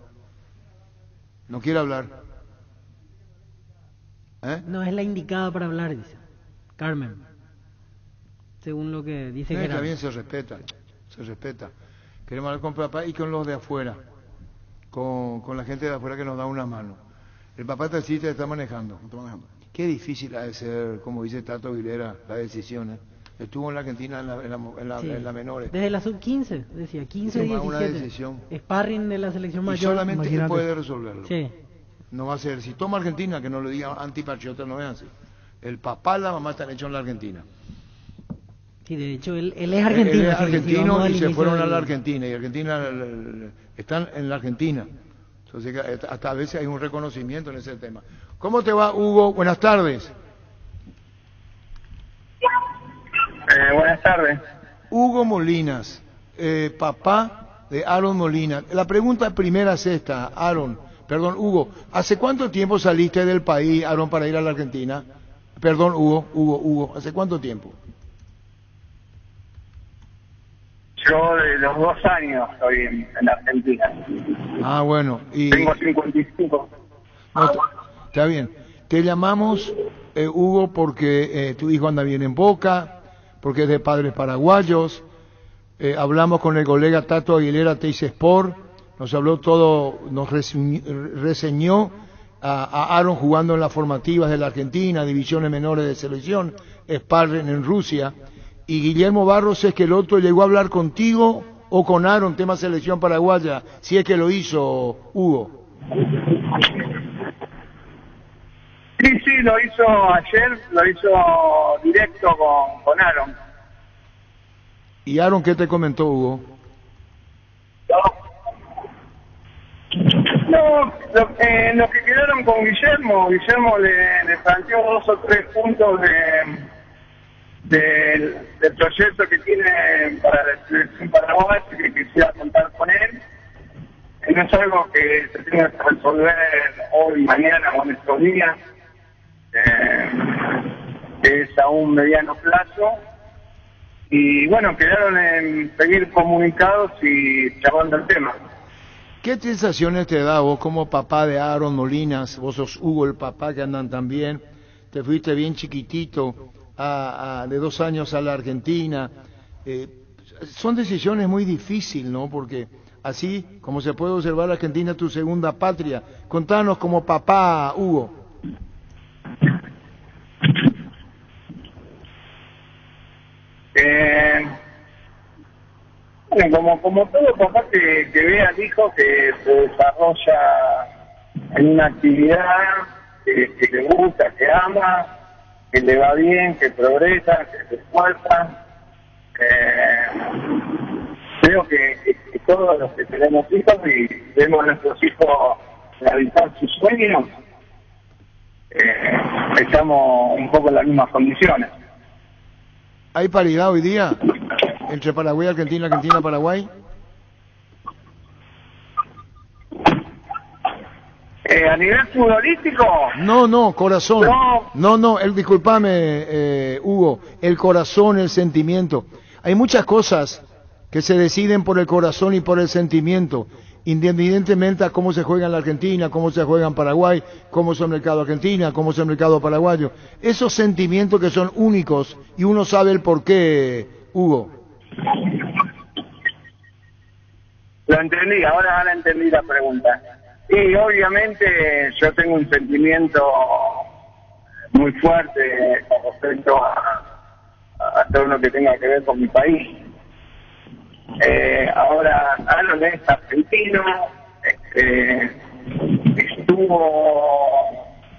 no quiere hablar. No es la indicada para hablar, dice Carmen, según lo que dice Gerardo. Está bien, se respeta. Queremos hablar con papá y con los de afuera, con la gente de afuera que nos da una mano. El papá taxista está manejando. Qué difícil ha de ser, como dice Tato Aguilera, la decisión. Estuvo en la Argentina en la menores. Desde la sub-15, decía, 15-17. Una decisión. Sparring de la selección mayor. Y solamente él puede resolverlo. Sí. No va a ser, si toma Argentina, que no lo diga antipatriota, no vean así. El papá y la mamá están hechos en la Argentina. Sí, de hecho, él es argentino. Él es argentino y se fueron a la Argentina. Y Argentina están en la Argentina. Entonces, hasta a veces hay un reconocimiento en ese tema. ¿Cómo te va, Hugo? Buenas tardes. Buenas tardes. Hugo Molinas, papá de Aaron Molinas. La pregunta primera es esta, Hugo. ¿Hace cuánto tiempo saliste del país, Aaron, para ir a la Argentina? Perdón, Hugo. ¿Hace cuánto tiempo? Yo de los 2 años estoy en Argentina. Ah, bueno. Y... Tengo 55. No, está bien. Te llamamos, Hugo, porque tu hijo anda bien en Boca, porque es de padres paraguayos. Hablamos con el colega Tato Aguilera, Teis Sport. Nos habló todo, nos reseñó a Aaron jugando en las formativas de la Argentina, divisiones menores de selección, sparring en Rusia. Y Guillermo Barros es que el otro llegó a hablar contigo o con Aaron, tema selección paraguaya, si es que lo hizo, Hugo. Sí, lo hizo ayer, lo hizo directo con Aaron. ¿Y Aaron qué te comentó, Hugo? No, lo que quedaron con Guillermo le planteó 2 o 3 puntos del proyecto que tiene para la selección paraguaya, que quisiera contar con él. No es algo que se tenga que resolver hoy, mañana o en estos días, que es a un mediano plazo. Y bueno, quedaron en seguir comunicados y charlando el tema. ¿Qué sensaciones te da vos como papá de Aaron Molinas? Vos sos Hugo, el papá que andan también. Te fuiste bien chiquitito de 2 años a la Argentina. Son decisiones muy difíciles, ¿no? Porque así como se puede observar, Argentina es tu segunda patria. Contanos como papá, Hugo. Como todo papá que ve al hijo que se desarrolla en una actividad que le gusta, que ama, que le va bien, que progresa, que se esfuerza, creo que todos los que tenemos hijos y vemos a nuestros hijos realizar sus sueños, estamos un poco en las mismas condiciones. ¿Hay paridad hoy día entre Paraguay y Argentina, Argentina-Paraguay? ¿A nivel futbolístico? No, corazón. No, discúlpame, Hugo, el corazón, el sentimiento. Hay muchas cosas que se deciden por el corazón y por el sentimiento, independientemente a cómo se juega en la Argentina, cómo se juega en Paraguay, cómo es el mercado Argentina, cómo es el mercado paraguayo. Esos sentimientos que son únicos y uno sabe el porqué, Hugo. Lo entendí, ahora entendí la pregunta. Y obviamente yo tengo un sentimiento muy fuerte con respecto a todo lo que tenga que ver con mi país. Ahora Aaron es argentino, estuvo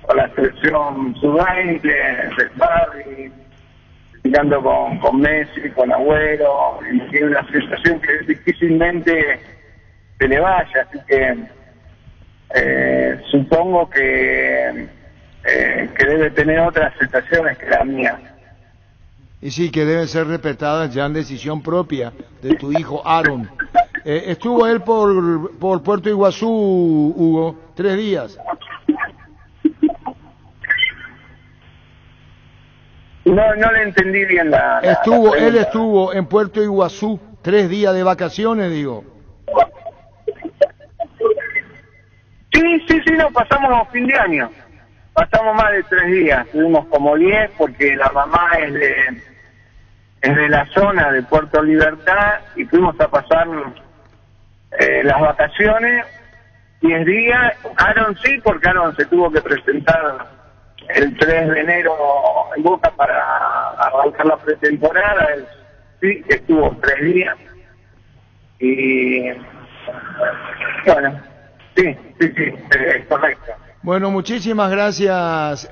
con la selección sub-20 de Sparring, tirando con Messi, con Agüero, y tiene una sensación que difícilmente se le vaya, así que supongo que debe tener otras sensaciones que la mía. Y sí, que deben ser respetadas ya en decisión propia de tu hijo Aaron. Estuvo él por Puerto Iguazú, Hugo, 3 días. No le entendí bien Él estuvo en Puerto Iguazú 3 días de vacaciones, digo. Sí, nos pasamos fin de año. Pasamos más de 3 días, tuvimos como 10 porque la mamá es de la zona de Puerto Libertad y fuimos a pasar las vacaciones, 10 días. Aaron sí, porque Aaron se tuvo que presentar el 3 de enero en Boca para arrancar la pretemporada. Él sí, que estuvo 3 días. Y bueno, sí, es correcto. Bueno, muchísimas gracias,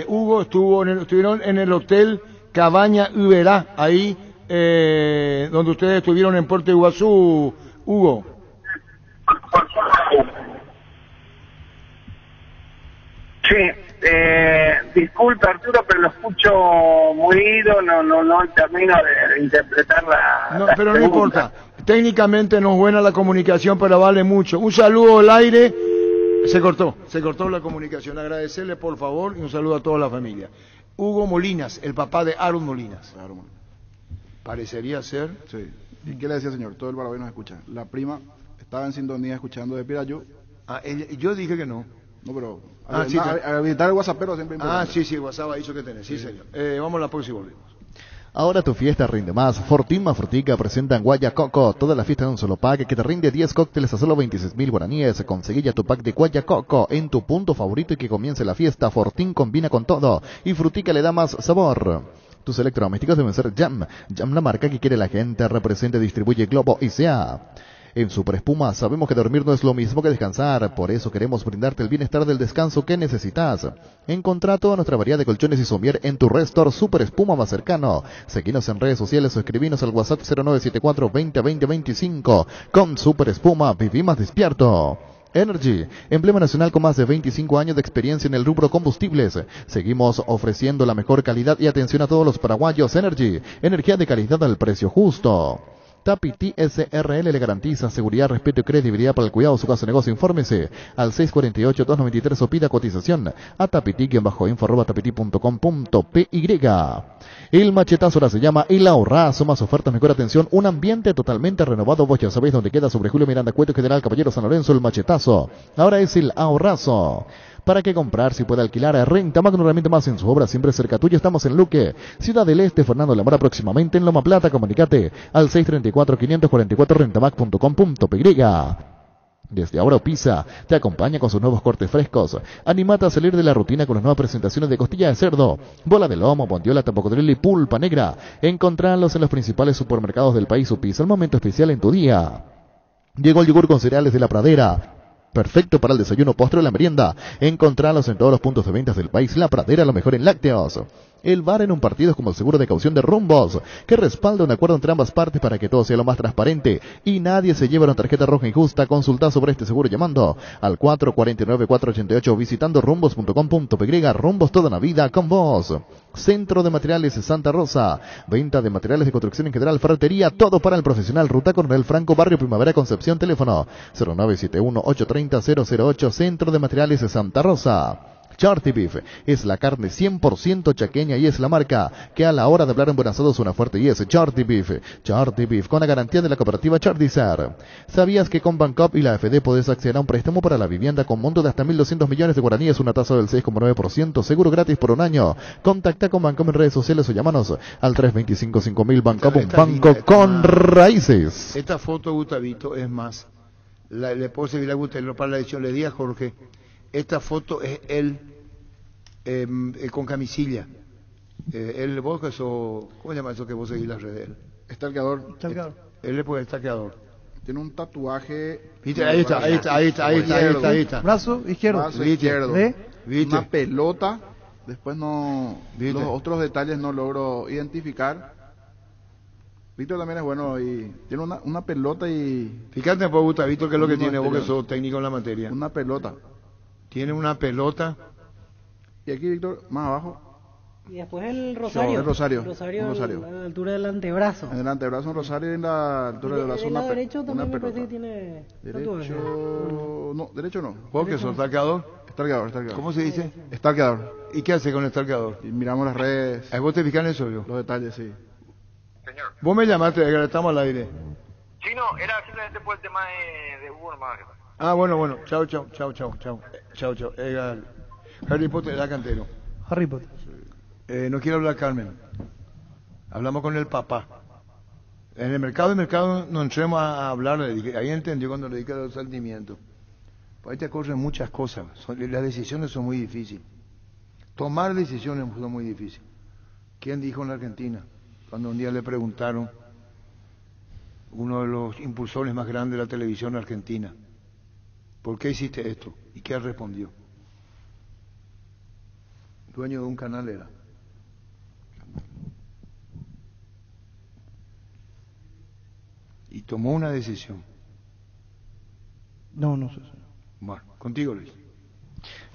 Hugo. Estuvieron en el hotel Cabaña Uberá, ahí donde ustedes estuvieron en Puerto Iguazú, Hugo. Sí, disculpa Arturo, pero lo escucho muy ido, no termino de interpretar la Pero pregunta. no importa, técnicamente no es buena la comunicación, pero vale mucho. Un saludo al aire. Se cortó la comunicación. Agradecerle por favor y un saludo a toda la familia. Hugo Molinas, el papá de Aaron Molinas. Parecería ser. Sí. ¿Y qué le decía, señor? Todo el Paraguay nos escucha. La prima estaba en sintonía escuchando de Pirayú. Yo dije que no. No, pero sí, habilitar el WhatsAppero siempre importante. Sí, WhatsApp ha dicho que tenés. Sí, señor. Vamos a la próxima y volvemos. Ahora tu fiesta rinde más. Fortín más Frutica presenta en Guaya Coco toda la fiesta en un solo pack que te rinde 10 cócteles a solo 26.000 guaraníes. Conseguí ya tu pack de Guaya Coco en tu punto favorito y que comience la fiesta. Fortín combina con todo y Frutica le da más sabor. Tus electrodomésticos deben ser Jam. Jam, la marca que quiere la gente. Representa, distribuye Globo y sea. En Super Espuma sabemos que dormir no es lo mismo que descansar, por eso queremos brindarte el bienestar del descanso que necesitas. Encontrá toda nuestra variedad de colchones y somier en tu Restor Super Espuma más cercano. Seguinos en redes sociales o escribinos al WhatsApp 0974 20 20 25. Con Super Espuma viví más despierto. Energy, emblema nacional con más de 25 años de experiencia en el rubro combustibles. Seguimos ofreciendo la mejor calidad y atención a todos los paraguayos. Energy, energía de calidad al precio justo. Tapiti SRL le garantiza seguridad, respeto y credibilidad para el cuidado de su casa de negocio. Infórmese al 648-293 o pida cotización a tapiti-info@tapiti.com.py. El machetazo ahora se llama El Ahorrazo, más ofertas, mejor atención, un ambiente totalmente renovado. Vos ya sabéis dónde queda, sobre Julio Miranda Cueto, General Caballero San Lorenzo. El machetazo ahora es El Ahorrazo. ¿Para qué comprar si puede alquilar? Renta Magno, una herramienta más en su obra, siempre cerca tuya. Estamos en Luque, Ciudad del Este, Fernando Lamora, próximamente en Loma Plata. Comunicate al 634-544 rentamac.com.py. Desde ahora Pisa te acompaña con sus nuevos cortes frescos. Animate a salir de la rutina con las nuevas presentaciones de costilla de cerdo, bola de lomo, bondiola, tapocodrilo y pulpa negra. Encontralos en los principales supermercados del país. Pisa, el momento especial en tu día. Llegó el yogur con cereales de La Pradera. Perfecto para el desayuno, postre o la merienda. Encontralos en todos los puntos de ventas del país. La Pradera, lo mejor en lácteos. El VAR en un partido es como el seguro de caución de Rumbos, que respalda un acuerdo entre ambas partes para que todo sea lo más transparente y nadie se lleve una tarjeta roja injusta. Consulta sobre este seguro llamando al 449-488 visitando rumbos.com.py. Rumbos, toda una vida con vos. Centro de Materiales Santa Rosa. Venta de materiales de construcción en general, ferretería, todo para el profesional. Ruta Coronel Franco, Barrio Primavera, Concepción. Teléfono 0971-830-008. Centro de Materiales Santa Rosa. Charty Beef es la carne 100% chaqueña y es la marca que a la hora de hablar en buen asado suena fuerte y es Charty Beef. Charty Beef con la garantía de la cooperativa Chartizar. ¿Sabías que con Bancop y la AFD podés acceder a un préstamo para la vivienda con monto de hasta 1.200 millones de guaraníes, una tasa del 6,9%, seguro gratis por un año? Contacta con Bancop en redes sociales o llámanos al 325-5000. Bancop, un banco con raíces. Esta foto, Gustavito, es más. Le puedo seguir a Gustavo para la edición. Le di a Jorge. Esta foto es él con camisilla. ¿Vos eso, ¿cómo se llama eso que vos seguís las redes? Estalqueador. Él es pues estalqueador. Tiene un tatuaje. ¿Viste? Ahí está. Brazo izquierdo. Brazo izquierdo. ¿Viste? Una pelota. Después no. ¿Viste? Los otros detalles no logro identificar. Víctor también es bueno y tiene una pelota y... Fíjate, pues, Gustavito, qué es lo que tiene vos que sos técnico en la materia. Una pelota. Tiene una pelota. Y aquí, Víctor, más abajo. Y después el rosario. El rosario. A la altura del antebrazo. En el antebrazo un rosario y en la altura del brazo una pelota. derecho también me parece que tiene... Derecho... No, derecho no. ¿Vos que sos estalqueador? Estalqueador. ¿Cómo se dice? Estalqueador. ¿Y qué hace con el estalqueador? Y miramos las redes. ¿Vos te fijas en eso, yo? Los detalles, sí. Señor. Vos me llamaste, estamos al aire. Sí, no, era simplemente por el tema de Hugo nomás. Bueno, chao. Harry Potter era cantero. Harry Potter. No quiero hablar Carmen. Hablamos con el papá. En el mercado no entremos a hablar, ahí entendió cuando le dije los sentimientos. Pues ahí te corren muchas cosas, las decisiones son muy difíciles. Tomar decisiones son muy difíciles. ¿Quién dijo en la Argentina? Cuando un día le preguntaron, uno de los impulsores más grandes de la televisión argentina, ¿por qué hiciste esto? ¿Y qué respondió? Dueño de un canal era. Y tomó una decisión. No sé. Bueno, contigo, Luis.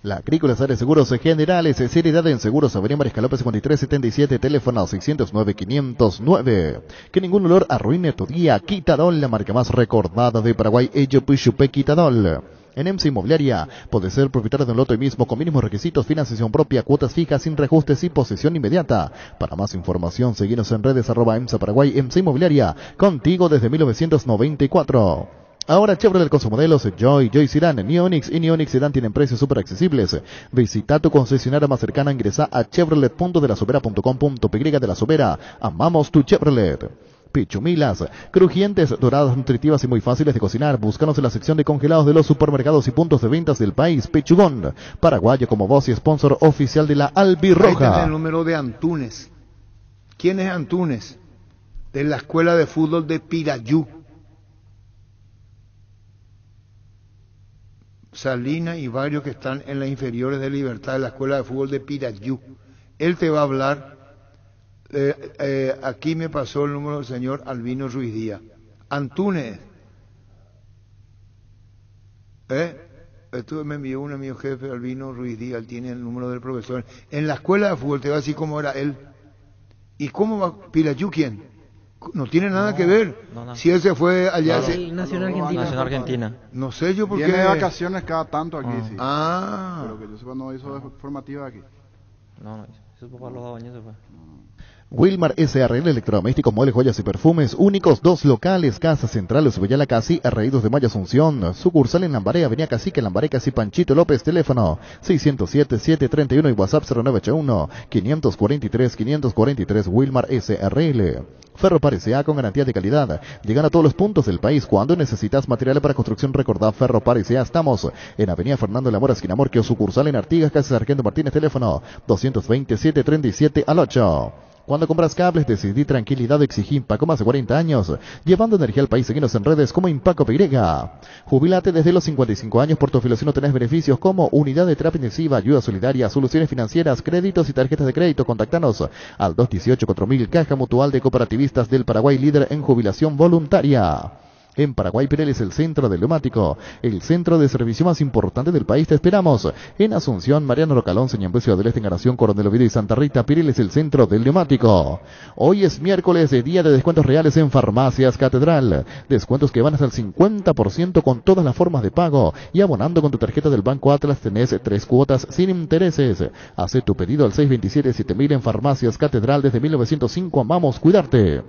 La Agrícola Sare Seguros Generales, seriedad en seguros, Avenida Mariscal López 5377, teléfono 609-509. Que ningún olor arruine tu día. Quitadol, la marca más recordada de Paraguay, Ello Puyupe Quitadol. En EMSA Inmobiliaria, puede ser propietario de un lote mismo con mínimos requisitos, financiación propia, cuotas fijas, sin reajustes y posesión inmediata. Para más información, seguinos en redes @EMSA Paraguay, EMSA Inmobiliaria, contigo desde 1994. Ahora Chevrolet con sus modelos Joy Sedan, Neonix y Neonix Sedan tienen precios súper accesibles. Visita tu concesionaria más cercana, ingresa a chevrolet.delasovera.com.py de La Sobera. Amamos tu Chevrolet. Pichumilas, crujientes, doradas, nutritivas y muy fáciles de cocinar. Búscanos en la sección de congelados de los supermercados y puntos de ventas del país. Pichugón, paraguayo como voz y sponsor oficial de la Albirroja. Ahí tenés el número de Antunes. ¿Quién es Antunes? De la escuela de fútbol de Pirayú. Salina y varios que están en las inferiores de Libertad de la escuela de fútbol de Pirayú. Él te va a hablar. Aquí me pasó el número del señor Albino Ruiz Díaz. Antunes. Esto me envió un amigo jefe, Albino Ruiz Díaz, él tiene el número del profesor. En la escuela de fútbol te va a decir cómo era él. ¿Y cómo va Pirayú quién? No tiene nada que ver. No. Si él se fue allá... Nacional Argentina. No sé yo por qué... Tiene vacaciones cada tanto aquí, sí. Ah. Pero que yo sepa no hizo formativa aquí. No, eso papá los 2 años se fue. Wilmar SRL Electrodomésticos, muebles, joyas y perfumes, únicos 2 locales, Casa Central, Ushuayala Casi, Arraídos de Mayo Asunción, sucursal en Lambaré, Avenida Cacique, Lambaré Casi, Panchito López, teléfono 607-731 y WhatsApp 0981-543-543, Wilmar SRL. Ferropar S.A. con garantía de calidad. Llegan a todos los puntos del país. Cuando necesitas material para construcción, recordá Ferropar S.A. Estamos en Avenida Fernando de la Mora, esquina Morquio, sucursal en Artigas, Casa Sargento Martínez, teléfono 227-37 Cuando compras cables, decidí tranquilidad, exigí Impaco más de 40 años, llevando energía al país. Seguinos en redes como Impaco PY. Jubilate desde los 55 años, por tu afiliación tenés beneficios como unidad de terapia intensiva, ayuda solidaria, soluciones financieras, créditos y tarjetas de crédito. Contactanos al 218-4000, Caja Mutual de Cooperativistas del Paraguay, líder en jubilación voluntaria. En Paraguay, Pirelli es el centro del neumático, el centro de servicio más importante del país. Te esperamos en Asunción, Mariano Rocalón, Ñemby, Ciudad del Este, Encarnación, Coronel Oviedo y Santa Rita. Pirelli es el centro del neumático. Hoy es miércoles, día de descuentos reales en Farmacias Catedral. Descuentos que van hasta el 50% con todas las formas de pago. Y abonando con tu tarjeta del Banco Atlas tenés 3 cuotas sin intereses. Haz tu pedido al 627-7000 en Farmacias Catedral desde 1905. Amamos cuidarte.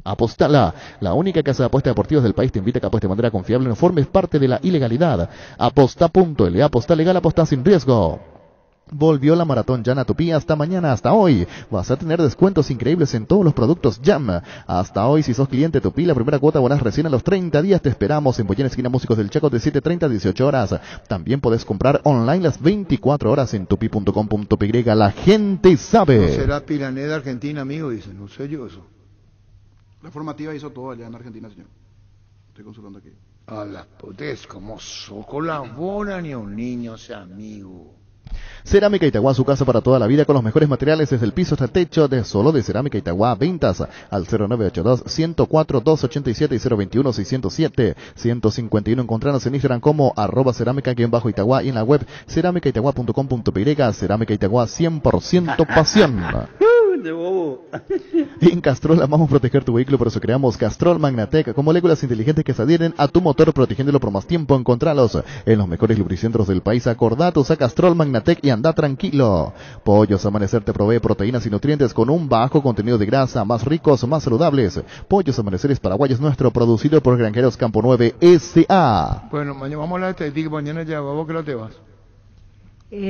Apostala, la única casa de apuestas deportivas del país, te invita a que apuestes de manera confiable, no formes parte de la ilegalidad. Aposta.l, aposta legal, aposta sin riesgo. Volvió la maratón Llana Tupí. Hasta mañana, hasta hoy vas a tener descuentos increíbles en todos los productos Jam. Hasta hoy, si sos cliente Tupí, la primera cuota abonás recién a los 30 días. Te esperamos en Boyén, esquina Músicos del Chaco, de 7:30 a 18 horas. También podés comprar online las 24 horas en tupi.com.py. La gente sabe. ¿No será Piraneda Argentina, amigo? Dice, no sé yo eso. La formativa hizo todo allá en Argentina, señor. Estoy consultando aquí. A las potes, como colabora ni a un niño sea amigo. Cerámica Itagua, su casa para toda la vida, con los mejores materiales desde el piso hasta el techo, de solo de Cerámica Itagua. Ventas al 0982-104-287 y 021-607-151. Encontrarnos en Instagram como @cerámica_Itagua y en la web cerámicaitagua.com.py. Cerámica Itagua, 100% pasión. de bobo. En Castrol amamos proteger tu vehículo, por eso creamos Castrol Magnatec, con moléculas inteligentes que se adhieren a tu motor, protegiéndolo por más tiempo. Encontralos en los mejores lubricentros del país. Acordatos a Castrol Magnatec y anda tranquilo. Pollos Amanecer te provee proteínas y nutrientes con un bajo contenido de grasa, más ricos, más saludables. Pollos Amaneceres Paraguayos nuestro, producido por Granjeros Campo 9 S.A. Bueno, mañana vamos a la estadística, mañana ya, ¿vos qué hora te vas?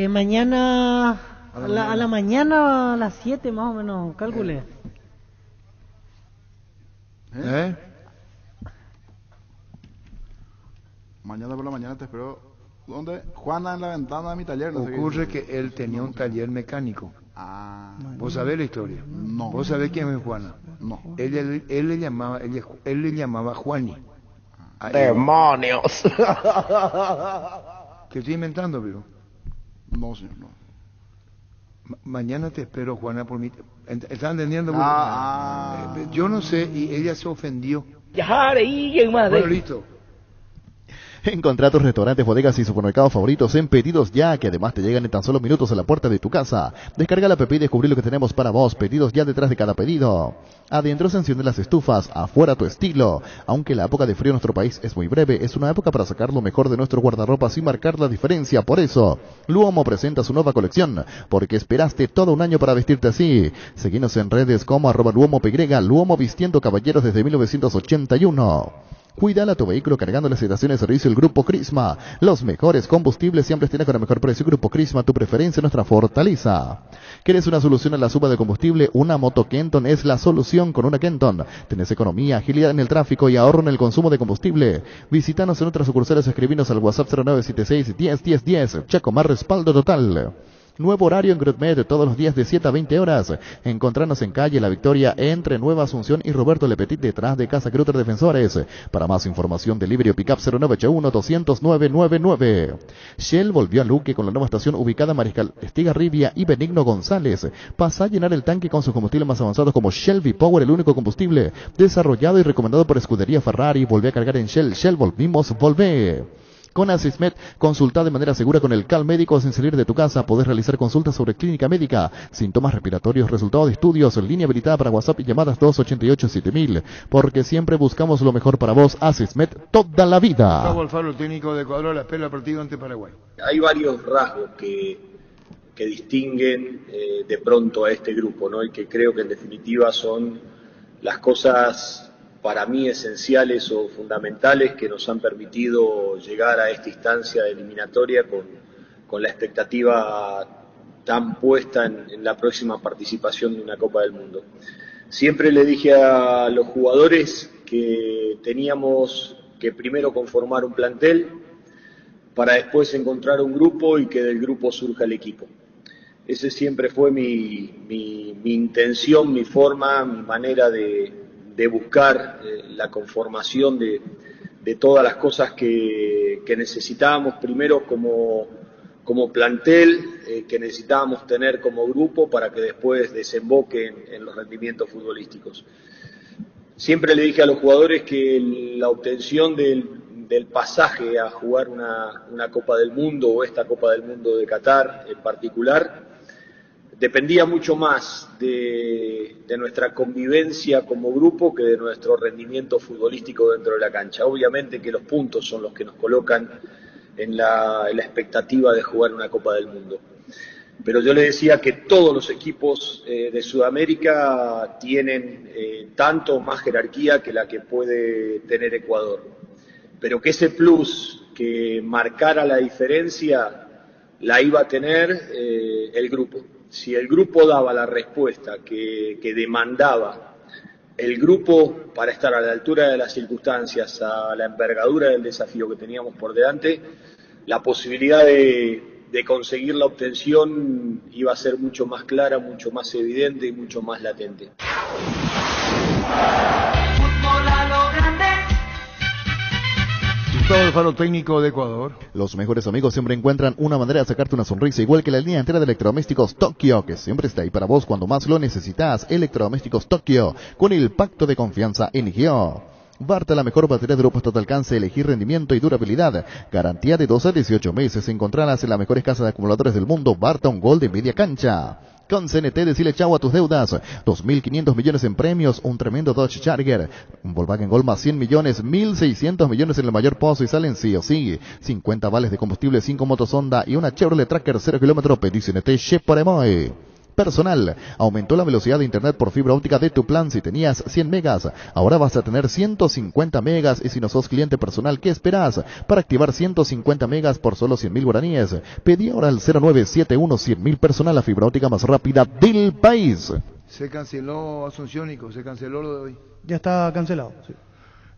Mañana a la mañana a las 7 más o menos, calculé. Mañana por la mañana te espero. ¿Dónde? Juana, en la ventana de mi taller. No Ocurre sé qué. que él tenía un taller mecánico. Ah. ¿Vos sabés la historia? No. ¿Vos sabés quién es Juana? No. Él le llamaba Juani. ¡Demonios! Te estoy inventando, pero. No, señor, no. Mañana te espero, Juana, por mí. ¿Están entendiendo? Yo no sé, y ella se ofendió. Bueno, listo. Encontrá tus restaurantes, bodegas y supermercados favoritos en Pedidos Ya, que además te llegan en tan solo minutos a la puerta de tu casa. Descarga la app y descubrí lo que tenemos para vos. Pedidos Ya detrás de cada pedido. Adentro se encienden las estufas, afuera tu estilo. Aunque la época de frío en nuestro país es muy breve, es una época para sacar lo mejor de nuestro guardarropa y marcar la diferencia. Por eso, Luomo presenta su nueva colección, porque esperaste todo un año para vestirte así. Seguinos en redes como @LuomoPY, Luomo vistiendo caballeros desde 1981. Cuídala tu vehículo cargando las estaciones de servicio del Grupo Crisma. Los mejores combustibles siempre tienen con el mejor precio. Grupo Crisma, tu preferencia, nuestra fortaleza. ¿Quieres una solución a la suba de combustible? Una moto Kenton es la solución. Con una Kenton tenés economía, agilidad en el tráfico y ahorro en el consumo de combustible. Visítanos en otras sucursales o escribinos al WhatsApp 0976 10 10 10. Chaco, más respaldo total. Nuevo horario en GroupMed, todos los días de 7 a 20 horas. Encontrarnos en calle La Victoria, entre Nueva Asunción y Roberto Lepetit, detrás de Casa Grutter Defensores. Para más información, delivery o pickup 0981-200-999. Shell volvió a Luque con la nueva estación ubicada en Mariscal Estigarribia y Benigno González. Pasa a llenar el tanque con sus combustibles más avanzados como Shell V-Power, el único combustible desarrollado y recomendado por Escudería Ferrari. Volvé a cargar en Shell. Shell, volvimos, volvé. Con Asismed, consulta de manera segura con el CAL médico sin salir de tu casa. Podés realizar consultas sobre clínica médica, síntomas respiratorios, resultados de estudios, línea habilitada para WhatsApp y llamadas 288-7000. Porque siempre buscamos lo mejor para vos. Asismed, toda la vida. Gustavo Alfaro, el técnico de Ecuador, a la espera del partido ante Paraguay. Hay varios rasgos que distinguen de pronto a este grupo, ¿no? Y que creo que en definitiva son las cosas para mí esenciales o fundamentales que nos han permitido llegar a esta instancia eliminatoria con la expectativa tan puesta en la próxima participación de una Copa del Mundo. Siempre le dije a los jugadores que teníamos que primero conformar un plantel para después encontrar un grupo y que del grupo surja el equipo. Ese siempre fue mi intención, mi forma, mi manera de buscar la conformación de todas las cosas que necesitábamos primero como plantel, que necesitábamos tener como grupo para que después desemboque en los rendimientos futbolísticos. Siempre le dije a los jugadores que la obtención del pasaje a jugar una Copa del Mundo o esta Copa del Mundo de Qatar en particular dependía mucho más de nuestra convivencia como grupo que de nuestro rendimiento futbolístico dentro de la cancha. Obviamente que los puntos son los que nos colocan en la expectativa de jugar una Copa del Mundo. Pero yo le decía que todos los equipos de Sudamérica tienen tanto más jerarquía que la que puede tener Ecuador. Pero que ese plus que marcara la diferencia la iba a tener el grupo. Si el grupo daba la respuesta que demandaba el grupo para estar a la altura de las circunstancias, a la envergadura del desafío que teníamos por delante, la posibilidad de conseguir la obtención iba a ser mucho más clara, mucho más evidente y mucho más latente. Gustavo Alfaro, técnico de Ecuador. Los mejores amigos siempre encuentran una manera de sacarte una sonrisa, igual que la línea entera de electrodomésticos Tokio, que siempre está ahí para vos cuando más lo necesitas. Electrodomésticos Tokio, con el pacto de confianza Enigio. Barta, la mejor batería de robusto de alcance, elegir rendimiento y durabilidad. Garantía de 12 a 18 meses. Encontrarás en las mejores casas de acumuladores del mundo. Barta, un gol de media cancha. Con CNT decile chau a tus deudas. 2.500 millones en premios, un tremendo Dodge Charger, un Volkswagen Gol más 100 millones, 1.600 millones en el mayor pozo y salen sí o sí. 50 vales de combustible, 5 motos Honda y una Chevrolet Tracker 0 kilómetros. Pedí CNT Cheparemoy. Personal, aumentó la velocidad de internet por fibra óptica de tu plan. Si tenías 100 megas, ahora vas a tener 150 megas. Y si no sos cliente personal, ¿qué esperas para activar 150 megas por solo 100.000 guaraníes? Pedí ahora al 0971 100.000 personal, la fibra óptica más rápida del país. Se canceló Asunciónico, se canceló lo de hoy. Ya está cancelado, sí.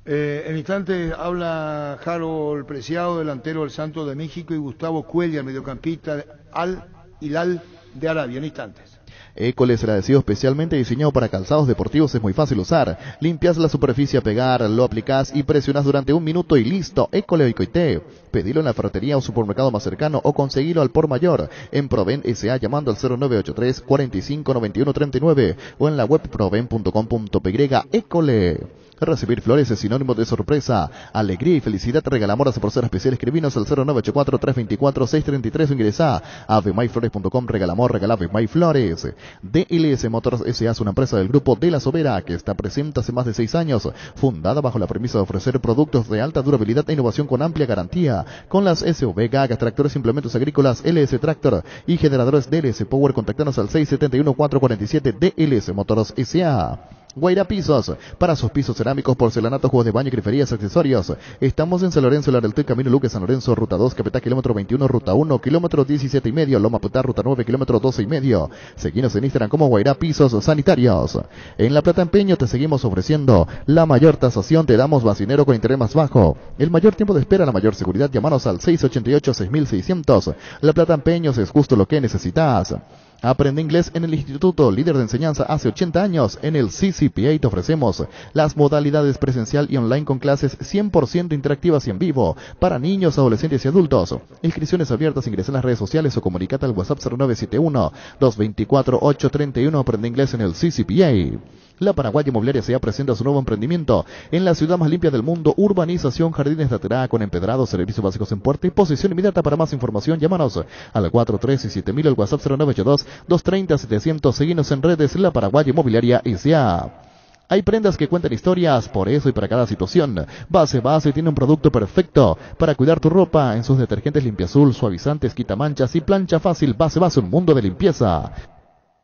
En instante habla Harold Preciado, delantero del Santos de México, y Gustavo Cuellar, mediocampista Al Hilal de Arabia. En instantes. École será especialmente diseñado para calzados deportivos, es muy fácil usar. Limpias la superficie a pegar, lo aplicás y presionás durante 1 minuto y listo. École Oicoité. Pedilo en la ferretería o supermercado más cercano o conseguilo al por mayor en Proven S.A. llamando al 0983 45 91 39 o en la web proven.com.py. École. Recibir flores es sinónimo de sorpresa, alegría y felicidad. Regalamor por ser especial. Escribinos al 0984-324-633 o ingresá a avemyflores.com. Regalamor, regala Avemyflores. DLS Motors S.A. es una empresa del grupo De La Sobera que está presente hace más de 6 años, fundada bajo la premisa de ofrecer productos de alta durabilidad e innovación con amplia garantía, con las SUV, GAG, tractores, implementos agrícolas, LS Tractor y generadores DLS Power. Contactanos al 671-447 DLS Motors S.A. Guaira Pisos, para sus pisos cerámicos, porcelanatos, juegos de baño, griferías, accesorios. Estamos en San Lorenzo, La del Camino Luque, San Lorenzo, ruta 2, Capetá, kilómetro 21, ruta 1, kilómetro 17 y medio, Loma Putá, ruta 9, kilómetro 12 y medio. Seguinos en Instagram como Guaira Pisos Sanitarios. En La Plata Empeño te seguimos ofreciendo la mayor tasación, te damos bacinero con interés más bajo, el mayor tiempo de espera, la mayor seguridad. Llámanos al 688-6600. La Plata Empeños es justo lo que necesitas. Aprende inglés en el Instituto Líder de Enseñanza hace 80 años. En el CCPA te ofrecemos las modalidades presencial y online con clases 100% interactivas y en vivo para niños, adolescentes y adultos. Inscripciones abiertas, ingresa en las redes sociales o comunicate al WhatsApp 0971-224-831. Aprende inglés en el CCPA. La Paraguaya Inmobiliaria S.A. presenta su nuevo emprendimiento en la ciudad más limpia del mundo, urbanización Jardines de Aterá, con empedrados, servicios básicos en puerta y posesión inmediata. Para más información, llámanos al 437000, al WhatsApp 0982-230-700. Seguinos en redes. La Paraguaya Inmobiliaria S.A. Hay prendas que cuentan historias, por eso y para cada situación. Base tiene un producto perfecto para cuidar tu ropa en sus detergentes Limpiazul, suavizantes, quitamanchas y plancha fácil. Base, un mundo de limpieza.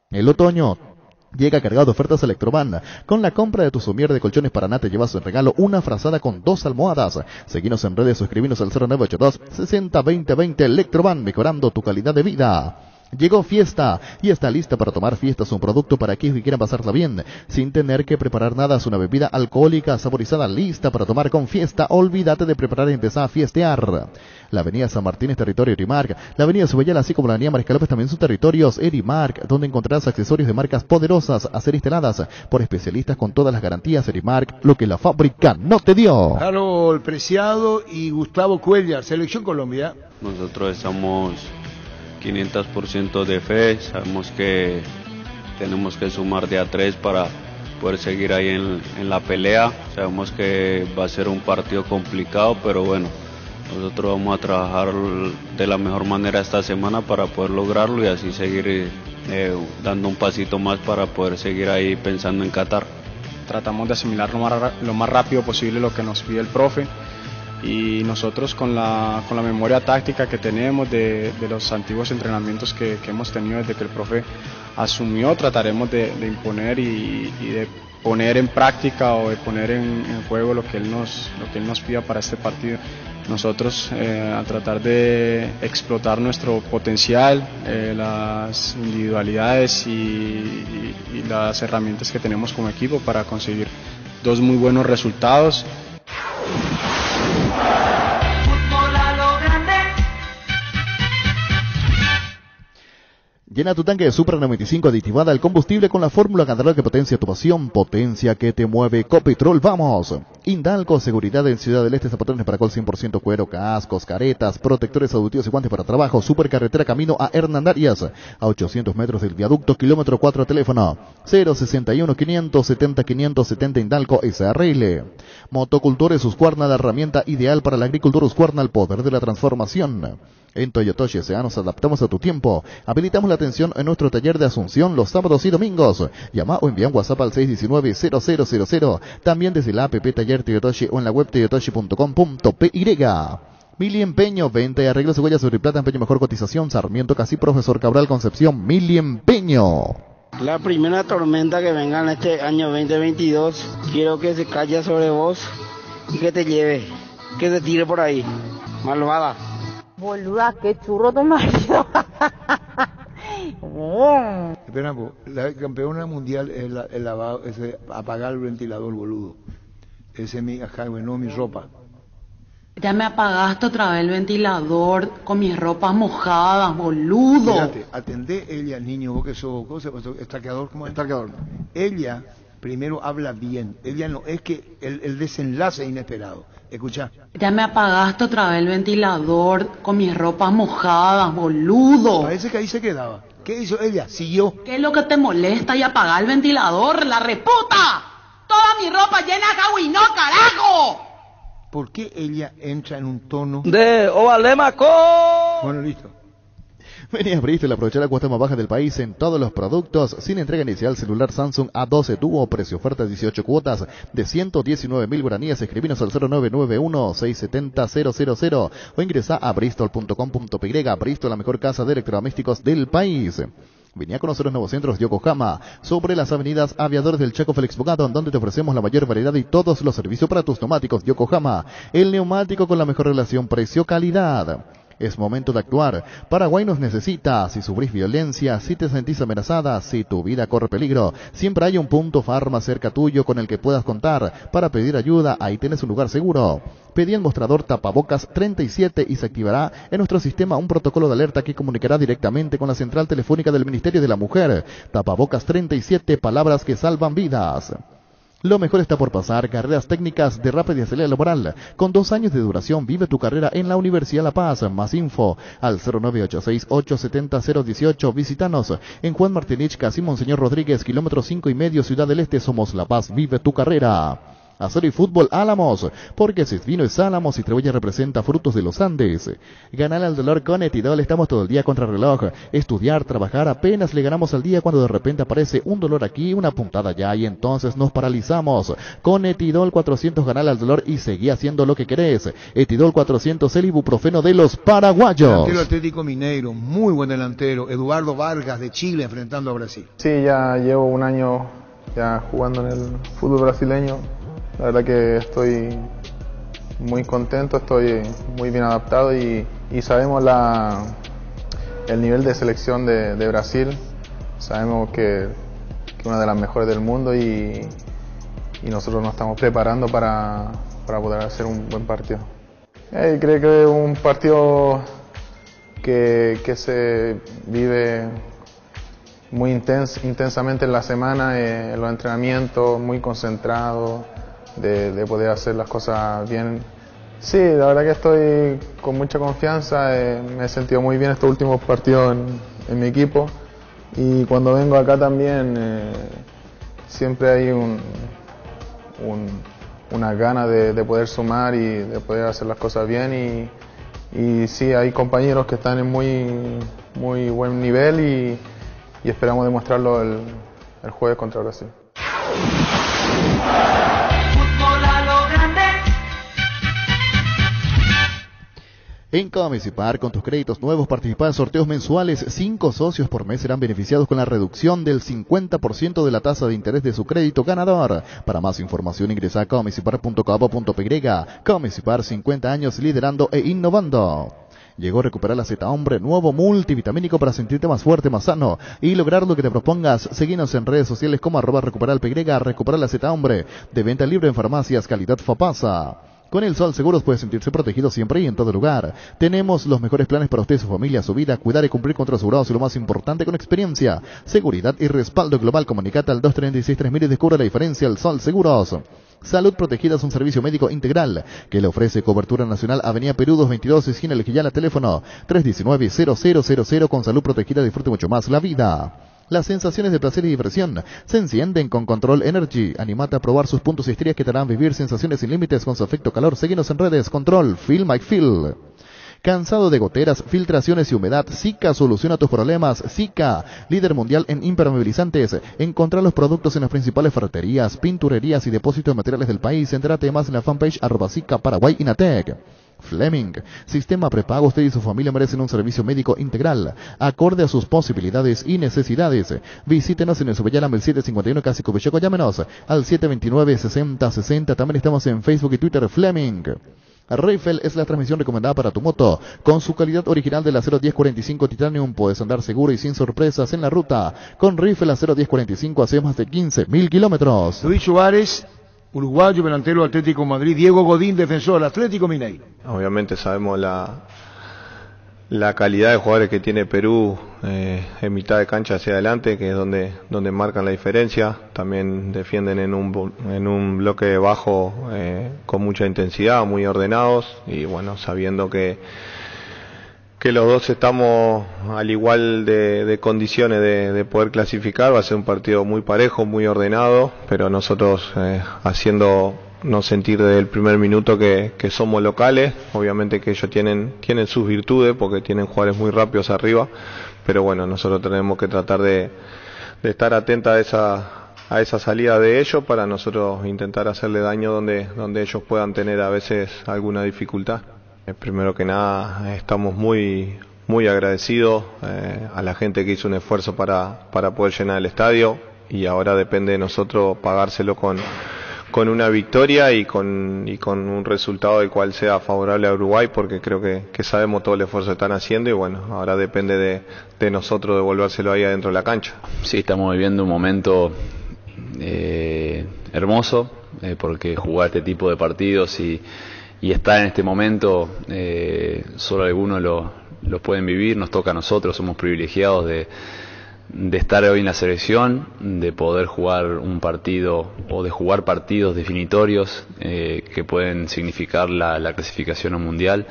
El otoño llega cargado de ofertas Electroban. Con la compra de tu somier de colchones Paraná te llevas en regalo una frazada con 2 almohadas. Seguinos en redes o escribinos al 0982-602020. Electroban, mejorando tu calidad de vida. Llegó Fiesta y está lista para tomar Fiesta. Es un producto para aquellos que quieran pasarla bien sin tener que preparar nada. Es una bebida alcohólica saborizada lista para tomar con Fiesta. Olvídate de preparar y empezar a fiestear. La avenida San Martín es territorio Erimark. La avenida Subellal, así como la avenida Mariscal López, también son territorios Erimark, donde encontrarás accesorios de marcas poderosas a ser instaladas por especialistas con todas las garantías. Erimark, lo que la fábrica no te dio. Harold Preciado y Gustavo Cuellar, Selección Colombia. Nosotros estamos 500% de fe, sabemos que tenemos que sumar de a 3 para poder seguir ahí en la pelea. Sabemos que va a ser un partido complicado, pero bueno, nosotros vamos a trabajar de la mejor manera esta semana para poder lograrlo y así seguir dando un pasito más para poder seguir ahí pensando en Qatar. Tratamos de asimilar lo más rápido posible lo que nos pide el profe. Y nosotros con la memoria táctica que tenemos de los antiguos entrenamientos que hemos tenido desde que el profe asumió, trataremos de imponer y de poner en práctica o de poner en juego lo que él nos pida para este partido. Nosotros a tratar de explotar nuestro potencial, las individualidades y las herramientas que tenemos como equipo para conseguir 2 muy buenos resultados. Llena tu tanque de Supra 95 aditivada al combustible con la fórmula ganadora que potencia tu pasión, potencia que te mueve. Copetrol, vamos. Indalco, seguridad en Ciudad del Este, zapatones para col 100% cuero, cascos, caretas, protectores auditivos y guantes para trabajo. Supercarretera camino a Hernandarias, a 800 metros del viaducto, kilómetro 4, teléfono 061-570-570. Indalco SRL. Motocultores Husqvarna, la herramienta ideal para la agricultura. Husqvarna, el poder de la transformación. En Toyotoshi S.A. nos adaptamos a tu tiempo. Habilitamos la atención en nuestro taller de Asunción los sábados y domingos. Llama o envía un WhatsApp al 619-0000. También desde la app Taller Toyotoshi o en la web toyotoshi.com.py. Mili Empeño, venta y arreglo de huellas sobre plata, empeño mejor cotización. Sarmiento Casi, Profesor Cabral, Concepción. Mili Empeño. La primera tormenta que venga en este año 2022, quiero que se calle sobre vos y que te lleve, que te tire por ahí. Malvada. Boluda, qué churro tu marido. Espera, la campeona mundial es el lavado, ese apagar el ventilador, boludo. Ese es mi ropa. Ya me apagaste otra vez el ventilador con mis ropas mojadas, boludo. Fíjate, atendé ella, niño, vos que sos, estaqueador, ¿cómo es? Estaqueador. Ella primero habla bien, ella no, es que el desenlace es inesperado. Escuchá. Ya me apagaste otra vez el ventilador con mis ropas mojadas, boludo. Parece que ahí se quedaba. ¿Qué hizo ella? Siguió. ¿Qué es lo que te molesta y apagar el ventilador, la reputa? Toda mi ropa llena de agua y no, carajo. ¿Por qué ella entra en un tono de Ovalemaco? Bueno, listo. Vení a Bristol a aprovechar la cuota más baja del país en todos los productos. Sin entrega inicial, celular Samsung A12 Duo, precio oferta 18 cuotas de 119.000 guaraníes. Escribinos al 0991-670-000 o ingresa a bristol.com.py. Bristol, la mejor casa de electrodomésticos del país. Vení a conocer los nuevos centros Yokohama, sobre las avenidas Aviadores del Chaco Félix Bogado, donde te ofrecemos la mayor variedad y todos los servicios para tus neumáticos. Yokohama, el neumático con la mejor relación precio-calidad. Es momento de actuar. Paraguay nos necesita. Si sufrís violencia, si te sentís amenazada, si tu vida corre peligro, siempre hay un punto Farma cerca tuyo con el que puedas contar. Para pedir ayuda, ahí tenés un lugar seguro. Pedí el mostrador Tapabocas 37 y se activará en nuestro sistema un protocolo de alerta que comunicará directamente con la central telefónica del Ministerio de la Mujer. Tapabocas 37, palabras que salvan vidas. Lo mejor está por pasar. Carreras técnicas de rápida y salida laboral. Con 2 años de duración, vive tu carrera en la Universidad La Paz. Más info al 0986-870-018. Visítanos en Juan Martinich, casi Monseñor Rodríguez, kilómetro 5,5, Ciudad del Este. Somos La Paz, vive tu carrera. Acero y Fútbol Álamos, porque Cisvino es Álamos y Trebella representa Frutos de los Andes. Ganar al dolor con Etidol, estamos todo el día contra reloj. Estudiar, trabajar, apenas le ganamos al día cuando de repente aparece un dolor aquí, una puntada allá y entonces nos paralizamos. Con Etidol 400 ganar al dolor y seguí haciendo lo que querés. Etidol 400, el ibuprofeno de los paraguayos. Delantero Atlético Mineiro, muy buen delantero. Eduardo Vargas de Chile enfrentando a Brasil. Sí, ya llevo un año ya jugando en el fútbol brasileño. La verdad que estoy muy contento, estoy muy bien adaptado y sabemos el nivel de selección de Brasil. Sabemos que es una de las mejores del mundo y nosotros nos estamos preparando para poder hacer un buen partido. Creo que es un partido que se vive muy intensamente en la semana, en los entrenamientos, muy concentrado. De poder hacer las cosas bien. Sí, la verdad que estoy con mucha confianza, me he sentido muy bien estos últimos partidos en mi equipo y cuando vengo acá también siempre hay una gana de poder sumar y de poder hacer las cosas bien y sí, hay compañeros que están en muy buen nivel y esperamos demostrarlo el jueves contra Brasil. En Comisipar, con tus créditos nuevos, participa en sorteos mensuales. 5 socios por mes serán beneficiados con la reducción del 50% de la tasa de interés de su crédito ganador. Para más información ingresa a comisipar.com.py. Comisipar, 50 años liderando e innovando. Llegó Recuperar la Z Hombre, nuevo multivitamínico para sentirte más fuerte, más sano y lograr lo que te propongas. Seguinos en redes sociales como @recuperalpy, Recuperar la Z Hombre, de venta libre en farmacias, calidad Fapasa. Con el Sol Seguros puede sentirse protegido siempre y en todo lugar. Tenemos los mejores planes para usted, su familia, su vida, cuidar y cumplir con tus asegurados y lo más importante, con experiencia, seguridad y respaldo global. Comunicate al 236-3000 y descubre la diferencia. El Sol Seguros. Salud Protegida es un servicio médico integral que le ofrece cobertura nacional. Avenida Perú 222, esquina El Quillana, teléfono 319-0000. Con Salud Protegida disfrute mucho más la vida. Las sensaciones de placer y diversión se encienden con Control Energy. Anímate a probar sus puntos y estrellas que te harán vivir sensaciones sin límites con su efecto calor. Síguenos en redes. Control, Feel My Feel. ¿Cansado de goteras, filtraciones y humedad? Sika soluciona tus problemas. Sika, líder mundial en impermeabilizantes. Encontrá los productos en las principales ferreterías, pinturerías y depósitos de materiales del país. Entérate más en la fanpage @Sika Paraguay Inatec. Fleming, sistema prepago. Usted y su familia merecen un servicio médico integral, acorde a sus posibilidades y necesidades. Visítenos en el Subeyalam 751 Casi Cubechoco. Llámenos al 729-6060. También estamos en Facebook y Twitter. Fleming. Riffle es la transmisión recomendada para tu moto. Con su calidad original de la 01045 Titanium puedes andar seguro y sin sorpresas en la ruta. Con Riffle la 01045 hace más de 15.000 kilómetros. Luis Suárez, uruguayo, delantero Atlético Madrid. Diego Godín, defensor Atlético Mineiro. Obviamente sabemos la calidad de jugadores que tiene Perú en mitad de cancha hacia adelante, que es donde marcan la diferencia. También defienden en un bloque bajo con mucha intensidad, muy ordenados, y bueno, sabiendo que los dos estamos al igual de condiciones de poder clasificar. Va a ser un partido muy parejo, muy ordenado, pero nosotros haciéndonos sentir desde el primer minuto que somos locales. Obviamente que ellos tienen sus virtudes porque tienen jugadores muy rápidos arriba, pero bueno, nosotros tenemos que tratar de estar atentos a esa salida de ellos para nosotros intentar hacerle daño donde ellos puedan tener a veces alguna dificultad. Primero que nada, estamos muy agradecidos a la gente que hizo un esfuerzo para poder llenar el estadio, y ahora depende de nosotros pagárselo con una victoria y con un resultado del cual sea favorable a Uruguay, porque creo que sabemos todo el esfuerzo que están haciendo, y bueno, ahora depende de nosotros devolvérselo ahí adentro de la cancha. Sí, estamos viviendo un momento hermoso, porque jugar este tipo de partidos y estar en este momento, solo algunos lo pueden vivir. Nos toca a nosotros, somos privilegiados de estar hoy en la selección, de poder jugar un partido o de jugar partidos definitorios que pueden significar la clasificación a un mundial.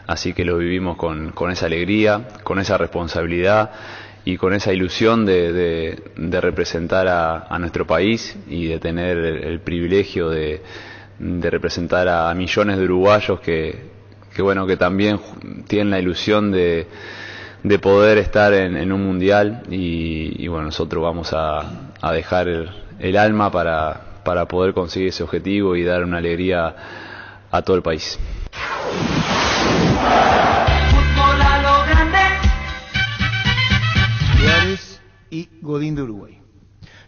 Así que lo vivimos con esa alegría, con esa responsabilidad y con esa ilusión de representar a nuestro país y de tener el privilegio de representar a millones de uruguayos que también tienen la ilusión de poder estar en un mundial, y bueno, nosotros vamos a dejar el alma para poder conseguir ese objetivo y dar una alegría a todo el país. Fútbol a lo grande. Suárez y Godín de Uruguay.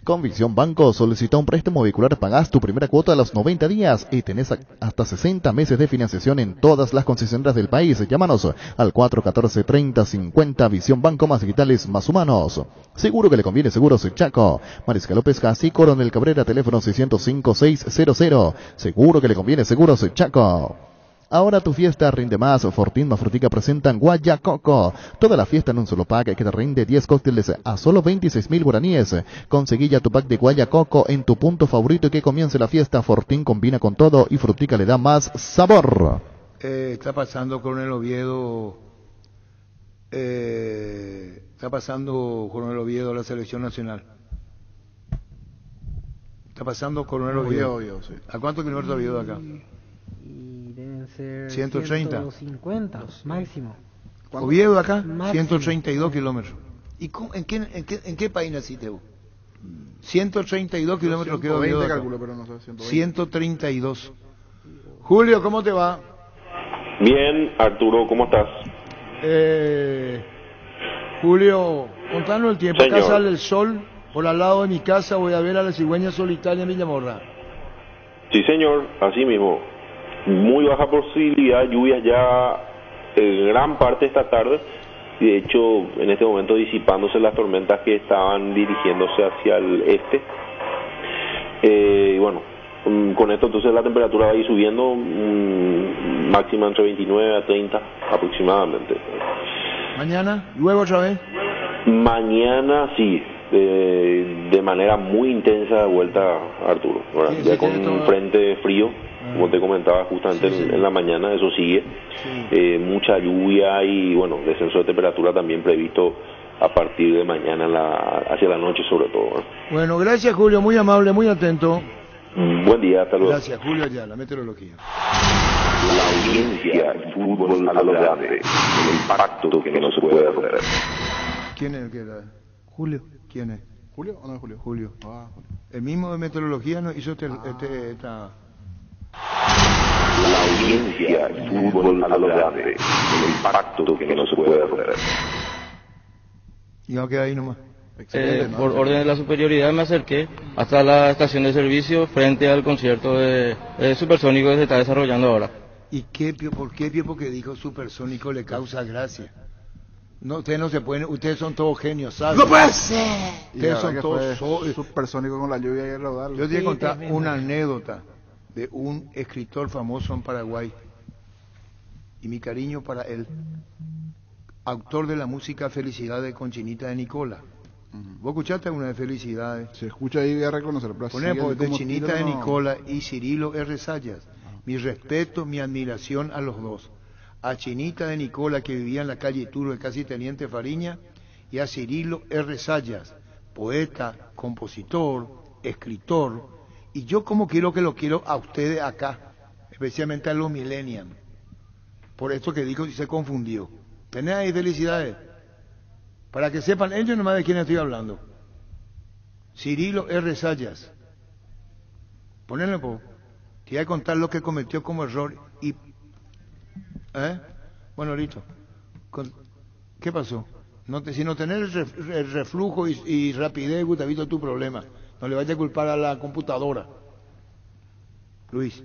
Con Visión Banco, solicita un préstamo vehicular, pagás tu primera cuota a los 90 días y tenés hasta 60 meses de financiación en todas las concesionarias del país. Llámanos al 414-3050. Visión Banco, más digitales, más humanos. Seguro que le conviene, Seguros Chaco. Mariscal López Casi, Coronel Cabrera, teléfono 605-600. Seguro que le conviene, Seguros Chaco. Ahora tu fiesta rinde más. Fortín más Frutica presentan Guayacoco. Toda la fiesta en un solo pack que te rinde 10 cócteles a solo 26.000 guaraníes. Conseguí ya tu pack de Guayacoco en tu punto favorito y que comience la fiesta. Fortín combina con todo y Frutica le da más sabor. Está pasando Coronel Oviedo. Está pasando Coronel Oviedo a la selección nacional. Está pasando Coronel Oviedo. Sí. ¿A cuántos kilómetros Oviedo de acá? Y deben ser 130. 150 máximo. Oviedo acá, Máximo. 132 kilómetros. ¿Y en qué país naciste vos? 132 kilómetros quedó Oviedo de acá. Calculo, pero no sé, 120. 132. Julio, ¿cómo te va? Bien, Arturo, ¿cómo estás? Julio, contanos el tiempo. Señor. Acá sale el sol, por al lado de mi casa voy a ver a la cigüeña solitaria en Villamorra. Sí, señor, así mismo. Muy baja posibilidad, lluvias ya gran parte de esta tarde, y de hecho en este momento disipándose las tormentas que estaban dirigiéndose hacia el este. Y bueno, con esto entonces la temperatura va a ir subiendo, máxima entre 29 a 30 aproximadamente. ¿Mañana? ¿Luego otra vez? Mañana sí, de manera muy intensa de vuelta, Arturo, ¿verdad? Sí, ya sí, con un frente frío, como te comentaba justamente en la mañana, eso sigue. Mucha lluvia y bueno, descenso de temperatura también previsto a partir de mañana hacia la noche sobre todo, ¿verdad? Bueno, gracias Julio, muy amable, muy atento. Buen día, hasta luego. Gracias Julio, ya, la meteorología. La audiencia, el fútbol a lo grande, el impacto que no se puede perder. ¿Quién es el que era? Julio. ¿Quién es? ¿Julio o no es Julio? Julio. Ah, Julio. El mismo de meteorología nos hizo esta... La audiencia, el fútbol a lo grande, el impacto que no se puede perder. Y va a quedar ahí nomás. Por orden de la superioridad me acerqué hasta la estación de servicio frente al concierto de Supersónico que se está desarrollando ahora. ¿Y por qué, Pío? Porque dijo Supersónico le causa gracia. No, ustedes no se pueden, ustedes son todos genios, ¿sabes? ¡No puede ser! Ustedes son todos Supersónico con la lluvia y el raudal. Yo te voy a contar una anécdota de un escritor famoso en Paraguay. Y mi cariño para él. Autor de la música Felicidad de Conchinita de Nicola. ¿Vos escuchaste alguna de Felicidades? Se escucha ahí, voy a reconocer. Ponemos de Chinita de Nicola y Cirilo R. Sayas. Mi respeto, mi admiración a los dos. A Chinita de Nicola, que vivía en la calle Turo, de casi Teniente Fariña, y a Cirilo R. Sayas, poeta, compositor, escritor. Y yo como quiero que lo quiero a ustedes acá, especialmente a los millennials. Por esto que dijo y se confundió. ¿Tenés ahí Felicidades? Para que sepan ellos nomás de quién estoy hablando. Cirilo R. Sayas. Ponenlo, po. Te voy a contar lo que cometió como error y... Bueno, listo. ¿Qué pasó? Si no tenés el reflujo y rapidez, Gustavito, tu problema. No le vayas a culpar a la computadora. Luis.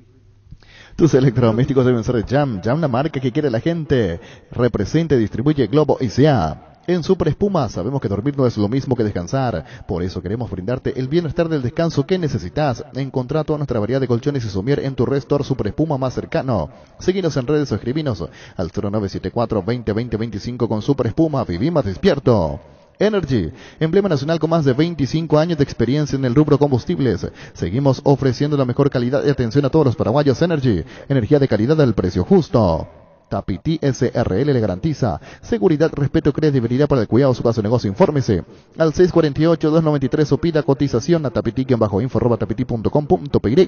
Tus electrodomésticos deben ser Jam. Jam, la marca que quiere la gente. Representa y distribuye Globo S.A. En Super Espuma sabemos que dormir no es lo mismo que descansar. Por eso queremos brindarte el bienestar del descanso que necesitas. Encontrá toda nuestra variedad de colchones y somier en tu Restor Super Espuma más cercano. Seguinos en redes o escribinos al 0974 20 20 25 con Super Espuma. Viví más despierto. Energy, emblema nacional con más de 25 años de experiencia en el rubro combustibles. Seguimos ofreciendo la mejor calidad y atención a todos los paraguayos. Energy, energía de calidad al precio justo. Tapiti SRL le garantiza seguridad, respeto, credibilidad para el cuidado de su caso de negocio. Infórmese al 648-293 o pida cotización a tapiti-info@tapiti.com.py.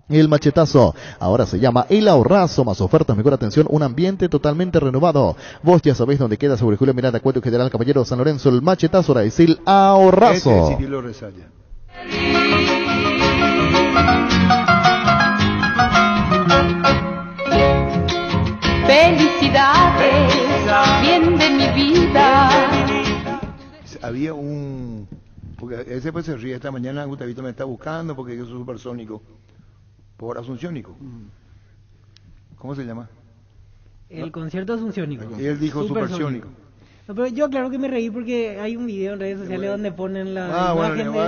El machetazo ahora se llama El Ahorrazo, más ofertas, mejor atención, un ambiente totalmente renovado. Vos ya sabéis dónde queda, sobre Julio Miranda, Cueto General Caballero San Lorenzo. El machetazo ahora es El Ahorrazo. Cirilo Resaya. Felicidades, bien de mi vida. Había un... Porque ese pues se ríe esta mañana, Gustavito me está buscando porque yo soy supersónico. Por Asunciónico. ¿Cómo se llama? El concierto asunciónico. Y él dijo supersónico. No, pero yo claro que me reí porque hay un video en redes sociales donde ponen la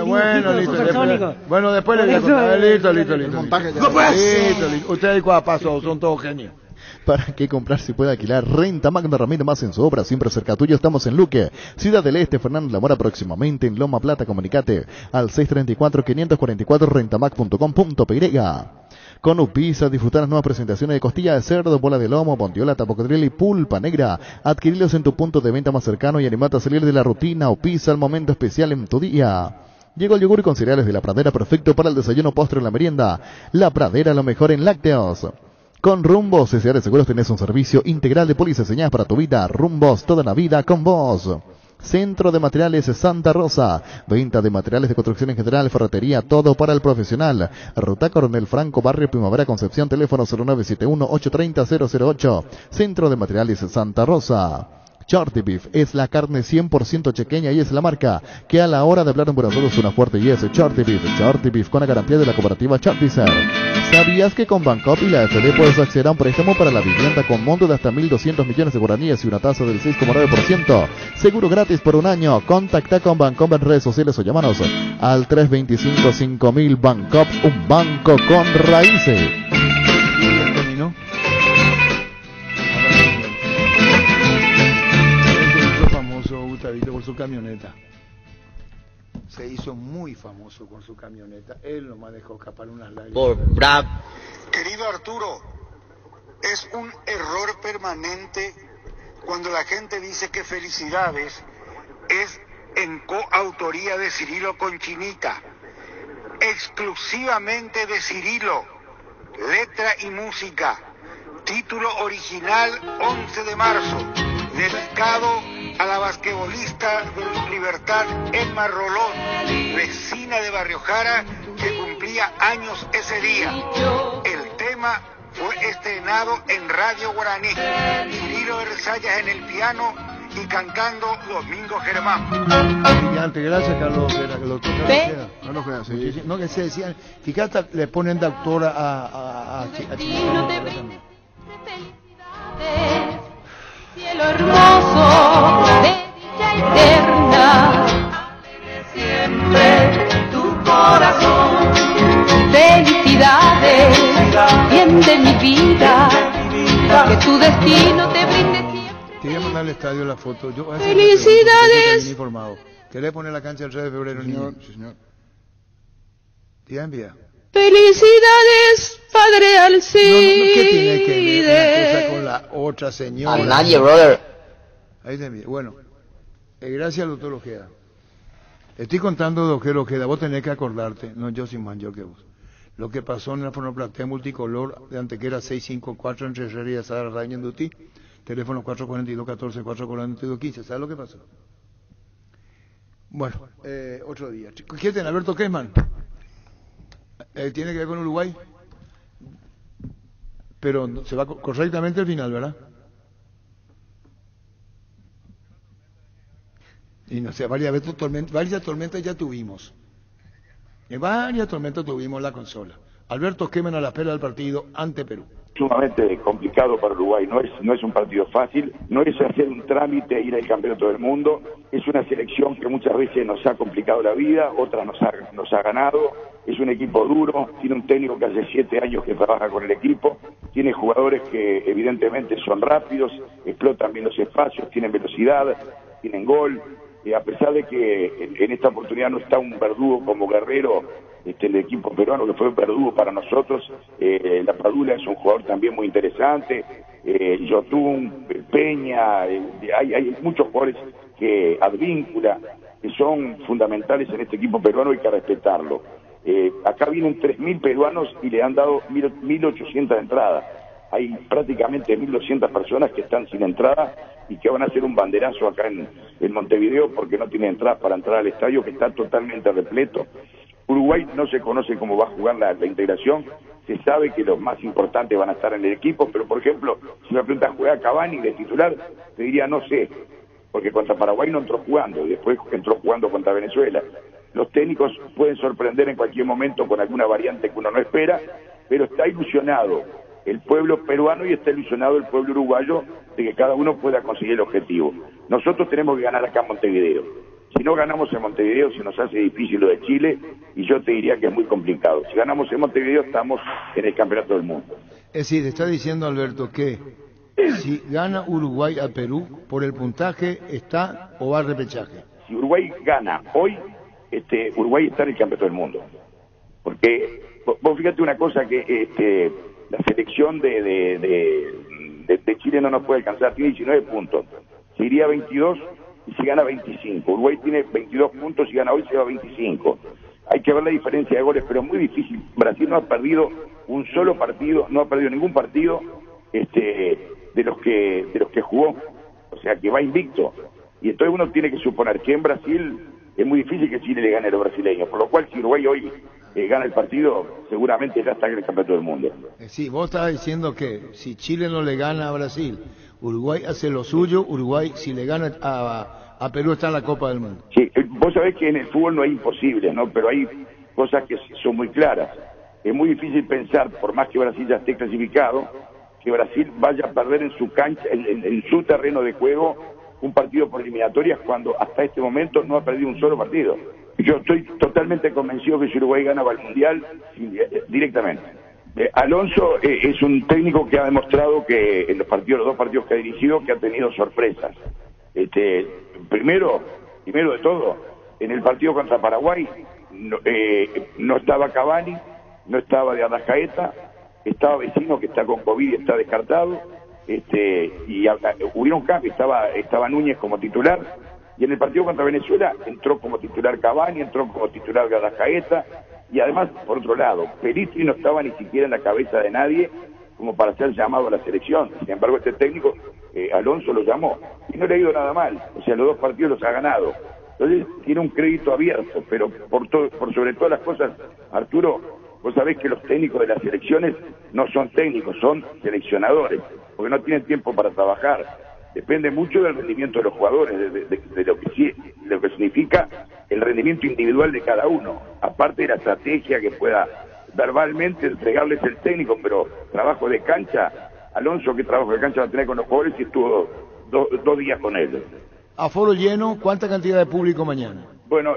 imagen del supersónico. Bueno, después le digo, listo. No puede ser. Ustedes cuando pasó, son todos genios. ¿Para qué comprar si puede alquilar? Renta Magna, herramienta más en su obra, siempre cerca tuyo. Estamos en Luque, Ciudad del Este, Fernando La Mora, próximamente en Loma Plata. Comunicate al 634-544 rentamag.com.py. Con Upisa, disfrutar las nuevas presentaciones de costilla de cerdo, bola de lomo, bondiola, tapocadril y pulpa negra. Adquirilos en tu punto de venta más cercano y animate a salir de la rutina. Upisa, el momento especial en tu día. Llegó el yogur con cereales de La Pradera, perfecto para el desayuno, postre o la merienda. La Pradera, lo mejor en lácteos. Con Rumbos S.A. Seguros tenés un servicio integral de pólizas señadas para tu vida. Rumbos, toda la vida con vos. Centro de Materiales Santa Rosa. Venta de materiales de construcción en general, ferretería, todo para el profesional. Ruta Coronel Franco, Barrio Primavera, Concepción, teléfono 0971-830-008. Centro de Materiales Santa Rosa. Shorty Beef es la carne 100% chequeña y es la marca que a la hora de hablar en Buenos Aires suena fuerte y es Shorty Beef. Shorty Beef con la garantía de la cooperativa Shortizer. ¿Sabías que con Bancop y la FD puedes acceder a un préstamo para la vivienda con monto de hasta 1.200 millones de guaraníes y una tasa del 6,9%? Seguro gratis por un año. Contacta con Bancop en redes sociales o llámanos al 325-5000. Bancop, un banco con raíces. Por su camioneta. Se hizo muy famoso con su camioneta. Él nomás dejó escapar unas lágrimas. Querido Arturo, es un error permanente cuando la gente dice que Felicidades es en coautoría de Cirilo con Chinita. Exclusivamente de Cirilo. Letra y música. Título original 11 de marzo, dedicado a la basquetbolista de Libertad Emma Rolón, vecina de Barrio Jara, que cumplía años ese día. El tema fue estrenado en Radio Guaraní. Cirilo Erzayas en el piano y cantando Domingo Germán. Brillante, gracias Carlos. No, que se decían, fíjate, le ponen de autora a Cielo hermoso de dicha eterna, siempre tu corazón. Felicidades, bien de mi vida, que tu destino te brinde siempre. Te voy a mandar al estadio la foto. Felicidades. ¿Qué le pone la cancha el 3 de febrero, niño? Sí, señor. Te voy a enviar. Felicidades, Padre Alcides. ¿Qué tiene que ver una cosa con la otra, señora? A nadie, brother. Ahí te envío. Bueno, gracias al doctor Ojeda. Estoy contando, doctor Ojeda, vos tenés que acordarte, no yo soy más mayor que vos, lo que pasó en la fonoplatea multicolor de Antequera 654 entre Herrera y Azara Raña en Dutí, teléfono 442-14, 442-15, ¿sabes lo que pasó? Bueno, otro día. ¿Quién tiene? Alberto Kessman. Tiene que ver con Uruguay, pero se va correctamente al final, ¿verdad? Y no sé, varias tormentas ya tuvimos. En varias tormentas tuvimos la consola. Alberto Kessman a la espera del partido ante Perú. Sumamente complicado para Uruguay, no es un partido fácil, no es hacer un trámite e ir al campeonato del mundo, es una selección que muchas veces nos ha complicado la vida, otras nos ha ganado, es un equipo duro, tiene un técnico que hace 7 años que trabaja con el equipo, tiene jugadores que evidentemente son rápidos, explotan bien los espacios, tienen velocidad, tienen gol, a pesar de que en esta oportunidad no está un verdugo como Guerrero, el equipo peruano que fue un verdugo para nosotros, la Padula es un jugador también muy interesante, Yotun, Peña, hay muchos jugadores que Advíncula, que son fundamentales en este equipo peruano, hay que respetarlo. Acá vienen 3.000 peruanos y le han dado 1.800 entradas. Hay prácticamente 1.200 personas que están sin entrada y que van a hacer un banderazo acá en Montevideo porque no tienen entradas para entrar al estadio, que está totalmente repleto. Uruguay no se conoce cómo va a jugar la integración, se sabe que los más importantes van a estar en el equipo, pero por ejemplo, si me preguntas, ¿juega Cavani de titular? Te diría no sé, porque contra Paraguay no entró jugando y después entró jugando contra Venezuela. Los técnicos pueden sorprender en cualquier momento con alguna variante que uno no espera, pero está ilusionado el pueblo peruano y está ilusionado el pueblo uruguayo de que cada uno pueda conseguir el objetivo. Nosotros tenemos que ganar acá en Montevideo. Si no ganamos en Montevideo se nos hace difícil lo de Chile y yo te diría que es muy complicado. Si ganamos en Montevideo estamos en el campeonato del mundo. Es decir, está diciendo Alberto que si gana Uruguay a Perú, por el puntaje está o va al repechaje. Si Uruguay gana hoy, Uruguay está en el campeonato del mundo. Porque vos fíjate una cosa que la selección de Chile no nos puede alcanzar, tiene 19 puntos. Se iría a 22 y si gana 25. Uruguay tiene 22 puntos, si gana hoy se va a 25. Hay que ver la diferencia de goles, pero es muy difícil. Brasil no ha perdido un solo partido, no ha perdido ningún partido de los que jugó. O sea que va invicto. Y entonces uno tiene que suponer que en Brasil es muy difícil que Chile le gane a los brasileños. Por lo cual si Uruguay hoy gana el partido, seguramente ya está en el campeonato del mundo. Sí, vos estabas diciendo que si Chile no le gana a Brasil, Uruguay hace lo suyo, Uruguay si le gana a Perú está en la Copa del Mundo. Sí, vos sabés que en el fútbol no hay imposibles, ¿no? Pero hay cosas que son muy claras. Es muy difícil pensar, por más que Brasil ya esté clasificado, que Brasil vaya a perder en su cancha, en su terreno de juego, un partido por eliminatorias cuando hasta este momento no ha perdido un solo partido. Yo estoy totalmente convencido que si Uruguay gana va al Mundial directamente. Alonso es un técnico que ha demostrado que en los dos partidos que ha dirigido, que ha tenido sorpresas. Primero de todo, en el partido contra Paraguay no estaba Cavani, no estaba de Arrascaeta, estaba Vecino que está con COVID y está descartado, y hubieron cambios, estaba Núñez como titular, y en el partido contra Venezuela entró como titular Cavani, entró como titular Arrascaeta, y además, por otro lado, Pelistri no estaba ni siquiera en la cabeza de nadie, como para ser llamado a la selección. Sin embargo, este técnico, Alonso, lo llamó y no le ha ido nada mal. O sea, los 2 partidos los ha ganado. Entonces tiene un crédito abierto, pero por sobre todas las cosas, Arturo, vos sabés que los técnicos de las selecciones no son técnicos, son seleccionadores, porque no tienen tiempo para trabajar. Depende mucho del rendimiento de los jugadores, de lo que significa el rendimiento individual de cada uno, aparte de la estrategia que pueda verbalmente entregarles el técnico, pero trabajo de cancha, Alonso, ¿qué trabajo de cancha va a tener con los jugadores si estuvo 2 días con ellos? Aforo lleno, ¿cuánta cantidad de público mañana? Bueno,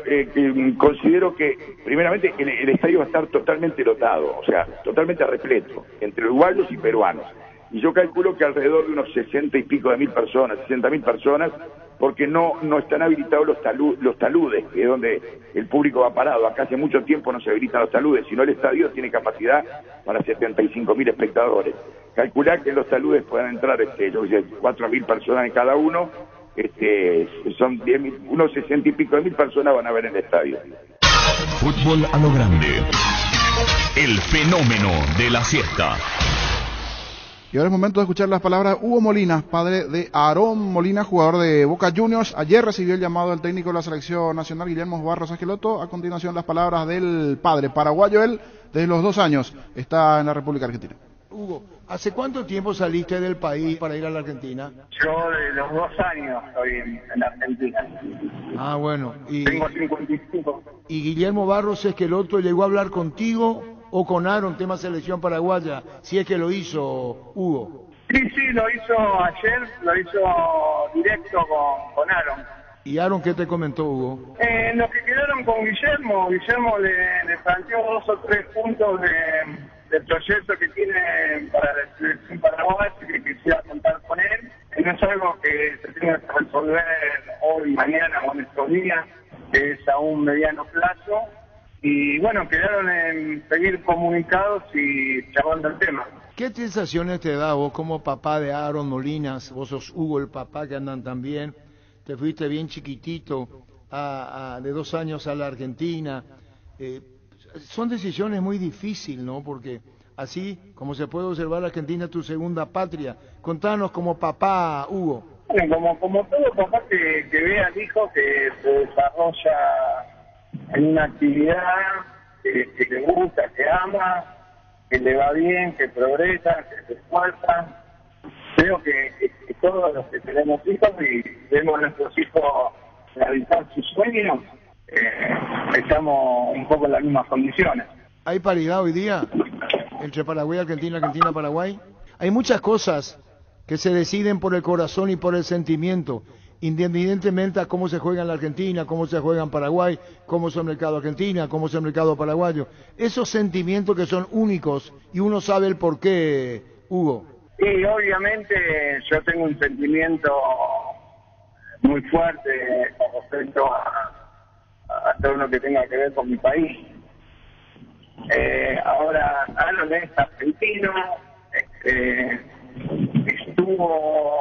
considero que primeramente el estadio va a estar totalmente dotado, o sea, totalmente repleto, entre uruguayos y peruanos. Y yo calculo que alrededor de unos 60 y pico de mil personas, 60.000 personas, porque no están habilitados los taludes, que es donde el público va parado. Acá hace mucho tiempo no se habilitan los taludes, sino el estadio tiene capacidad para 75.000 espectadores. Calcular que los taludes puedan entrar 4.000 personas en cada uno, son 10.000, unos 60 y pico de mil personas van a ver en el estadio. Fútbol a lo grande. El fenómeno de la siesta. Y ahora es momento de escuchar las palabras de Hugo Molina, padre de Aarón Molina, jugador de Boca Juniors. Ayer recibió el llamado del técnico de la selección nacional, Guillermo Barros Esqueloto. A continuación, las palabras del padre paraguayo. Él, desde los 2 años, está en la República Argentina. Hugo, ¿hace cuánto tiempo saliste del país para ir a la Argentina? Yo de los 2 años estoy en Argentina. Ah, bueno. Tengo 55. ¿Y Guillermo Barros Esqueloto llegó a hablar contigo o con Aaron, tema selección paraguaya, si es que lo hizo, Hugo? Sí, lo hizo ayer, lo hizo directo con Aaron. ¿Y Aaron qué te comentó, Hugo? Lo que quedaron con Guillermo le planteó 2 o 3 puntos del proyecto que tiene para la selección paraguaya, que quisiera contar con él. No es algo que se tenga que resolver hoy, mañana o en estos días, que es a un mediano plazo. Y bueno, quedaron en seguir comunicados y charlando el tema. ¿Qué sensaciones te da vos como papá de Aaron Molinas? Vos sos Hugo, el papá, que andan tan bien. Te fuiste bien chiquitito, de 2 años a la Argentina. Son decisiones muy difíciles, ¿no? Porque así, como se puede observar, Argentina es tu segunda patria. Contanos como papá, Hugo. Bueno, como todo papá que ve al hijo que se desarrolla en una actividad que le gusta, que ama, que le va bien, que progresa, que se esfuerza. Creo que todos los que tenemos hijos y vemos a nuestros hijos realizar sus sueños, estamos un poco en las mismas condiciones. ¿Hay paridad hoy día entre Paraguay y Argentina, Argentina-Paraguay? Hay muchas cosas que se deciden por el corazón y por el sentimiento, independientemente a cómo se juega en la Argentina, cómo se juega en Paraguay, cómo es el mercado argentino, cómo es el mercado paraguayo. Esos sentimientos que son únicos y uno sabe el por qué, Hugo. Sí, obviamente yo tengo un sentimiento muy fuerte con respecto a todo lo que tenga que ver con mi país. Ahora, Aaron es argentino, estuvo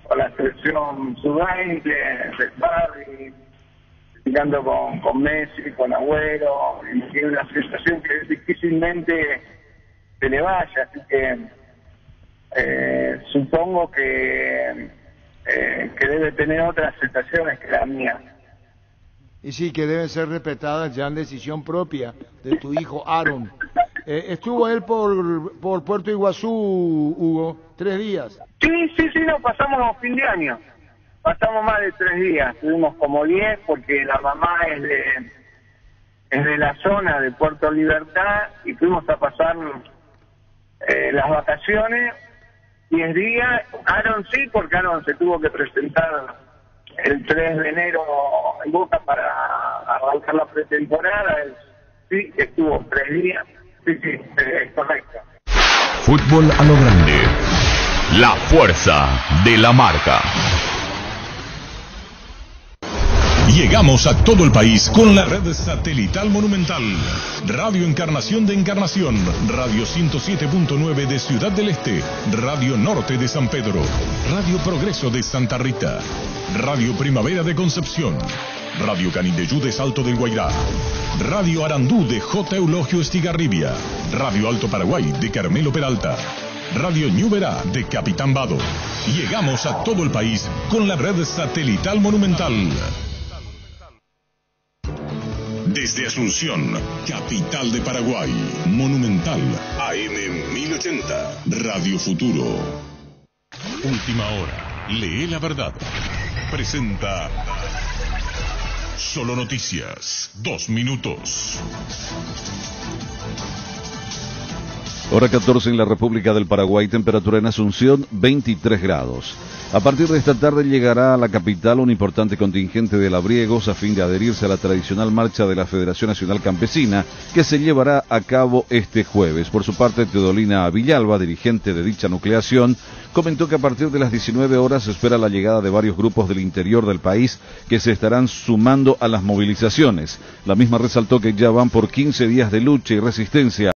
con la selección sub-20 de Barry, tirando con Messi, con Agüero, y tiene una sensación que difícilmente se le vaya, así que supongo que debe tener otras sensaciones que la mía. Y sí, que deben ser respetadas ya en decisión propia de tu hijo Aaron. ¿Estuvo él por Puerto Iguazú, Hugo, 3 días? Sí, nos pasamos fin de año. Pasamos más de 3 días. Estuvimos como 10 porque la mamá es de la zona de Puerto Libertad y fuimos a pasar las vacaciones 10 días. Aaron sí, porque Aaron se tuvo que presentar el 3 de enero en Boca para arrancar la pretemporada. Sí, estuvo 3 días. Sí, es correcto. Fútbol a lo grande. La fuerza de la marca. Llegamos a todo el país con la red satelital Monumental. Radio Encarnación de Encarnación, Radio 107.9 de Ciudad del Este, Radio Norte de San Pedro, Radio Progreso de Santa Rita, Radio Primavera de Concepción, Radio Canindeyú de Salto del Guairá, Radio Arandú de J. Eulogio Estigarribia, Radio Alto Paraguay de Carmelo Peralta, Radio Ñuberá de Capitán Vado. Llegamos a todo el país con la red satelital Monumental. Desde Asunción, capital de Paraguay, Monumental, AM 1080, Radio Futuro. Última hora, lee la verdad. Presenta Solo Noticias, 2 minutos. Hora 14 en la República del Paraguay, temperatura en Asunción 23 grados. A partir de esta tarde llegará a la capital un importante contingente de labriegos a fin de adherirse a la tradicional marcha de la Federación Nacional Campesina, que se llevará a cabo este jueves. Por su parte, Teodolina Villalba, dirigente de dicha nucleación, comentó que a partir de las 19 horas se espera la llegada de varios grupos del interior del país que se estarán sumando a las movilizaciones. La misma resaltó que ya van por 15 días de lucha y resistencia